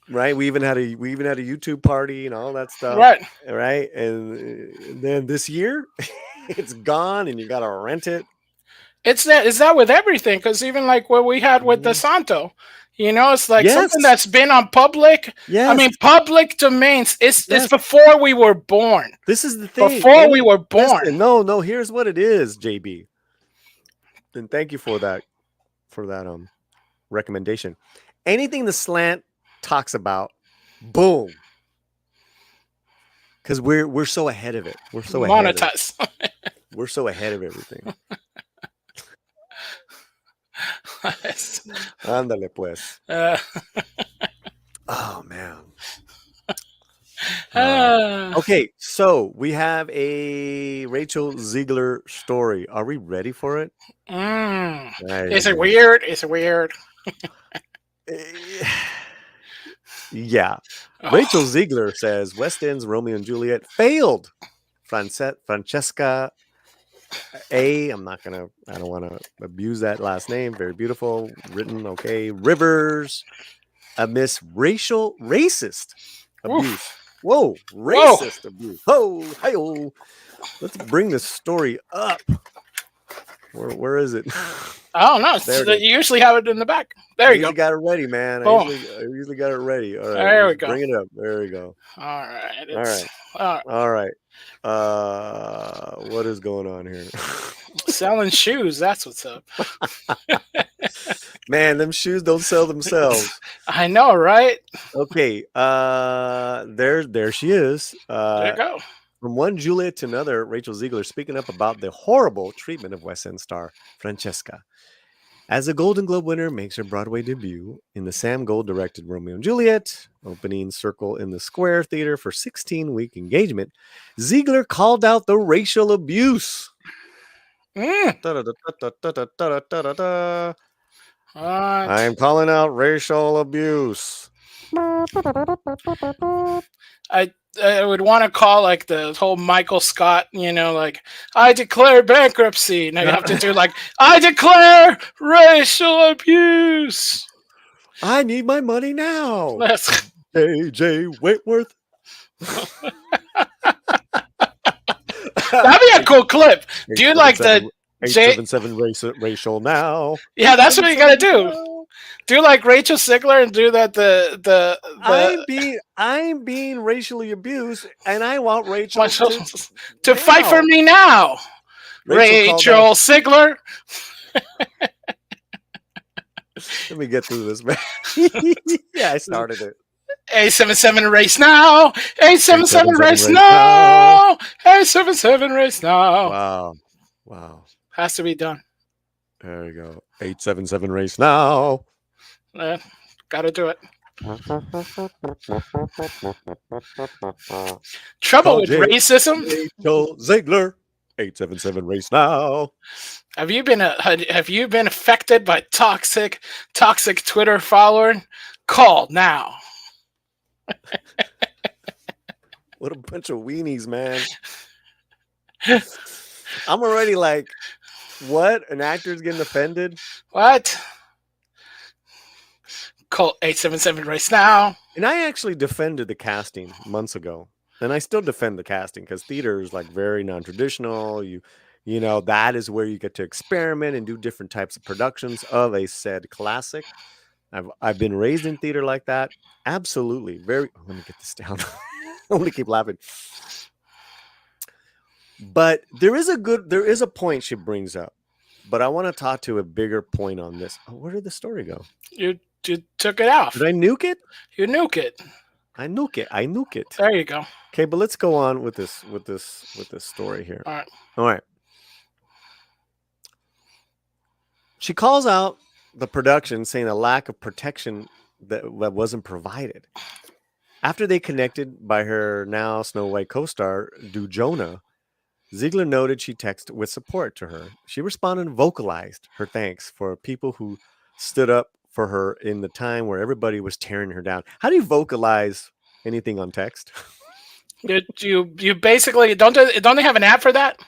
Right. We even had a YouTube party and all that stuff. Right. Right. And then this year it's gone and you gotta rent it. It's that with everything, because even like what we had with the Santo, you know, it's like something that's been on public. Yes. I mean, public domains. It's before we were born. This is the thing. Before we were born. Listen, no. Here's what it is, JB. And thank you for that recommendation. Anything the Slant talks about, boom. Because we're so ahead of it. We're so monetize. We're so ahead of everything. Ándale pues. Oh man. Okay, so we have a Rachel Zegler story. Are we ready for it? Is it weird? Is it weird? Yeah. Rachel Zegler says West End's Romeo and Juliet failed. Francesca I don't want to abuse that last name. Very beautiful, written okay. Rivers, amidst racist abuse. Whoa, racist abuse. Oh, hi-oh. Let's bring this story up. Where is it? I don't know. You usually have it in the back. There you go. Got it ready, man. I usually got it ready. All right, there we go. Bring it up. There we go. All right. All right. What is going on here? Selling shoes. That's what's up. Man, them shoes don't sell themselves. I know, right? Okay. There she is. There you go. From one Juliet to another, Rachel Zegler speaking up about the horrible treatment of West End star Francesca. As a Golden Globe winner makes her Broadway debut in the Sam Gold-directed Romeo and Juliet, opening Circle in the Square Theater for 16-week engagement, Zegler called out the racial abuse. I'm calling out racial abuse. I would want to call like the whole Michael Scott, you know, like I declare bankruptcy. Now you have to do like I declare racial abuse. I need my money now. AJ Whitworth. That'd be a cool clip. Do you like the 877 racial now? Yeah, that's what you gotta do. Do like Rachel Zegler and do that. I'm being racially abused, and I want Rachel to fight for me now. Rachel Zegler. Let me get through this, man. Yeah, I started it. 877 race now. 877 race now. 877 race now. Wow. Has to be done. There you go. 877 race now. Gotta do it. Trouble with racism. Rachel Zegler. 877 race now. Have you been affected by toxic Twitter follower? Call now. What a bunch of weenies, man. I'm already like, what? An actor's getting offended? What? Call 877 right now. And I actually defended the casting months ago, and I still defend the casting because theater is like very non-traditional. You know, that is where you get to experiment and do different types of productions of a said classic. I've been raised in theater like that. Absolutely. Very. Let me get this down. I'm gonna keep laughing. But there is a point she brings up. But I want to talk to a bigger point on this. Oh, where did the story go? You took it off. Did I nuke it? You nuke it. I nuke it. There you go. Okay, but let's go on with this story here. All right. She calls out the production, saying a lack of protection that wasn't provided. After they connected by her now Snow White co-star, Jonah, Zegler noted she texted with support to her. She responded and vocalized her thanks for people who stood up for her in the time where everybody was tearing her down. How do you vocalize anything on text? You basically don't they have an app for that?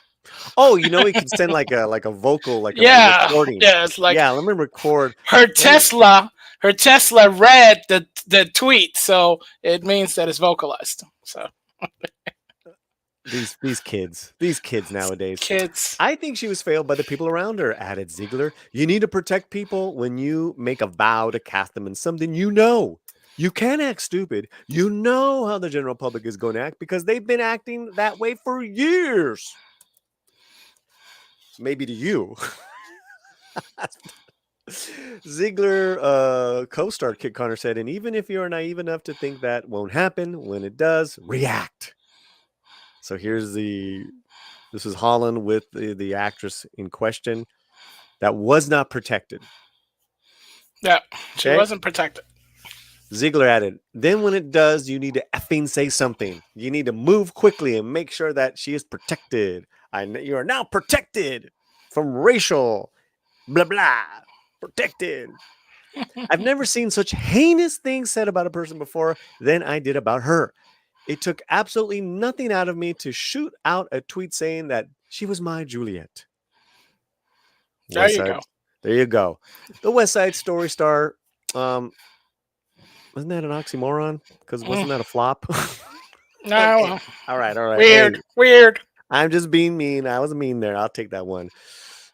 Oh, you know, we can send like a vocal, like a recording. Yeah, it's like let me record. Her Tesla read the tweet, so it means that it's vocalized. So these kids nowadays. Kids. I think she was failed by the people around her, added Zegler. You need to protect people when you make a vow to cast them in something you know. You can't act stupid. You know how the general public is going to act because they've been acting that way for years. Maybe to you. Zegler co-star Kit Connor said, and even if you're naive enough to think that won't happen, when it does, react. So this is Holland with the actress in question that was not protected. Yeah, she wasn't protected. Zegler added, then when it does, you need to effing say something. You need to move quickly and make sure that she is protected. You are now protected from racial blah, blah, protected. I've never seen such heinous things said about a person before than I did about her. It took absolutely nothing out of me to shoot out a tweet saying that she was my Juliet. There you go. There you go. The West Side Story star. Wasn't that an oxymoron? Because wasn't that a flop? No. Okay. All right. Weird. I'm just being mean. I was mean there. I'll take that one.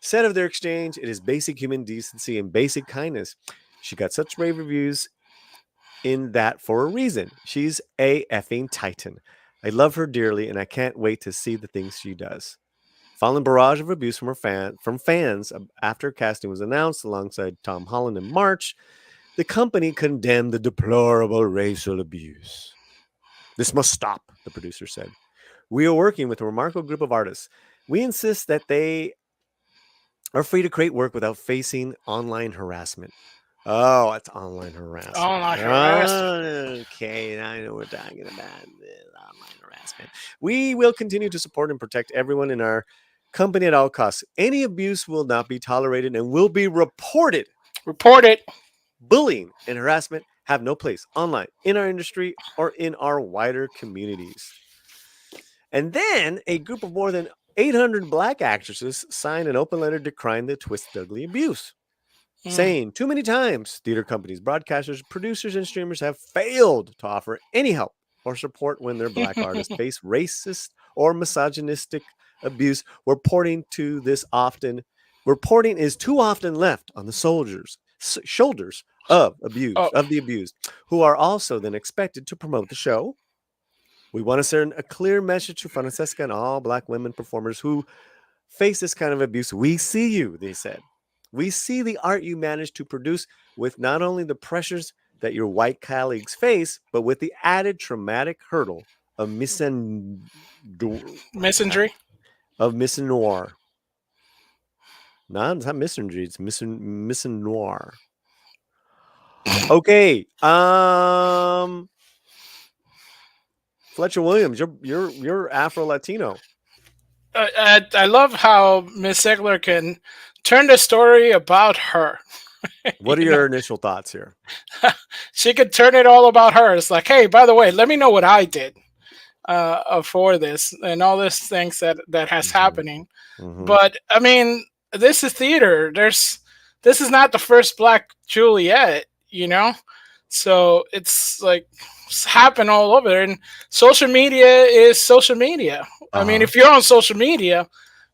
Said of their exchange, it is basic human decency and basic kindness. She got such rave reviews in that for a reason. She's a effing titan. I love her dearly, and I can't wait to see the things she does. Following barrage of abuse from fans after casting was announced alongside Tom Holland in March, the company condemned the deplorable racial abuse. This must stop, the producer said. We are working with a remarkable group of artists. We insist that they are free to create work without facing online harassment. Oh, it's online harassment. Online harassment. Okay, now I know what we're talking about. Online harassment. We will continue to support and protect everyone in our company at all costs. Any abuse will not be tolerated and will be reported. Reported. Bullying and harassment have no place online, in our industry, or in our wider communities. And then a group of more than 800 black actresses signed an open letter decrying the twisted, ugly abuse. Saying too many times theater companies, broadcasters, producers, and streamers have failed to offer any help or support when their black artists face racist or misogynistic abuse. Reporting is too often left on the shoulders of the abused, who are also then expected to promote the show. We want to send a clear message to Francesca and all black women performers who face this kind of abuse. We see you, they said. We see the art you managed to produce with not only the pressures that your white colleagues face, but with the added traumatic hurdle of misandry. Of misonoir. No, it's not misandry, it's misonoir. Okay. Fletcher Williams, you're Afro-Latino. I love how Miss Zegler can turn the story about her. What are your initial thoughts here? She could turn it all about her. It's like, hey, by the way, let me know what I did for this and all these things that has happening. Mm-hmm. But I mean, this is theater. This is not the first Black Juliet, you know. So it's like it's happened all over, and social media is social media. I mean, if you're on social media,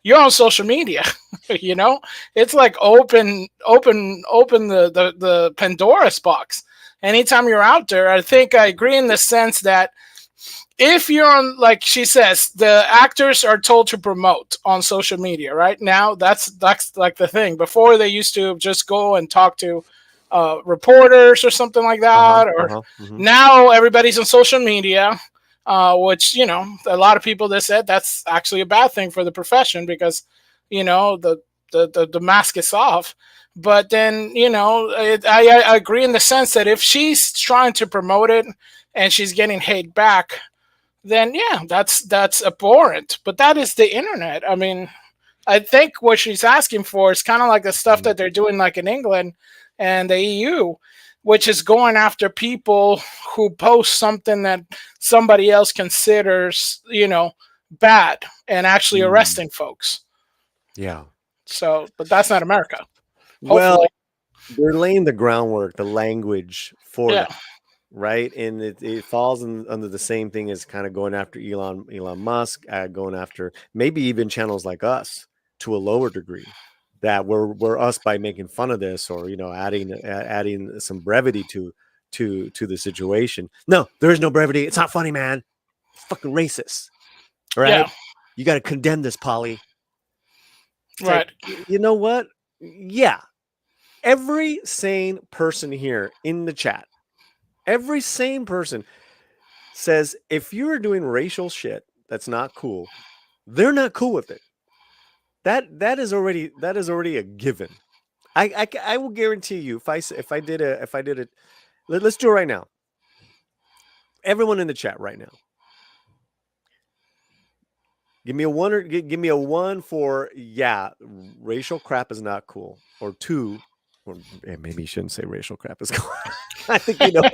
you're on social media. You know, it's like open the Pandora's box. Anytime you're out there, I think I agree in the sense that if you're on, like she says, the actors are told to promote on social media right now. That's like the thing. Before they used to just go and talk to reporters or something like that, or now everybody's on social media, which, you know, a lot of people that said that's actually a bad thing for the profession because, you know, the mask is off. But then, you know, I agree in the sense that if she's trying to promote it and she's getting hate back, then yeah, that's abhorrent. But that is the internet. I mean, I think what she's asking for is kind of like the stuff that they're doing like in England and the EU, which is going after people who post something that somebody else considers, you know, bad and actually arresting folks. Yeah. So, but that's not America. Well, Hopefully. they're laying the groundwork, the language for Yeah. that, right? And it falls under the same thing as kind of going after Elon Musk, going after maybe even channels like us to a lower degree. That we're us by making fun of this, or, you know, adding some brevity to the situation. No, there is no brevity. It's not funny, man. It's fucking racist, right? Yeah. You got to condemn this, Paulie. Right. You know what? Yeah. Every sane person here in the chat, every sane person says if you're doing racial shit that's not cool, they're not cool with it. That is already a given. I will guarantee you if I did it, let's do it right now. Everyone in the chat right now, give me a one, or give me a one for yeah, racial crap is not cool, or two, or maybe you shouldn't say racial crap is cool. I think you know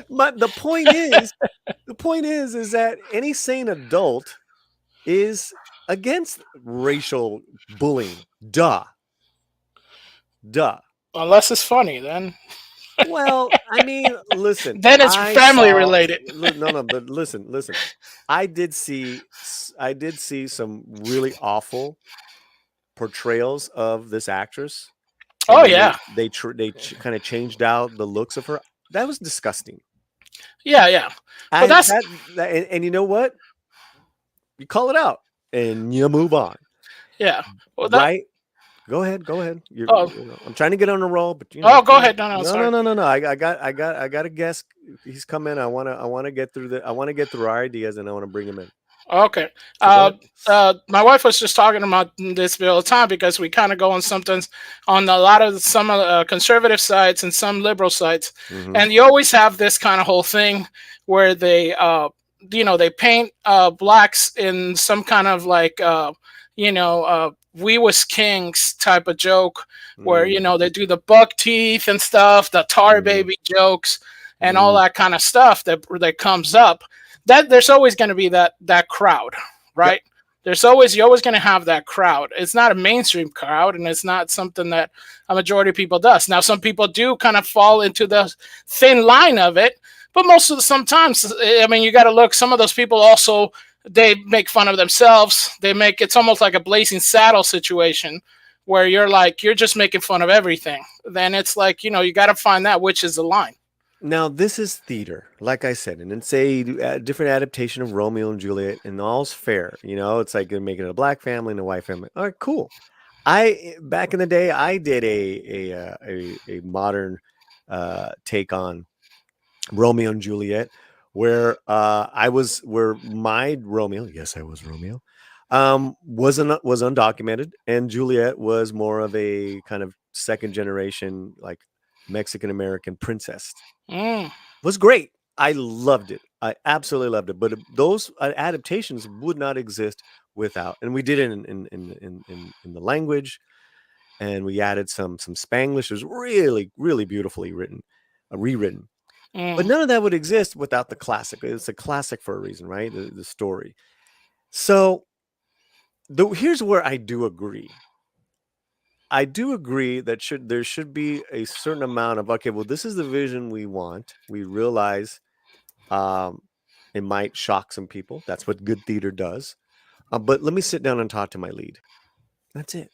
what the point is that any sane adult is against racial bullying. Duh. Unless it's funny, then. Well, I mean, listen. Then it's family related. No, but listen. I did see some really awful portrayals of this actress. Oh yeah. They kind of changed out the looks of her. That was disgusting. Yeah. But that's and you know what? You call it out and you move on. Yeah. Well, right? Go ahead. You know, I'm trying to get on a roll, but you know. Oh, go ahead. No. I got a guest. He's coming. I want to get through our ideas, and I want to bring him in. Okay. My wife was just talking about this all the time because we kind of go on sometimes on a lot of some conservative sites and some liberal sites, and you always have this kind of whole thing where they, they paint blacks in some kind of like, we was kings type of joke where, they do the buck teeth and stuff, the tar baby jokes and all that kind of stuff that comes up. That there's always going to be that crowd, right? Yep. You're always going to have that crowd. It's not a mainstream crowd, and it's not something that a majority of people does. Now, some people do kind of fall into the thin line of it, but sometimes, I mean, you got to look. Some of those people also, they make fun of themselves. It's almost like a Blazing Saddle situation where you're just making fun of everything. Then it's like, you got to find that which is the line. Now, this is theater, like I said, and it's a different adaptation of Romeo and Juliet, and all's fair. It's like they're making it a black family and a white family. All right, cool. Back in the day, I did a modern take on Romeo and Juliet, where my Romeo, yes, I was Romeo, was undocumented, and Juliet was more of a kind of second generation, like Mexican American princess. Was great. I loved it. I absolutely loved it. But those adaptations would not exist without, and we did it in the language, and we added some Spanglish. It was really, really beautifully rewritten. But none of that would exist without the classic. It's a classic for a reason, right? The story. So here's where I do agree. I do agree that there should be a certain amount of, okay, well, this is the vision we want. We realize um, it might shock some people. That's what good theater does. But let me sit down and talk to my lead. That's it.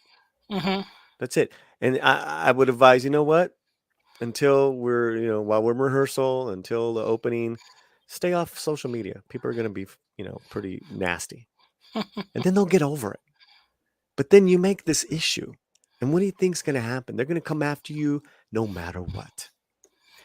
Hmm. That's it. And I would advise, you know what? Until we're, while we're in rehearsal, until the opening, stay off social media. People are going to be, pretty nasty. And then they'll get over it. But then you make this issue. And what do you think's going to happen? They're going to come after you no matter what.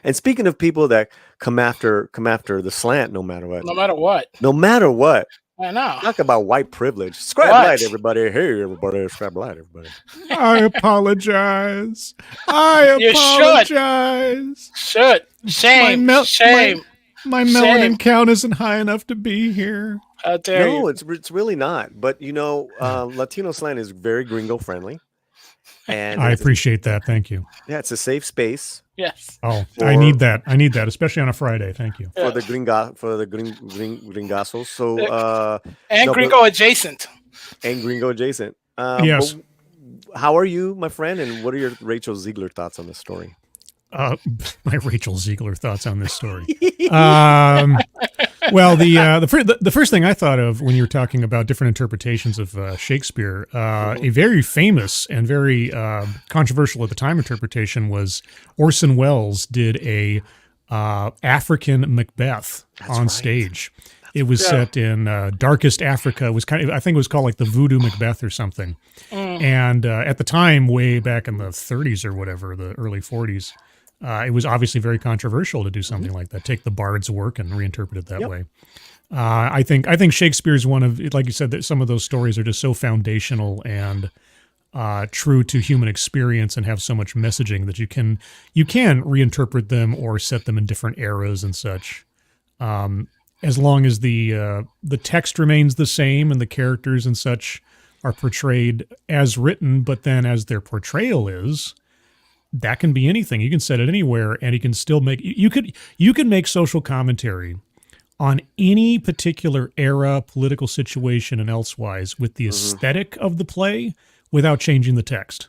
And speaking of people that come after the slant no matter what. No matter what. No matter what. I know. Talk about white privilege. Scribe light, everybody. Hey, everybody. Scribe light, everybody. I apologize. I You apologize. Should. Shame. Shame. My melanin count isn't high enough to be here. How dare you? No, it's really not. But Latino slant is very gringo friendly. And I appreciate that. Thank you. Yeah, it's a safe space. Yes. Oh, I need that. I need that, especially on a Friday. Thank you. For the gringazos. So and gringo adjacent. And gringo adjacent. Yes. How are you, my friend? And what are your Rachel Zegler thoughts on this story? My Rachel Zegler thoughts on this story. Well, the first thing I thought of when you were talking about different interpretations of Shakespeare, a very famous and very controversial at the time interpretation was Orson Welles did a African Macbeth on stage. It was set in darkest Africa. It was I think it was called like the Voodoo Macbeth or something. And at the time, way back in the 30s or whatever, the early 40s, it was obviously very controversial to do something like that, take the bard's work and reinterpret it that way. I think Shakespeare's one of, like you said, that some of those stories are just so foundational and true to human experience and have so much messaging that you can reinterpret them or set them in different eras and such. As long as the text remains the same and the characters and such are portrayed as written, but then as their portrayal is, that can be anything. You can set it anywhere, and you can still make you could make social commentary on any particular era, political situation, and elsewise with the aesthetic of the play without changing the text.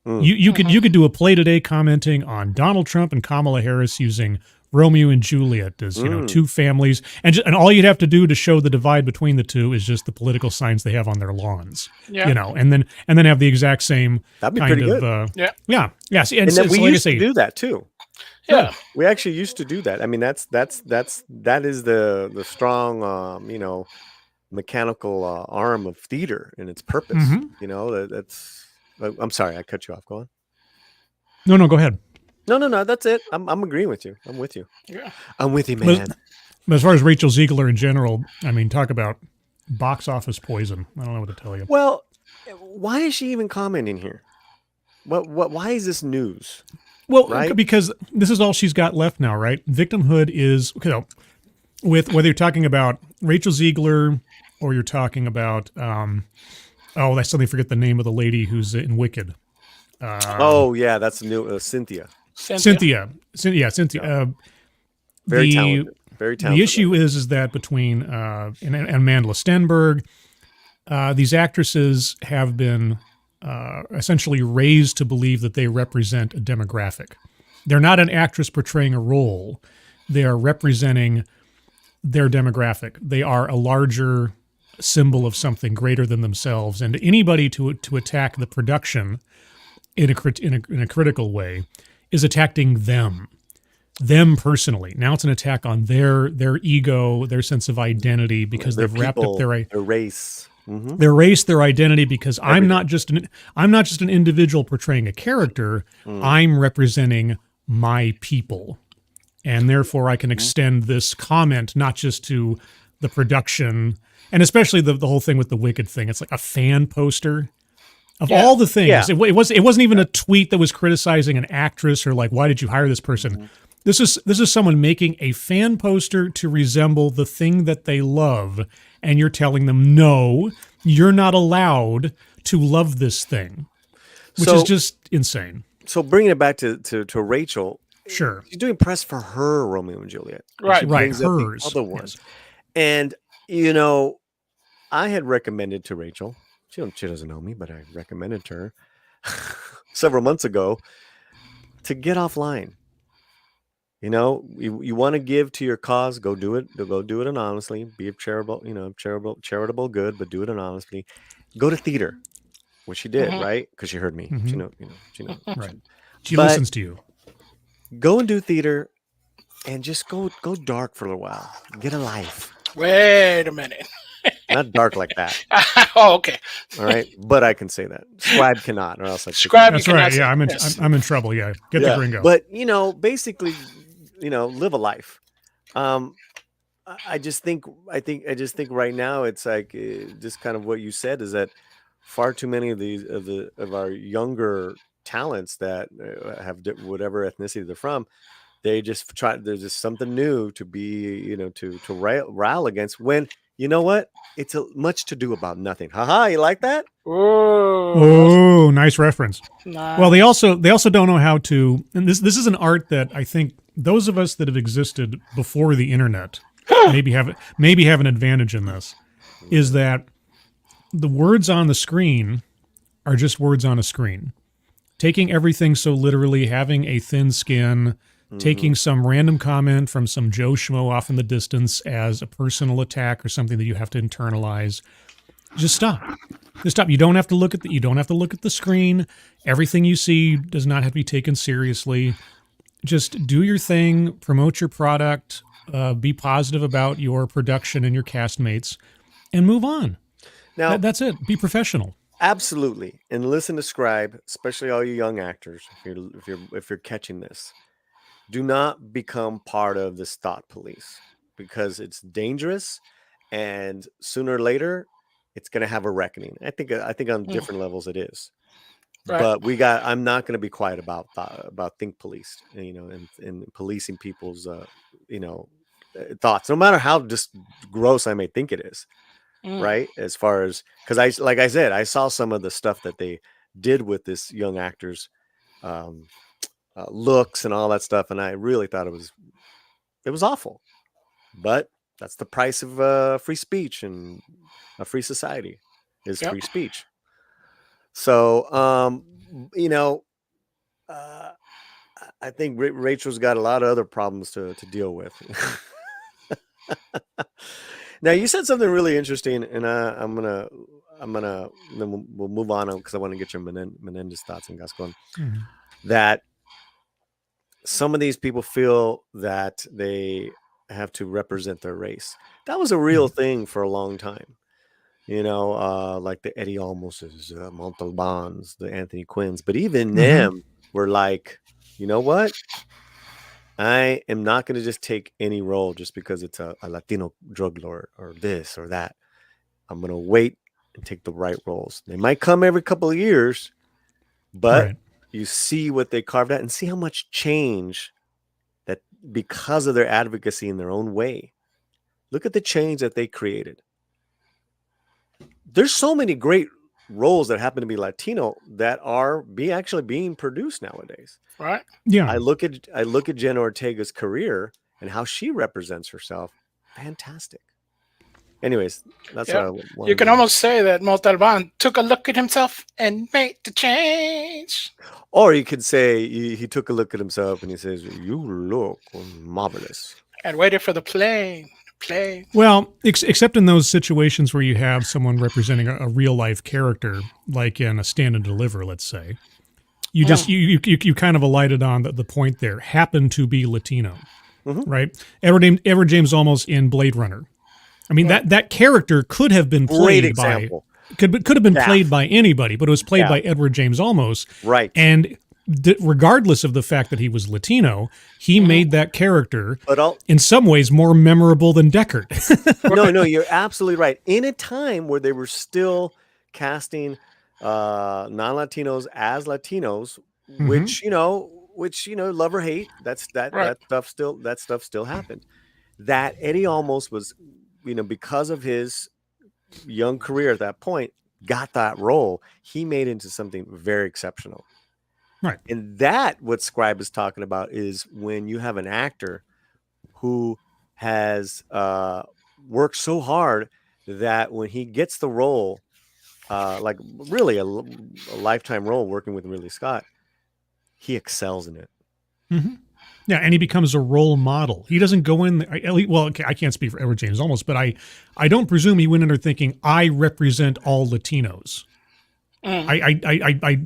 You could do a play today commenting on Donald Trump and Kamala Harris using Romeo and Juliet as two families, and all you'd have to do to show the divide between the two is just the political signs they have on their lawns. And then have the exact same. That'd be kind pretty of, good. Yeah. See, and we like used to do that too. Yeah, we actually used to do that. I mean, that is the strong mechanical arm of theater and its purpose. That's. I'm sorry, I cut you off. Go on. No, go ahead. No, that's it. I'm agreeing with you. I'm with you. Yeah. I'm with you, man. But as far as Rachel Zegler in general, I mean, talk about box office poison. I don't know what to tell you. Well, why is she even commenting here? Why is this news? Well, right? Because this is all she's got left now, right? Victimhood is, with whether you're talking about Rachel Zegler or you're talking about, I suddenly forget the name of the lady who's in Wicked. That's new. Cynthia. Cynthia. Very talented. Very talented. The issue is that between and Amandla Stenberg, these actresses have been essentially raised to believe that they represent a demographic. They're not an actress portraying a role. They are representing their demographic. They are a larger symbol of something greater than themselves. And anybody to attack the production in a critical way is attacking them personally. Now it's an attack on their ego, their sense of identity, because they've wrapped up their race. Their race, their identity, because I'm not just an individual portraying a character. I'm representing my people, and therefore I can extend this comment not just to the production, and especially the whole thing with the Wicked thing. It's like a fan poster of all the things. It wasn't even a tweet that was criticizing an actress or like, why did you hire this person? This is someone making a fan poster to resemble the thing that they love, and you're telling them, no, you're not allowed to love this thing, which is just insane. So bringing it back to Rachel, sure, she's doing press for her Romeo and Juliet, right? Hers, other ones, and I had recommended to Rachel. She doesn't know me, but I recommended to her several months ago to get offline. You know, you want to give to your cause, go do it. Go do it anonymously. Be a charitable good, but do it anonymously. Go to theater, which she did, right? Because she heard me. She know. Right. She But listens to you. go and do theater, and just go dark for a little while. Get a life. Wait a minute. Not dark like that. Oh, okay. All right, but I can say that. Scribe cannot, or else I Scribe. That's right. Yeah, I'm in trouble. Yeah, get the gringo. But basically, live a life. I just think right now it's like just kind of what you said is that far too many of our younger talents that have whatever ethnicity they're from, they just try. There's just something new to be, to rile against. When you know what, it's much to do about nothing. Haha, you like that? Oh, nice reference. Nice. Well, they also don't know how to. And this is an art that I think those of us that have existed before the internet maybe have an advantage in this. Is that the words on the screen are just words on a screen. Taking everything so literally, having a thin skin, taking some random comment from some Joe Schmo off in the distance as a personal attack or something that you have to internalize. Just stop. Just stop. You don't have to look at the screen. Everything you see does not have to be taken seriously. Just do your thing, promote your product, be positive about your production and your castmates, and move on. Now that's it. Be professional. Absolutely, and listen to Scribe, especially all you young actors. If you're catching this, do not become part of this thought police because it's dangerous, and sooner or later, it's going to have a reckoning. I think on different levels it is. Right. But I'm not going to be quiet about think police, and policing people's thoughts, no matter how just gross I may think it is. Right, as far as because I said, I saw some of the stuff that they did with this young actor's looks and all that stuff, and I really thought it was awful. But that's the price of free speech and a free society is free speech. So I think Rachel's got a lot of other problems to deal with. Now you said something really interesting, and I'm gonna then we'll move on because I want to get your Menendez thoughts on Gascon. That some of these people feel that they have to represent their race. That was a real thing for a long time. Like the Eddie Olmoses, Montalbans, the Anthony Quinns, but even them were like, you know what? I am not going to just take any role just because it's a Latino drug lord or this or that. I'm going to wait and take the right roles. They might come every couple of years, but you see what they carved out and see how much change that because of their advocacy in their own way. Look at the change that they created. There's so many great roles that happen to be Latino that are actually being produced nowadays. Right. Yeah. I look at Jenna Ortega's career and how she represents herself. Fantastic. Anyways, that's what I wanted. You can almost say that Montalban took a look at himself and made the change. Or you could say he took a look at himself and he says, "You look marvelous." And waited for the plane. Well, except in those situations where you have someone representing a real life character, like in a Stand and Deliver, let's say, you just you kind of alighted on the point there. Happen to be Latino, right? Edward James Olmos in Blade Runner. I mean that character could have been played by could have been played by anybody, but it was played by Edward James Olmos, right? And regardless of the fact that he was Latino, he made that character in some ways more memorable than Deckard. No, you're absolutely right. In a time where they were still casting non-Latinos as Latinos, which love or hate, that stuff still happened. That Eddie Olmos was, because of his young career at that point, got that role. He made it into something very exceptional. Right. And that what Scribe is talking about is when you have an actor who has worked so hard that when he gets the role, like really a lifetime role working with Ridley Scott, he excels in it. Mm-hmm. Yeah, and he becomes a role model. He doesn't go in. Well, okay, I can't speak for Edward James Olmos, but I don't presume he went in there thinking I represent all Latinos. I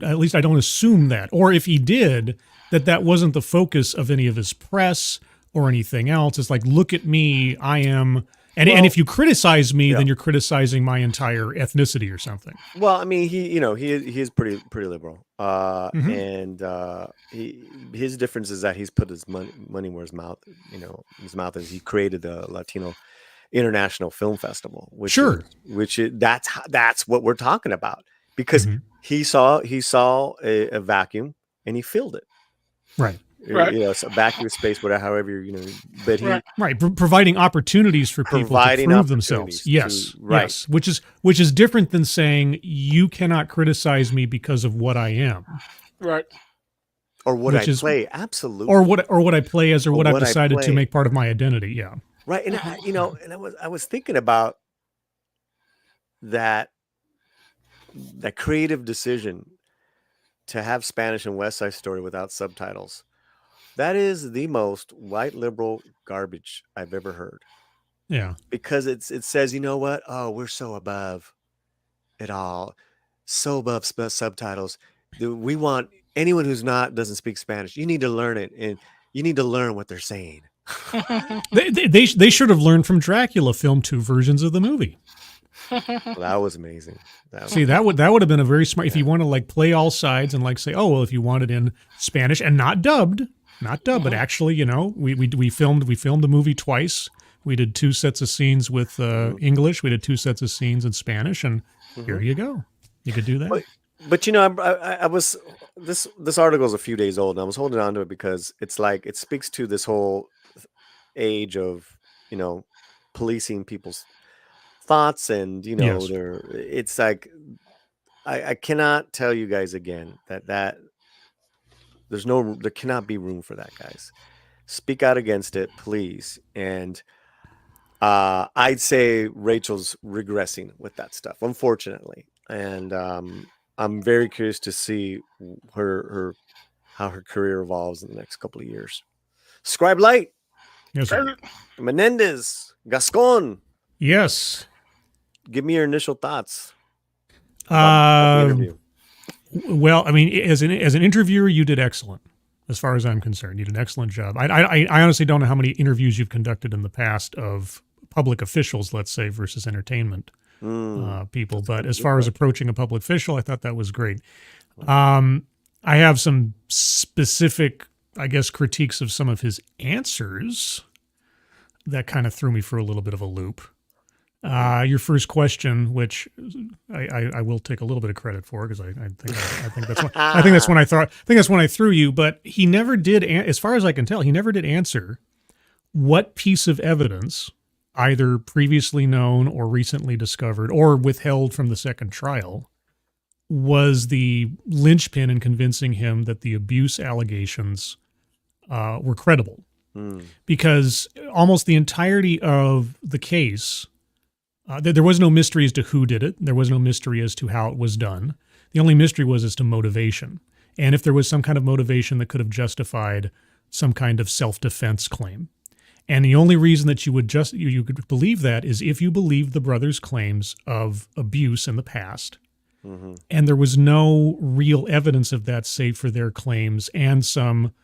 at least I don't assume that. Or if he did, that wasn't the focus of any of his press or anything else. It's like, look at me, I am. And if you criticize me, then you're criticizing my entire ethnicity or something. Well, I mean, he is pretty liberal, and his difference is that he's put his money where his mouth is. He created the Latino International Film Festival, which that's what we're talking about, because he saw a vacuum and he filled it. Right. Right. It's a vacuum space, whatever, however, but he providing opportunities for people to prove themselves. Yes. Yes. Which is different than saying you cannot criticize me because of what I am. Right. Or what I play. Absolutely. Or what I play as, or what I've decided to make part of my identity. Yeah. Right. And I was thinking about that creative decision to have Spanish and West Side Story without subtitles. That is the most white liberal garbage I've ever heard. Yeah. Because it says, you know what? Oh, we're so above it all. So above subtitles. We want anyone doesn't speak Spanish. You need to learn it, and you need to learn what they're saying. they should have learned from Dracula, film 2 versions of the movie. Well, that was amazing. That would have been a very smart, if you want to like play all sides and like say, oh, well, if you want it in Spanish and not dubbed, but actually, we filmed the movie twice. We did 2 sets of scenes with English. We did 2 sets of scenes in Spanish, and here you go. You could do that. But I was this article is a few days old, and I was holding on to it because it's like it speaks to this whole age of policing people's thoughts, and it's like I cannot tell you guys again that there cannot be room for that, guys. Speak out against it, please. And I'd say Rachel's regressing with that stuff, unfortunately, and I'm very curious to see how her career evolves in the next couple of years. Scribe Light, yes, sir. Menendez, Gascon, yes. Give me your initial thoughts. Well, I mean, as an interviewer, you did excellent. As far as I'm concerned, you did an excellent job. I honestly don't know how many interviews you've conducted in the past of public officials, let's say, versus entertainment people. But as far as approaching a public official, I thought that was great. I have some specific, I guess, critiques of some of his answers that kind of threw me for a little bit of a loop. Your first question, which I will take a little bit of credit for, because I think that's when I threw you. But he never did, as far as I can tell, he never did answer what piece of evidence, either previously known or recently discovered or withheld from the second trial, was the linchpin in convincing him that the abuse allegations were credible. Because almost the entirety of the case. There was no mystery as to who did it. There was no mystery as to how it was done. The only mystery was as to motivation. And if there was some kind of motivation that could have justified some kind of self-defense claim. And the only reason that you could believe that is if you believed the brothers' claims of abuse in the past. And there was no real evidence of that save for their claims and some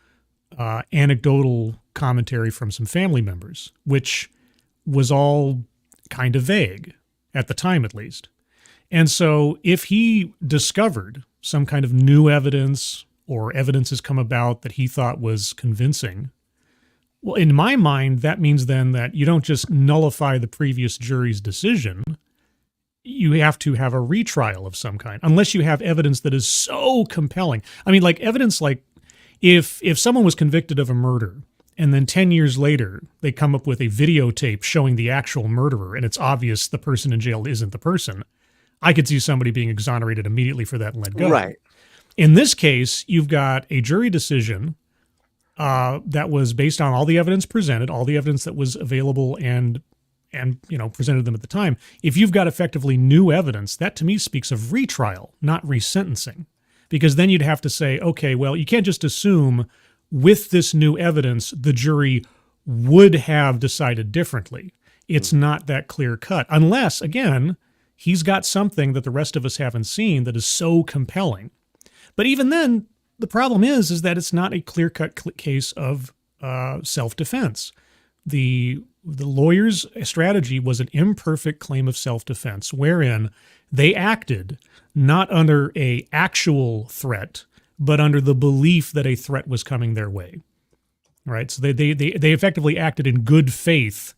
anecdotal commentary from some family members, which was all kind of vague at the time, at least. And so if he discovered some kind of new evidence or evidence has come about that he thought was convincing, well, in my mind, that means then that you don't just nullify the previous jury's decision. You have to have a retrial of some kind, unless you have evidence that is so compelling. I mean, like evidence like if someone was convicted of a murder and then 10 years later, they come up with a videotape showing the actual murderer, and it's obvious the person in jail isn't the person. I could see somebody being exonerated immediately for that and let go. Right. In this case, you've got a jury decision that was based on all the evidence presented, all the evidence that was available and and presented them at the time. If you've got effectively new evidence, that to me speaks of retrial, not resentencing, because then you'd have to say, okay, well, you can't just assume with this new evidence the jury would have decided differently. It's not that clear cut, unless, again, he's got something that the rest of us haven't seen that is so compelling. But even then, the problem is that it's not a clear-cut case of self-defense. The lawyer's strategy was an imperfect claim of self-defense, wherein they acted not under a actual threat, but under the belief that a threat was coming their way. Right? So they effectively acted in good faith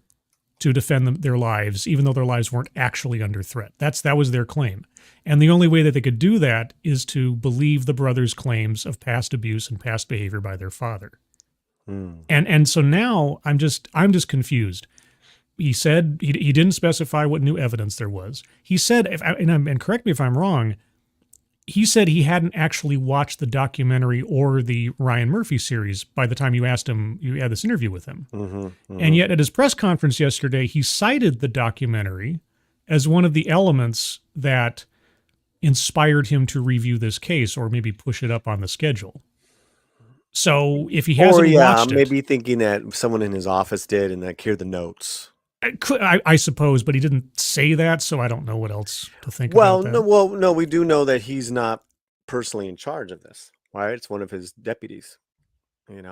to defend their lives, even though their lives weren't actually under threat. That was their claim. And the only way that they could do that is to believe the brothers' claims of past abuse and past behavior by their father. And so now I'm just confused. He said he didn't specify what new evidence there was. He said, and correct me if I'm wrong, he said he hadn't actually watched the documentary or the Ryan Murphy series by the time you asked him, you had this interview with him. And yet at his press conference yesterday, he cited the documentary as one of the elements that inspired him to review this case or maybe push it up on the schedule. So if he hasn't watched it, maybe thinking that someone in his office did and like here are the notes. I suppose, but he didn't say that, so I don't know what else to think about that. No, we do know that he's not personally in charge of this, right? It's one of his deputies, and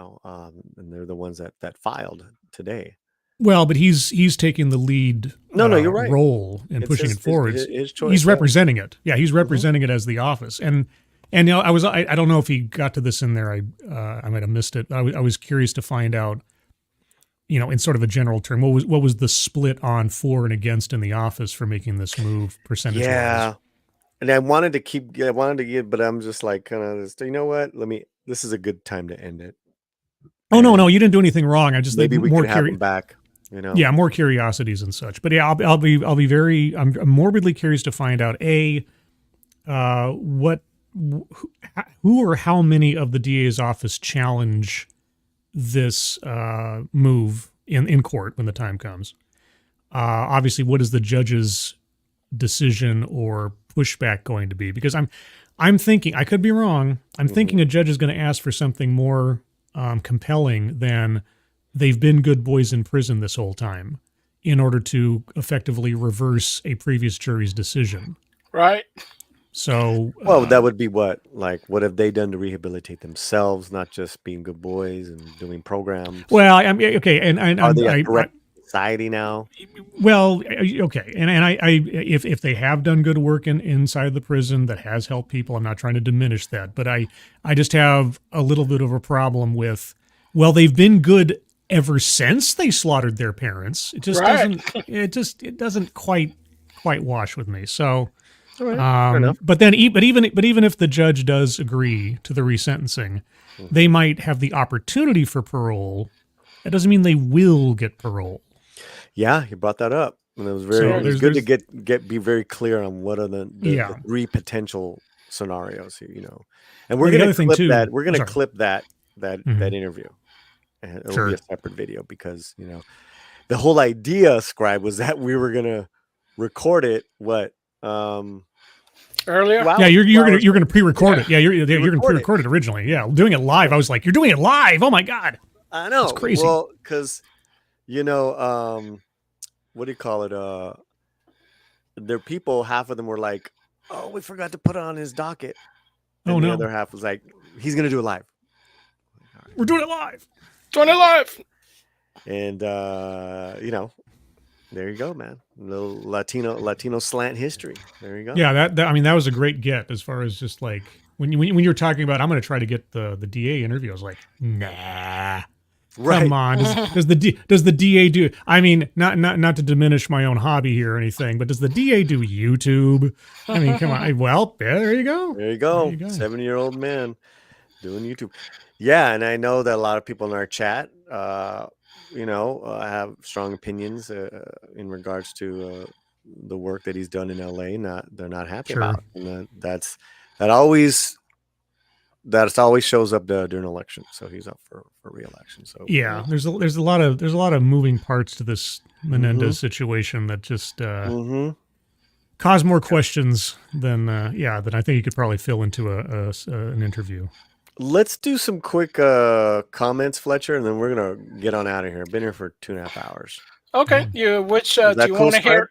they're the ones that filed today. Well, but he's taking the lead you're right. role in pushing it forward. His choice, he's representing it. Yeah, he's representing it as the office. And I don't know if he got to this in there. I might have missed it. I was curious to find out, in sort of a general term, what was the split on for and against in the office for making this move percentage-wise? Yeah, and I wanted to give, but I'm just like kind of, you know what? This is a good time to end it. Oh no, you didn't do anything wrong. I just maybe we can have him back. Yeah, more curiosities and such. But yeah, I'll be very. I'm morbidly curious to find out who or how many of the DA's office challenge this move in court when the time comes. Obviously, what is the judge's decision or pushback going to be? Because I'm thinking, I could be wrong, I'm thinking a judge is going to ask for something more compelling than they've been good boys in prison this whole time in order to effectively reverse a previous jury's decision. Right. So, that would be what have they done to rehabilitate themselves, not just being good boys and doing programs? Well, I'm okay, and are they a direct society now? Well, okay, and if they have done good work inside the prison that has helped people, I'm not trying to diminish that, but I just have a little bit of a problem with, well, they've been good ever since they slaughtered their parents. It just doesn't quite wash with me. So. Right. But even if the judge does agree to the resentencing, they might have the opportunity for parole. That doesn't mean they will get parole. Yeah, you brought that up, and it was good to be very clear on what are the three potential scenarios here. And we're going to clip that. We're going to clip that interview, and it'll be a separate video because the whole idea, Scribe, was that we were going to record it. Earlier? Yeah, you're gonna pre-record it. Yeah, you're gonna pre-record it originally. Yeah, doing it live. I was like, you're doing it live. Oh my god. I know. It's crazy. Well, because what do you call it? Their people, half of them were like, "Oh, we forgot to put it on his docket." And the other half was like, "He's gonna do it live." We're doing it live. Doing it live. And there you go, man. A little Latino slant history. There you go. Yeah, that was a great get as far as just like when you were talking about, I'm going to try to get the DA interview. I was like, nah, right. Come on. Does the DA do? I mean, not to diminish my own hobby here or anything, but does the DA do YouTube? I mean, come on. Well, there you go. There you go. 70-year-old man doing YouTube. Yeah, and I know that a lot of people in our chat. Have strong opinions in regards to the work that he's done in LA. They're not happy about, and that always That always shows up during election, so he's up for re-election. So Yeah, there's a lot of moving parts to this Menendez situation that just cause more questions than than I think you could probably fill into an interview. Let's do some quick comments, Fletcher, and then we're gonna get on out of here. Been here for 2.5 hours. Okay, do you want to hear?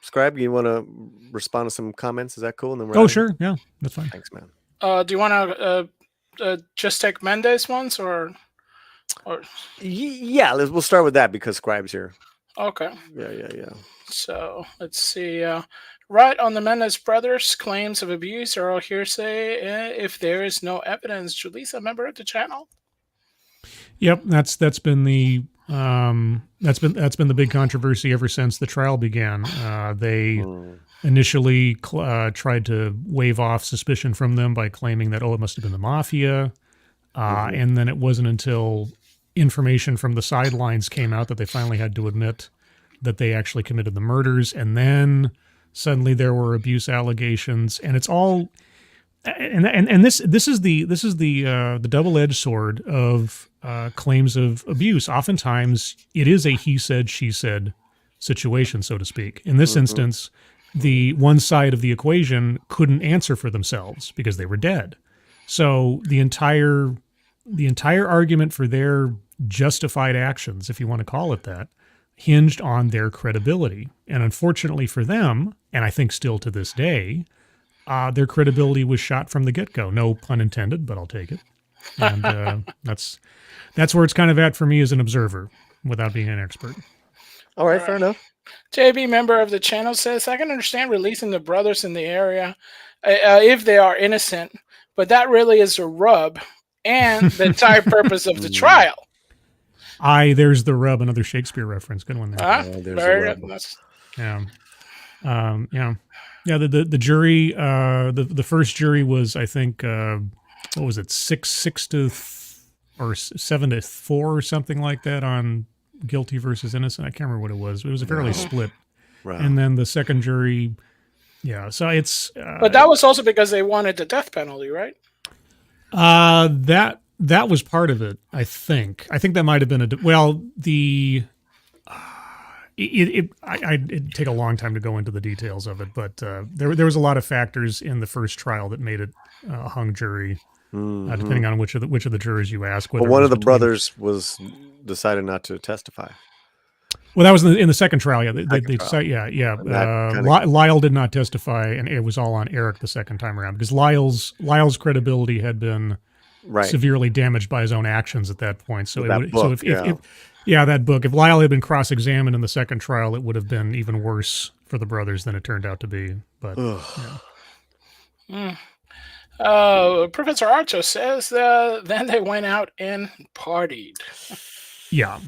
Scribe, you want to respond to some comments? Is that cool? And then we're sure, yeah, that's fine. Thanks, man. Do you want to just take Menendez ones or? Yeah, we'll start with that because Scribe's here. Okay. Yeah. So let's see. Right on the Menendez brothers' claims of abuse are all hearsay if there is no evidence. Julie's a member of the channel. Yep, that's been the big controversy ever since the trial began. They initially tried to wave off suspicion from them by claiming that it must have been the mafia, and then it wasn't until information from the sidelines came out that they finally had to admit that they actually committed the murders, and then suddenly there were abuse allegations, and it's all. And this is the double-edged sword of claims of abuse. Oftentimes, it is a he said, she said situation, so to speak. In this instance, the one side of the equation couldn't answer for themselves because they were dead. So the entire argument for their justified actions, if you want to call it that, hinged on their credibility. And unfortunately for them, and I think still to this day, their credibility was shot from the get-go. No pun intended, but I'll take it. And that's where it's kind of at for me as an observer, without being an expert. All right, fair enough. JB, member of the channel, says, I can understand releasing the brothers in the area if they are innocent, but that really is a rub and the entire purpose of the trial. There's the rub, another Shakespeare reference. Good one there. Yeah, the jury, the first jury was, I think, what was it, 7-4 or something like that on guilty versus innocent. I can't remember what it was. It was a fairly split. Right. And then the second jury, so it's. But that was also because they wanted the death penalty, right? That was part of it, I think. I think that might have been it'd take a long time to go into the details of it, but there was a lot of factors in the first trial that made it a hung jury, depending on which of the jurors you ask. Well, one of the brothers decided not to testify. Well, that was in the second trial. Yeah, Lyle did not testify, and it was all on Eric the second time around because Lyle's credibility had been severely damaged by his own actions at that point. So that book. If Lyle had been cross-examined in the second trial, it would have been even worse for the brothers than it turned out to be. But Professor Archo says then they went out and partied. Yeah.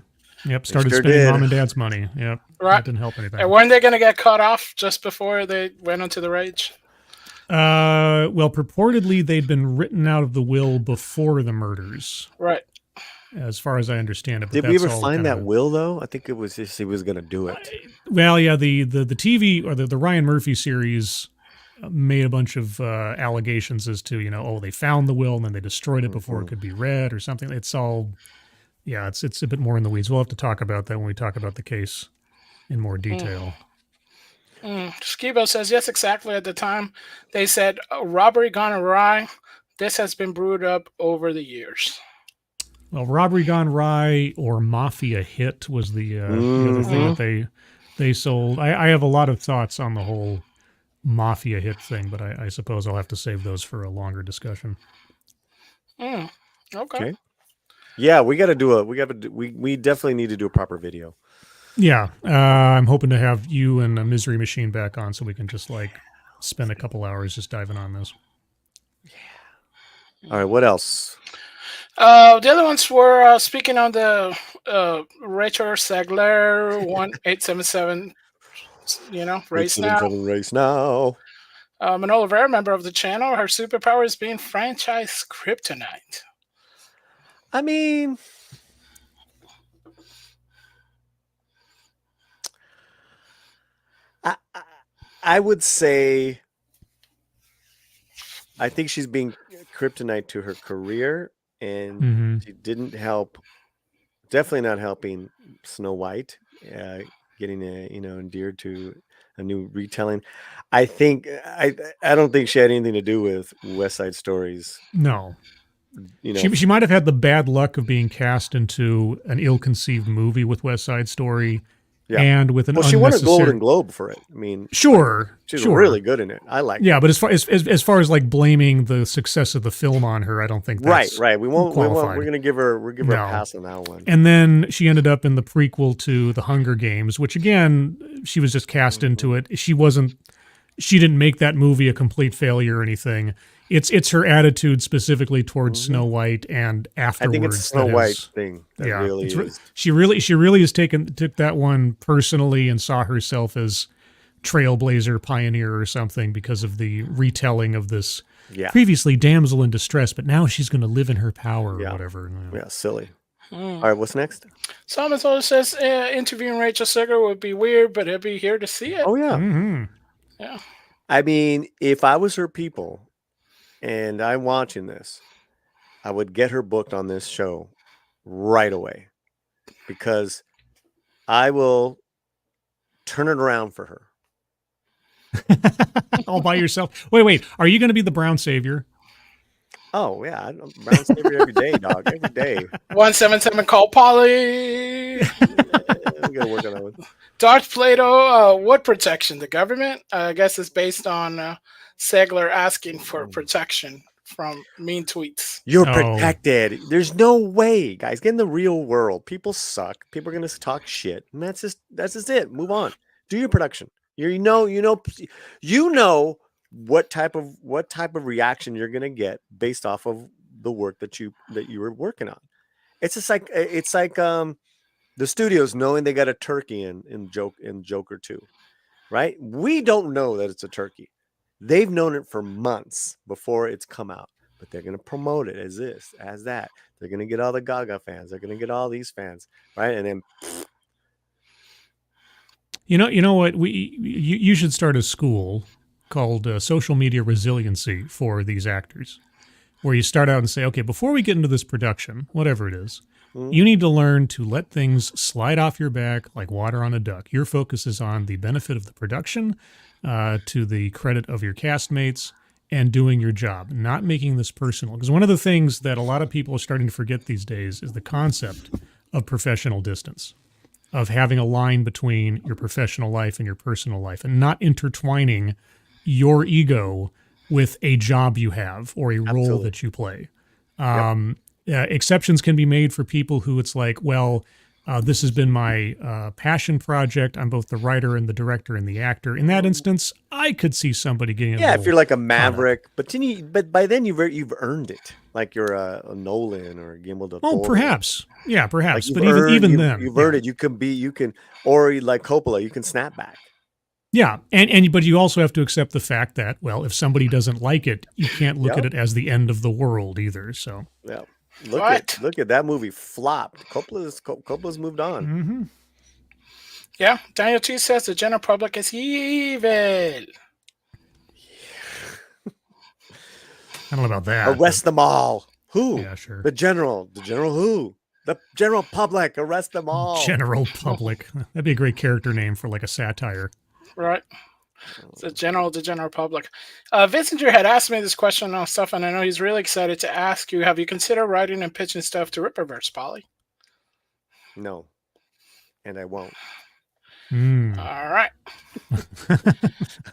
Yep. Started spending mom and dad's money. Yep. Right. That didn't help anything. And weren't they going to get cut off just before they went onto the rage? Well, purportedly they'd been written out of the will before the murders. Right. As far as I understand it. Did we ever find that will, though? I think it was just he was going to do it. Well, yeah, the TV or the Ryan Murphy series made a bunch of allegations as to, they found the will and then they destroyed it before it could be read or something. It's all, it's a bit more in the weeds. We'll have to talk about that when we talk about the case in more detail. Skibo says, yes, exactly. At the time, they said, robbery gone awry. This has been brewed up over the years. Well, robbery gone awry or mafia hit was the other thing that they sold. I have a lot of thoughts on the whole mafia hit thing, but I suppose I'll have to save those for a longer discussion. Okay. Yeah, we definitely need to do a proper video. Yeah, I'm hoping to have you and a Misery Machine back on so we can just spend a couple hours just diving on this. Yeah. All right, what else? The other ones were speaking on the Rachel Zegler 1877, race now. Race now. Menendez, member of the channel, her superpower is being franchise kryptonite. I mean, I would say I think she's being kryptonite to her career, and Mhm. she didn't help. Definitely not helping Snow White, getting endeared to a new retelling. I think I don't think she had anything to do with West Side Stories. No. You know, She might have had the bad luck of being cast into an ill-conceived movie with West Side Story, yeah. and with an Well, she won a unnecessary. Golden Globe for it. I mean, Sure, she's sure. really good in it. I like. Yeah, but as far as like blaming the success of the film on her, I don't think that's Right. We won't. qualified. We're gonna give her. We'll give her No. a pass on that one. And then she ended up in the prequel to The Hunger Games, which again, she was just cast into it. She didn't make that movie a complete failure or anything. It's her attitude specifically towards Snow White and afterwards. I think it's a Snow that White has- thing. That yeah, really it's re- is. she really took that one personally and saw herself as trailblazer, pioneer, or something because of the retelling of this Yeah. previously damsel in distress, but now she's going to live in her power or Yeah. whatever. Yeah, silly. All right, what's next? Thomas always says interviewing Rachel Zegler would be weird, but he'll be here to see it. Oh yeah. Mhm. Yeah. I mean, if I was her people and I'm watching this, I would get her booked on this show right away because I will turn it around for her. All by yourself. Wait. Are you going to be the brown savior? Oh yeah, I'm brown savior every day, dog. Every day. 177 call Paulie. We gotta work on that one. Darth Plato, what protection? The government? I guess it's based on Zegler asking for protection from mean tweets. You're Oh. protected. There's no way, guys. Get in the real world. People suck. People are gonna talk shit, and that's just it. Move on. Do your production. You know what type of reaction you're gonna get based off of the work that you were working on. It's just like the studios knowing they got a turkey in Joker 2, right? We don't know that it's a turkey. They've known it for months before it's come out, but they're gonna promote it as this, as that. They're gonna get all the Gaga fans. They're gonna get all these fans, right? And then You know what? You should start a school called Social Media Resiliency for these actors, where you start out and say, okay, before we get into this production, whatever it is, you need to learn to let things slide off your back like water on a duck. Your focus is on the benefit of the production, to the credit of your castmates, and doing your job, not making this personal. Because one of the things that a lot of people are starting to forget these days is the concept of professional distance, of having a line between your professional life and your personal life, and not intertwining your ego with a job you have or a role Absolutely. that you play. Exceptions can be made for people who it's like, well, this has been my passion project. I'm both the writer and the director and the actor. In that instance, I could see somebody getting a yeah, if little you're like a caught up. maverick, but by then you've earned it, like you're a Nolan or a Guillermo del Toro. Oh, perhaps. Yeah, perhaps. Like But you've earned- even you've- then. you've yeah. earned it. You can, or like Coppola, you can snap back. Yeah, but you also have to accept the fact that, well, if somebody doesn't like it, you can't look at it as the end of the world either. So Yeah, What? look at that movie flopped. Coppola's moved on. mhm. Yeah. Daniel T says the general public is evil. I don't know about that. Arrest them all. Who? but- Yeah, sure. The general who? The general public. Arrest them all. General public. That'd be a great character name for like a satire. Right. The general public. Vincinger had asked me this question on stuff, and I know he's really excited to ask you. Have you considered writing and pitching stuff to Ripperverse, Paulie? No, and I won't. Mm. All right.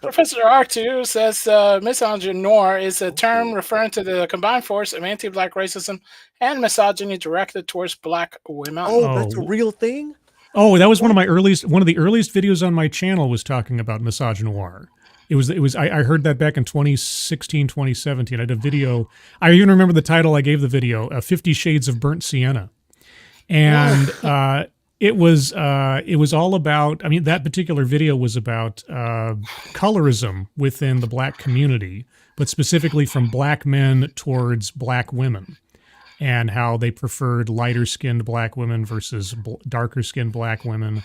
Professor R2 says misogynoir is a term referring to the combined force of anti-black racism and misogyny directed towards black women. Oh, that's a Oh. real thing. Oh, that was one of the earliest videos on my channel was talking about misogynoir. It was I heard that back in 2016, 2017. I did a video. I even remember the title I gave the video, 50 Shades of Burnt Sienna. And it was all about, I mean, that particular video was about colorism within the black community, but specifically from black men towards black women, and how they preferred lighter-skinned black women versus darker-skinned black women.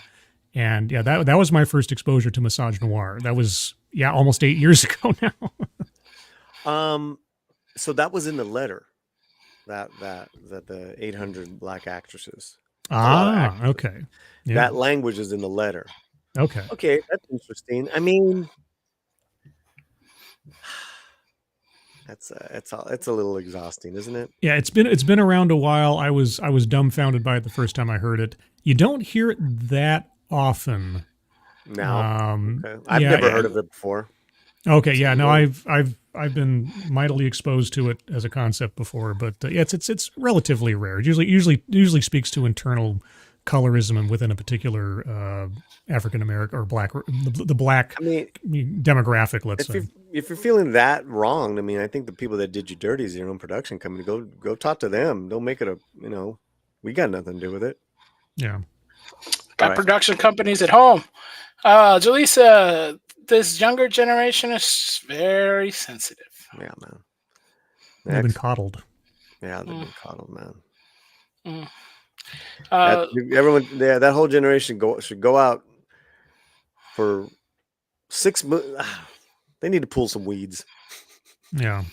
And yeah, that was my first exposure to misogynoir. That was almost 8 years ago now. So that was in the letter. That the 800 black actresses. Okay. Yeah. That language is in the letter. Okay. Okay, that's interesting. I mean, it's a little exhausting, isn't it? Yeah, it's been around a while. I was dumbfounded by it the first time I heard it. You don't hear it that often. No. Okay. I've never heard of it before. Okay, yeah, no, I've been mightily exposed to it as a concept before, but yeah, it's relatively rare. It usually speaks to internal colorism and within a particular African American or black the black demographic. Let's say if you're feeling that wrong, I mean, I think the people that did you dirty is your own production company. Go talk to them. Don't make it we got nothing to do with it. Yeah, got production companies at home. Jaleesa, this younger generation is very sensitive. Yeah, man. They've been coddled. Yeah, they've been coddled, man. Mm. That whole generation should go out for 6 months. They need to pull some weeds. Yeah.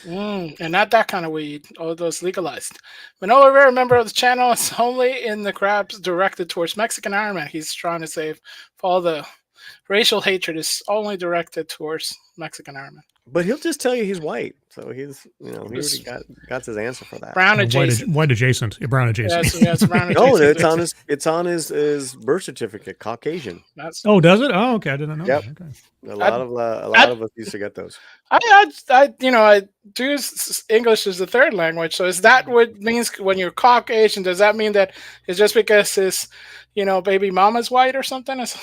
And not that kind of weed, although it's legalized. Amewudah-Rivers, member of the channel, is only in the crabs directed towards Mexican Army. He's trying to save all the racial hatred is only directed towards Mexican Army. But he'll just tell you he's white, so he's he already got his answer for that. Brown adjacent. White adjacent. Brown adjacent. Yes, brown adjacent. No, it's on his birth certificate, Caucasian. Does it? Oh, okay. I didn't know. Yep. That. Okay. A lot of us used to get those. I do English as the third language. So is that what means when you're Caucasian? Does that mean that it's just because his, baby mama's white or something? Is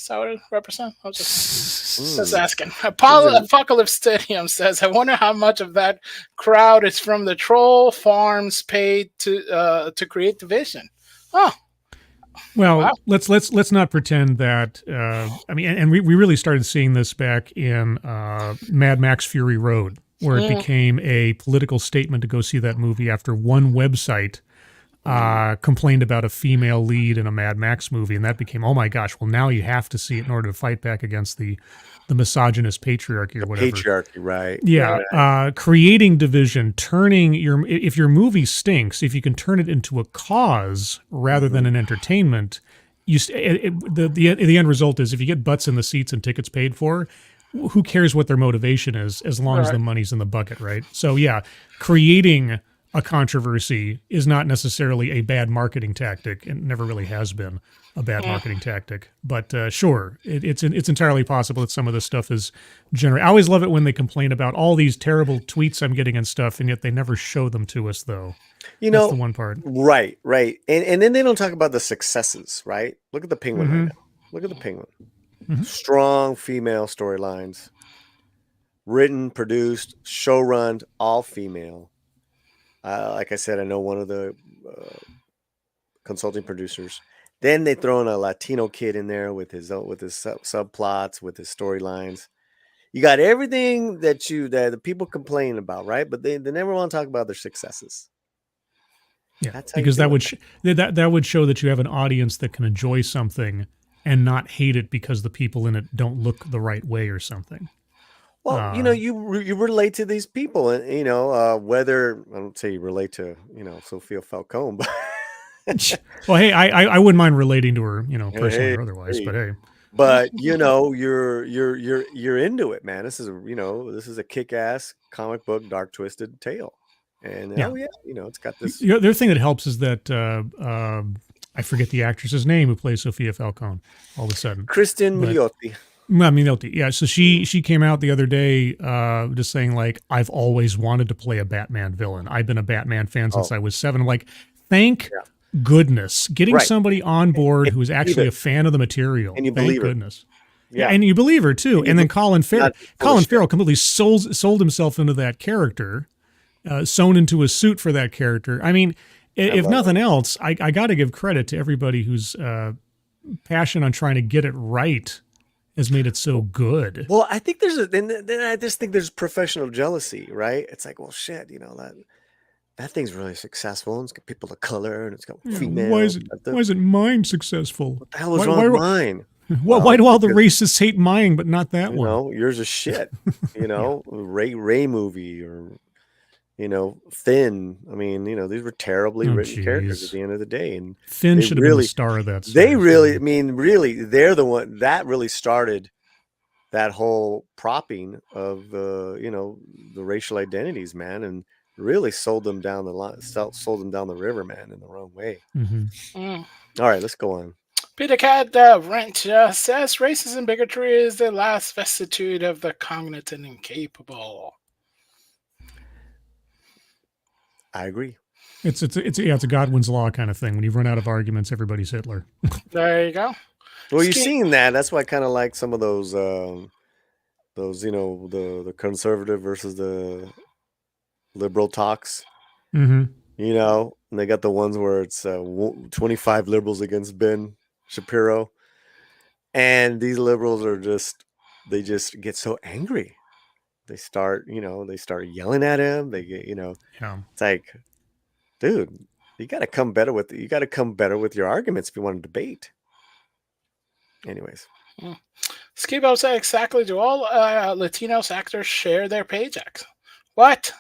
that what it represents? I was just asking. Apocalypse Stadium says, I wonder how much of that crowd is from the troll farms paid to create the vision. Oh. Well, wow. let's not pretend that. And we really started seeing this back in Mad Max Fury Road, where it became a political statement to go see that movie after one website complained about a female lead in a Mad Max movie, and that became, oh my gosh, well now you have to see it in order to fight back against the misogynist patriarchy or whatever. Patriarchy, right? Yeah, right. Creating division, turning if your movie stinks, if you can turn it into a cause rather than an entertainment, the end result is if you get butts in the seats and tickets paid for, who cares what their motivation is as long as the money's in the bucket, right? So yeah, creating a controversy is not necessarily a bad marketing tactic. It never really has been a bad marketing tactic. But sure, it's entirely possible that some of this stuff is generated. I always love it when they complain about all these terrible tweets I'm getting and stuff, and yet they never show them to us, though. That's the one part. Right. And then they don't talk about the successes, right? Look at the Penguin right now. Look at the Penguin. Mm-hmm. Strong female storylines. Written, produced, show-run, all female. Like I said, I know one of the consulting producers. Then they throw in a Latino kid in there with his subplots, with his storylines. You got everything that the people complain about, right? But they never want to talk about their successes. Yeah, because that would show that you have an audience that can enjoy something and not hate it because the people in it don't look the right way or something. Well, you relate to these people, and whether I don't say you relate to Sophia Falcone, but well, hey, I wouldn't mind relating to her, personally or otherwise, but hey, but you're into it, man. This is a kick-ass comic book, dark twisted tale, and it's got this. The other thing that helps is that I forget the actress's name who plays Sophia Falcone. All of a sudden, Kristen Milioti. Yeah, so she came out the other day just saying, like, I've always wanted to play a Batman villain. I've been a Batman fan since I was 7. I'm like, thank goodness. Getting somebody on board who's actually a fan of the material. And you believe goodness. Yeah, and you believe her, too. And then Colin Farrell completely sold himself into that character, sewn into a suit for that character. I mean, if nothing else, I got to give credit to everybody who's passionate on trying to get it right has made it so good. Well, I think then I just think there's professional jealousy, right? It's like, well, shit, that thing's really successful. And it's got people of color and it's got female. Why isn't mine successful? What the hell is wrong with mine? Why do all the racists hate mine, but not that one? Yours is shit. Ray movie or Finn. I mean, these were terribly Oh, written characters at jeez. the end of the day, and Finn they should have been the really, star of that they series. really, I mean, really, they're the one that really started that whole propping of the racial identities, man, and really sold them down the line, sold them down the river, man, in the wrong way. Mm. All right, let's go on. Peter Cat Wrench says racism bigotry is the last vestige of the cognitive incapable. I agree. It's a Godwin's law kind of thing. When you run out of arguments, everybody's Hitler. There you go. Well, you've seen that. That's why I kind of like some of those the conservative versus the liberal talks. Mm-hmm. And they got the ones where it's 25 liberals against Ben Shapiro, and these liberals they just get so angry. They start yelling at him. They get It's like, dude, you got to come better with your arguments if you want to debate. Anyways. Skibo said exactly. Do all Latinos actors share their paychecks? What?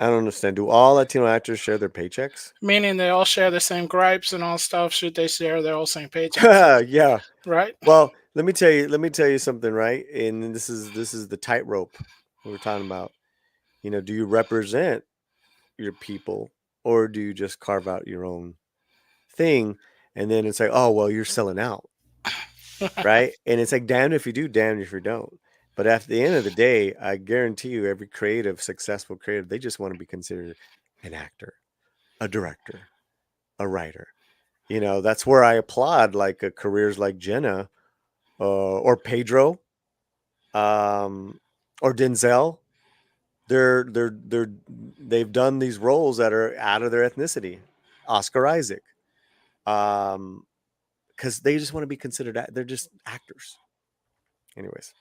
I don't understand. Do all Latino actors share their paychecks? Meaning they all share the same gripes and all stuff. Should they share their all same paychecks? Yeah. Right. Well, let me tell you something, right? And this is the tightrope we're talking about. Do you represent your people, or do you just carve out your own thing? And then it's like, oh well, you're selling out, right? And it's like, damned if you do, damned if you don't. But at the end of the day, I guarantee you, every successful creative, they just want to be considered an actor, a director, a writer. That's where I applaud like careers like Jenna, or Pedro, or Denzel. They've done these roles that are out of their ethnicity. Oscar Isaac, because they just want to be considered. They're just actors. Anyways.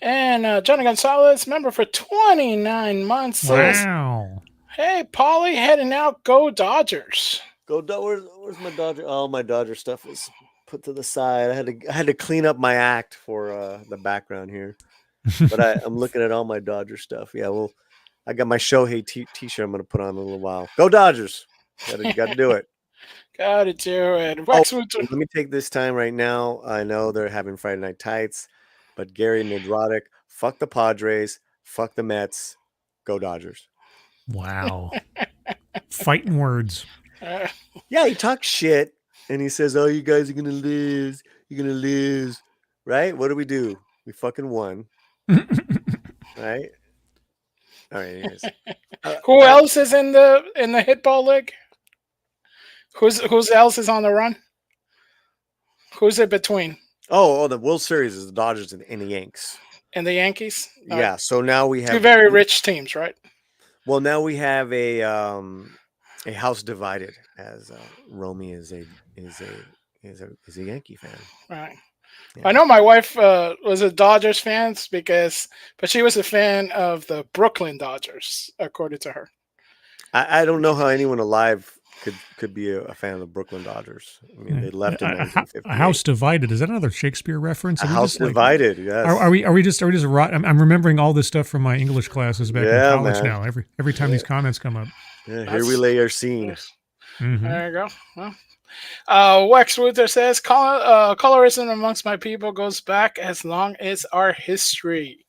And Johnny Gonzalez, member for 29 months. Says, wow. Hey, Paulie, heading out. Go Dodgers. Where's my Dodger? All my Dodger stuff is put to the side. I had to clean up my act for the background here, but I'm looking at all my Dodger stuff. Yeah, well, I got my Shohei t-shirt I'm going to put on in a little while. Go Dodgers! You got to do it. Got to do it. Let me take this time right now. I know they're having Friday Night Tights, but Gary Nedrotic, fuck the Padres, fuck the Mets, go Dodgers. Wow. Fighting words. Yeah, he talks shit, and he says, oh, you guys are going to lose. You're going to lose. Right? What do? We fucking won. Right? All right, anyways. Who else is in the hitball league? Who's else is on the run? Who's it between? Oh, the World Series is the Dodgers and the Yanks. And the Yankees? Yeah, so now we have two very rich teams, right? Well, now we have a house divided, as Romeo is a Yankee fan. Right. Yeah. I know my wife was a Dodgers fan but she was a fan of the Brooklyn Dodgers, according to her. I don't know how anyone alive could be a fan of the Brooklyn Dodgers. I mean, they left in 1958. A house divided. Is that another Shakespeare reference? A house divided. Yes. Are we just rot? I'm remembering all this stuff from my English classes back in college. Man. Now every time these comments come up. Yeah, here we lay our scene. Mm-hmm. There you go. Well, Wex Ruther says colorism amongst my people goes back as long as our history.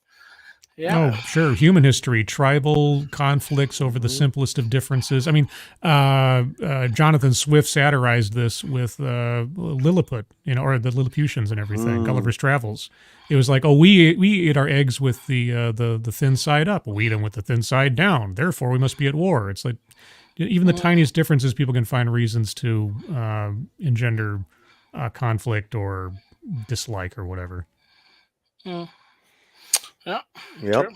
Yeah. Oh, sure. Human history, tribal conflicts over the simplest of differences. I mean, Jonathan Swift satirized this with Lilliput, or the Lilliputians and everything. Gulliver's Travels. It was like, oh, we eat our eggs with the thin side up. We eat them with the thin side down. Therefore, we must be at war. It's like even the tiniest differences, people can find reasons to engender conflict or dislike or whatever. Mm. Yeah. Yep.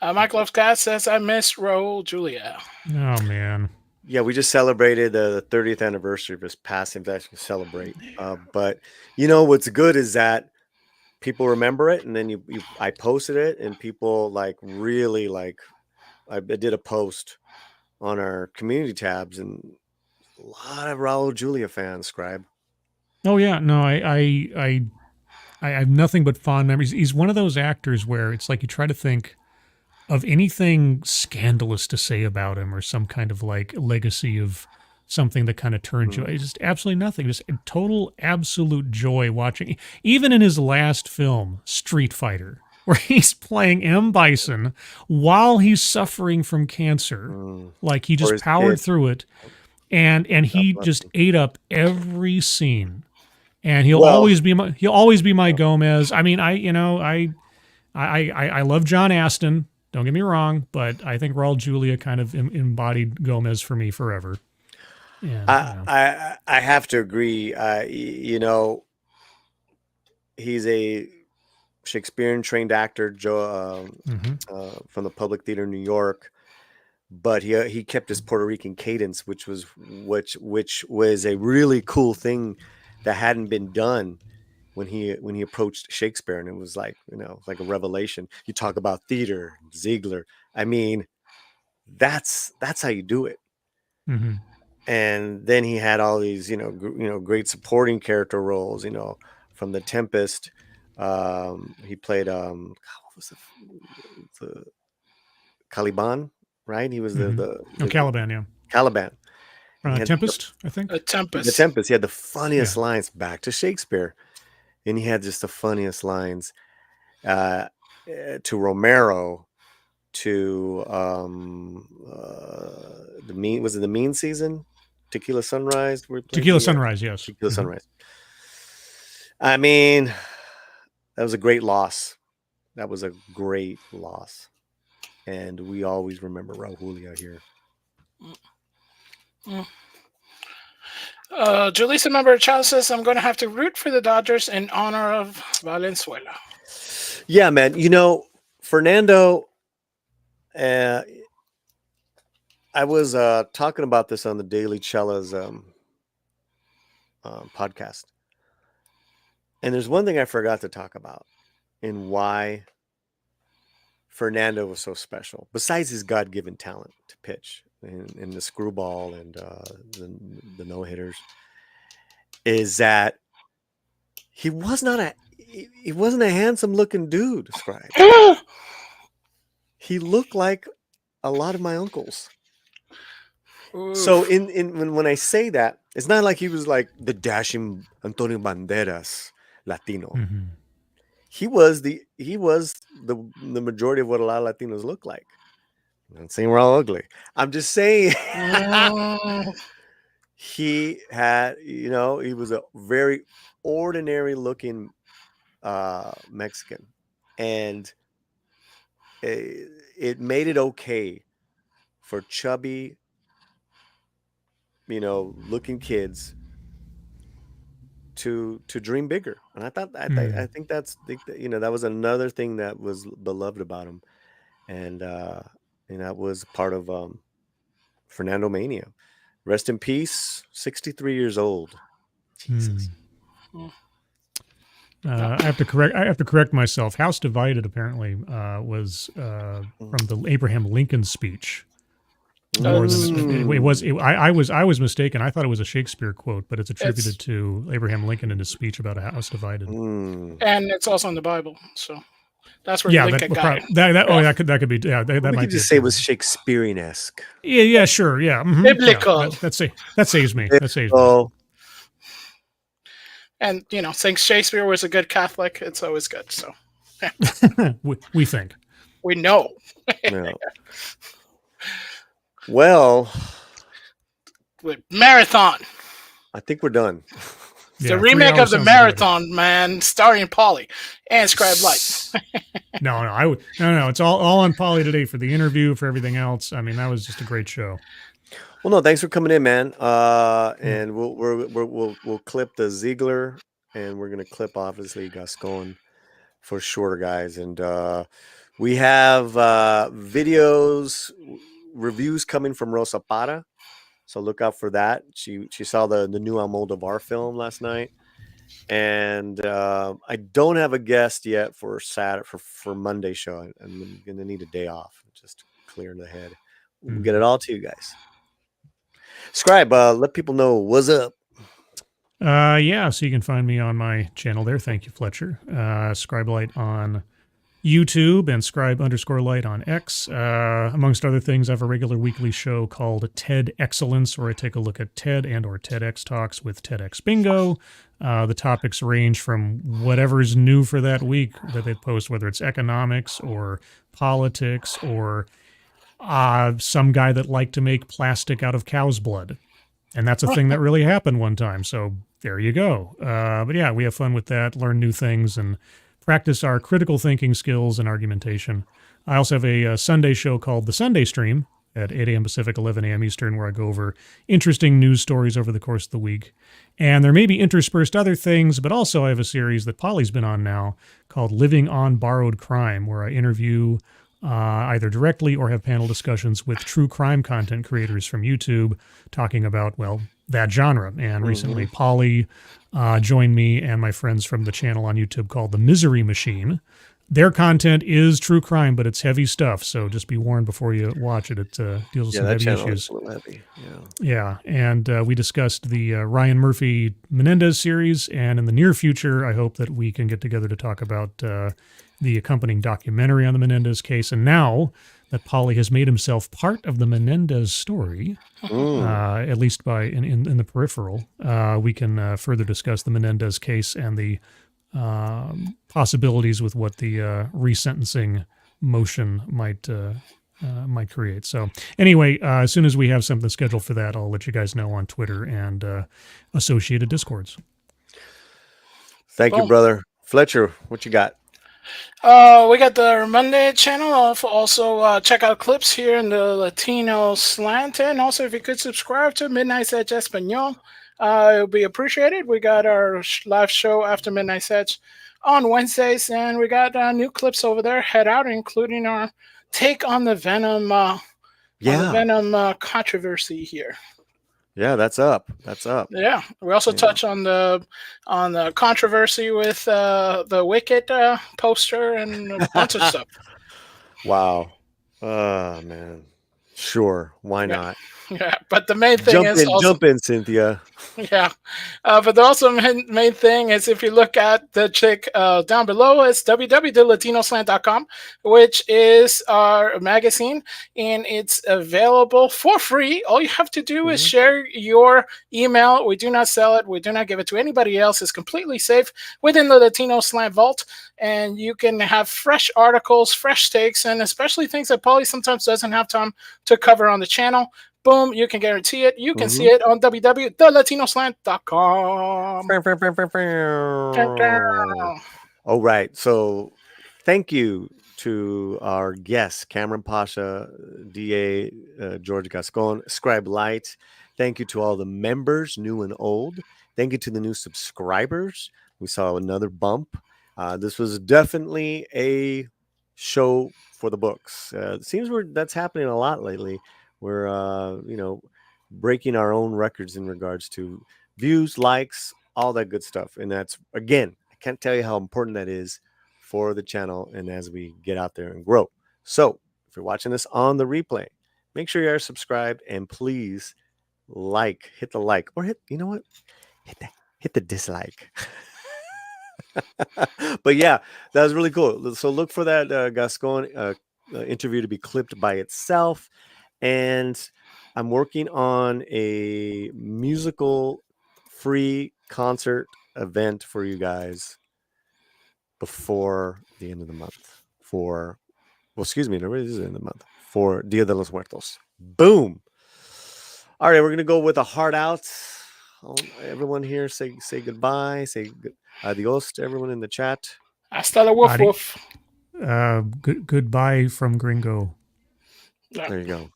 Mike Loves Cat says, I miss Raul Julia. Oh, man. Yeah, we just celebrated the 30th anniversary of his passing. To actually celebrate. But, what's good is that people remember it. And then I posted it and people really I did a post on our community tabs and a lot of Raul Julia fans, Scribe. Oh, yeah. No, I have nothing but fond memories. He's one of those actors where it's like you try to think, of anything scandalous to say about him or some kind of like legacy of something that kind of turns you. It's just absolutely nothing. Just a total absolute joy watching. Even in his last film, Street Fighter, where he's playing M. Bison while he's suffering from cancer. Like he just powered through it. And he just ate up every scene. And he'll always be my Gomez. I mean, I love John Aston. Don't get me wrong, but I think Raul Julia kind of embodied Gomez for me forever. Yeah, I have to agree. He's a Shakespearean trained actor, from the Public Theater in New York, but he kept his Puerto Rican cadence, which was a really cool thing that hadn't been done when he approached Shakespeare, and it was like like a revelation. You talk about theater, Zegler. I mean, that's how you do it. Mm-hmm. And then he had all these great supporting character roles. From The Tempest, he played what was the Caliban, right? He was the Caliban, yeah. Caliban. Tempest, I think. The Tempest. The Tempest. He had the funniest lines, back to Shakespeare. And he had just the funniest lines to Romero, to the Mean Season? Tequila Sunrise? Tequila Sunrise, yes. Tequila Sunrise. I mean, that was a great loss. That was a great loss. And we always remember Raul Julia here. Julissa member Chow says, I'm going to have to root for the Dodgers in honor of Valenzuela. Yeah, man. Fernando, I was talking about this on the Daily Chella's podcast. And there's one thing I forgot to talk about in why Fernando was so special, besides his God-given talent to pitch in the screwball and the no-hitters, is that he wasn't a handsome-looking dude, Scribe. He looked like a lot of my uncles. Oof. So when I say that, it's not like he was like the dashing Antonio Banderas Latino. Mm-hmm. He was the majority of what a lot of Latinos look like. I'm not saying we're all ugly. I'm just saying he had, he was a very ordinary looking Mexican, and it made it okay for chubby, looking kids to dream bigger. And I think that was another thing that was beloved about him, and that was part of Fernando Mania. Rest in peace. 63 years old. Jesus. I have to correct myself. House Divided apparently was from the Abraham Lincoln speech. I was mistaken. I thought it was a Shakespeare quote, but it's attributed to Abraham Lincoln in his speech about a house divided. And it's also in the Bible, so that's where Lincoln got it. That could be. Yeah, that we might could just say it was Shakespearean-esque. Yeah, sure. Yeah, mm-hmm. Biblical. Yeah, that saves me. That saves me. And since Shakespeare was a good Catholic, it's always good. So we think. We know. No. Well, with Marathon. I think we're done. It's the remake of the Marathon, man, starring Paulie and Scribe Light. No. It's all on Paulie today for the interview, for everything else. I mean, that was just a great show. Well, no, thanks for coming in, man. And we'll clip the Zegler, and we're gonna clip obviously Gascon for sure, guys. And we have videos, reviews coming from Rosa Para, so look out for that. She saw the new Amewudah-Rivers film last night, and I don't have a guest yet for Monday show. I'm gonna need a day off, just clear the head. We'll get it all to you guys. Scribe, let people know what's up. So you can find me on my channel there. Thank you, Fletcher. Scribe Light on YouTube and scribe_light on X. Amongst other things, I have a regular weekly show called TED Excellence, where I take a look at TED and or TEDx talks with TEDx Bingo. The topics range from whatever's new for that week that they post, whether it's economics or politics or some guy that liked to make plastic out of cow's blood. And that's a thing that really happened one time. So there you go. But yeah, we have fun with that, learn new things, and practice our critical thinking skills and argumentation. I also have a Sunday show called The Sunday Stream at 8 a.m. Pacific, 11 a.m. Eastern, where I go over interesting news stories over the course of the week. And there may be interspersed other things, but also I have a series that Paulie's been on now called Living on Borrowed Crime, where I interview either directly or have panel discussions with true crime content creators from YouTube talking about, well, that genre. And recently Paulie joined me and my friends from the channel on YouTube called The Misery Machine. Their content is true crime, but it's heavy stuff. So just be warned before you watch it. It deals with some heavy issues. Is a little heavy. Yeah. And we discussed the Ryan Murphy Menendez series. And in the near future, I hope that we can get together to talk about the accompanying documentary on the Menendez case. And now that Paulie has made himself part of the Menendez story, at least by in the peripheral, we can further discuss the Menendez case and the possibilities with what the resentencing motion might create. So anyway, as soon as we have something scheduled for that, I'll let you guys know on Twitter and associated Discords. Thank you, brother. Fletcher, what you got? We got the Monday channel. Also, check out clips here in the Latino Slant. And also, if you could subscribe to Midnight Sedge Espanol, it would be appreciated. We got our live show after Midnight Sedge on Wednesdays, and we got new clips over there. Head out, including our take on the Venom, controversy here. Yeah, that's up. That's up. Yeah, we also touch on the controversy with the Wicked poster and a bunch of stuff. Wow. Oh man. Sure. Why not? Yeah, but the main thing jump in, Cynthia. Yeah, but the also main thing is if you look at the chick down below, it's www.latinoslant.com, which is our magazine, and it's available for free. All you have to do is share your email. We do not sell it. We do not give it to anybody else. It's completely safe within the Latino Slant vault, and you can have fresh articles, fresh takes, and especially things that Paulie sometimes doesn't have time to cover on the channel. Boom, you can guarantee it. You can see it on www.thelatinoslant.com. All right. So thank you to our guests, Kamran, Pasha, DA, George Gascon, Scribe Light. Thank you to all the members, new and old. Thank you to the new subscribers. We saw another bump. This was definitely a show for the books. It seems that's happening a lot lately. We're, breaking our own records in regards to views, likes, all that good stuff. And that's, again, I can't tell you how important that is for the channel and as we get out there and grow. So if you're watching this on the replay, make sure you are subscribed and please hit the like, or hit the dislike. But yeah, that was really cool. So look for that Gascon interview to be clipped by itself. And I'm working on a musical free concert event for you guys before the end of the month. No, it is the end of the month. For Dia de los Muertos. Boom. All right, we're going to go with a heart out. Everyone here say goodbye. Say adios to everyone in the chat. Hasta la woof woof. Goodbye from Gringo. There you go.